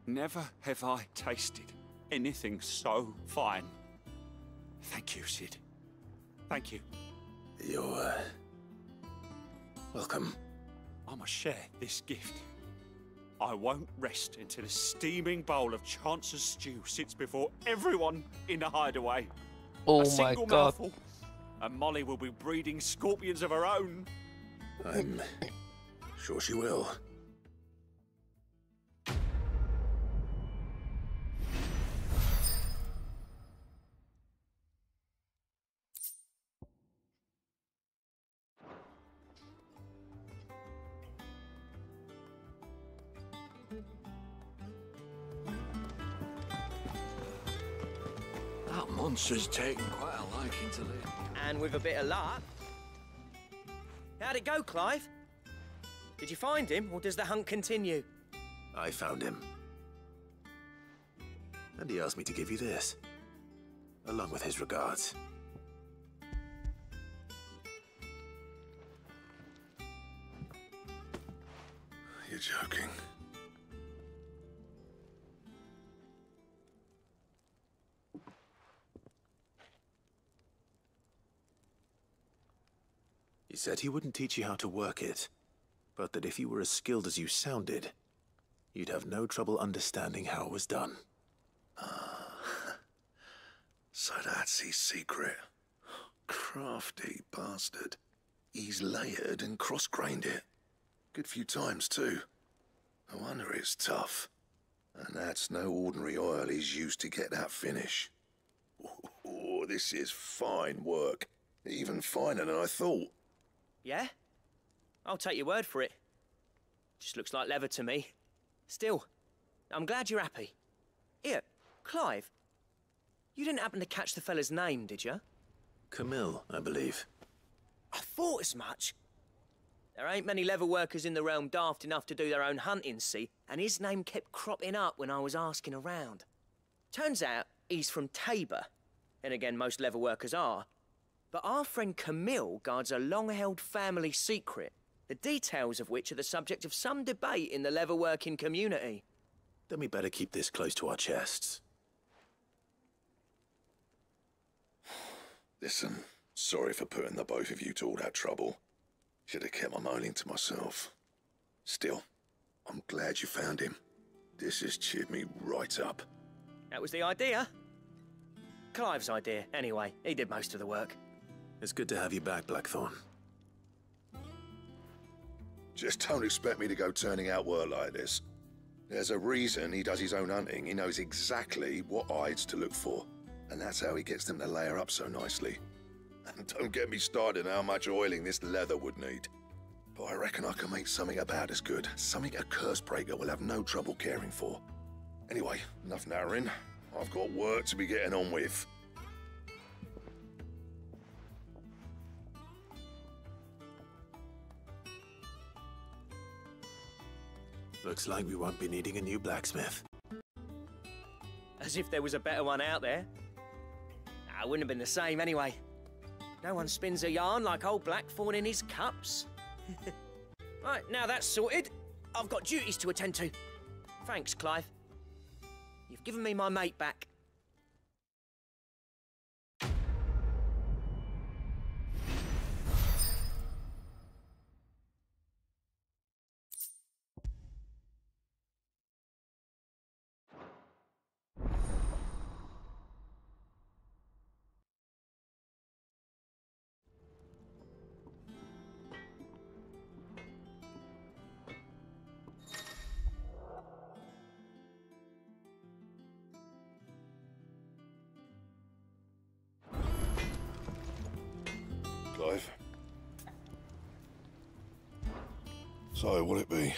never have I tasted anything so fine. Thank you, Sid. Thank you. You're welcome. I must share this gift. I won't rest until a steaming bowl of Chance's stew sits before everyone in the hideaway. Oh a my single God. mouthful, and Molly will be breeding scorpions of her own. I'm sure she will. That monster's taken quite a liking to live. And with a bit of luck. How'd it go, Clive? Did you find him, or does the hunt continue? I found him. And he asked me to give you this, along with his regards. You're joking. He said he wouldn't teach you how to work it, but that if you were as skilled as you sounded, you'd have no trouble understanding how it was done. So that's his secret. Crafty bastard. He's layered and cross-grained it. Good few times, too. No wonder it's tough. And that's no ordinary oil he's used to get that finish. Oh, this is fine work. Even finer than I thought. Yeah? I'll take your word for it. Just looks like leather to me. Still, I'm glad you're happy. Here, Clive. You didn't happen to catch the fella's name, did you? Camille, I believe. I thought as much. There ain't many leather workers in the realm daft enough to do their own hunting, see? And his name kept cropping up when I was asking around. Turns out he's from Tabor. And again, most leather workers are. But our friend Camille guards a long-held family secret, the details of which are the subject of some debate in the leather-working community. Then we better keep this close to our chests. Listen, sorry for putting the both of you to all that trouble. Should have kept my moaning to myself. Still, I'm glad you found him. This has cheered me right up. That was the idea. Clive's idea, anyway. He did most of the work. It's good to have you back, Blackthorn. Just don't expect me to go turning out work like this. There's a reason he does his own hunting. He knows exactly what hides to look for. And that's how he gets them to layer up so nicely. And don't get me started on how much oiling this leather would need. But I reckon I can make something about as good. Something a Cursebreaker will have no trouble caring for. Anyway, enough narrowing. I've got work to be getting on with. Looks like we won't be needing a new blacksmith. As if there was a better one out there. Nah, it wouldn't have been the same anyway. No one spins a yarn like old Blackthorn in his cups. Right, now that's sorted, I've got duties to attend to. Thanks, Clive. You've given me my mate back. Clive. So, what'll it be?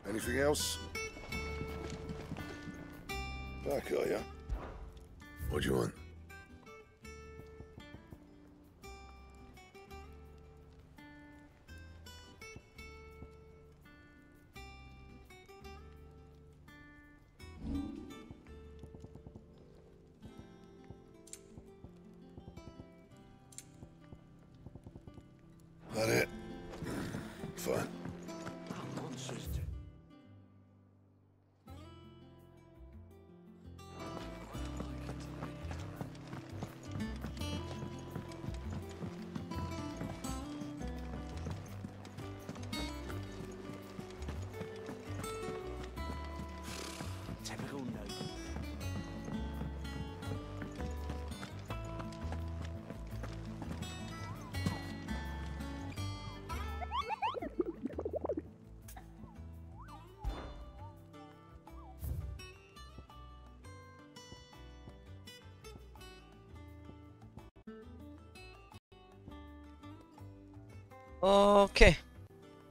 Anything else? Back, are ya? What do you want? That it? Fine. Typical night. OK，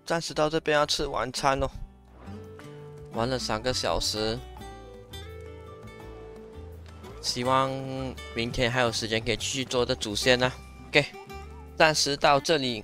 暂时到这边要吃晚餐咯。玩了3个小时，希望明天还有时间可以继续做的主线呢。OK， 暂时到这里。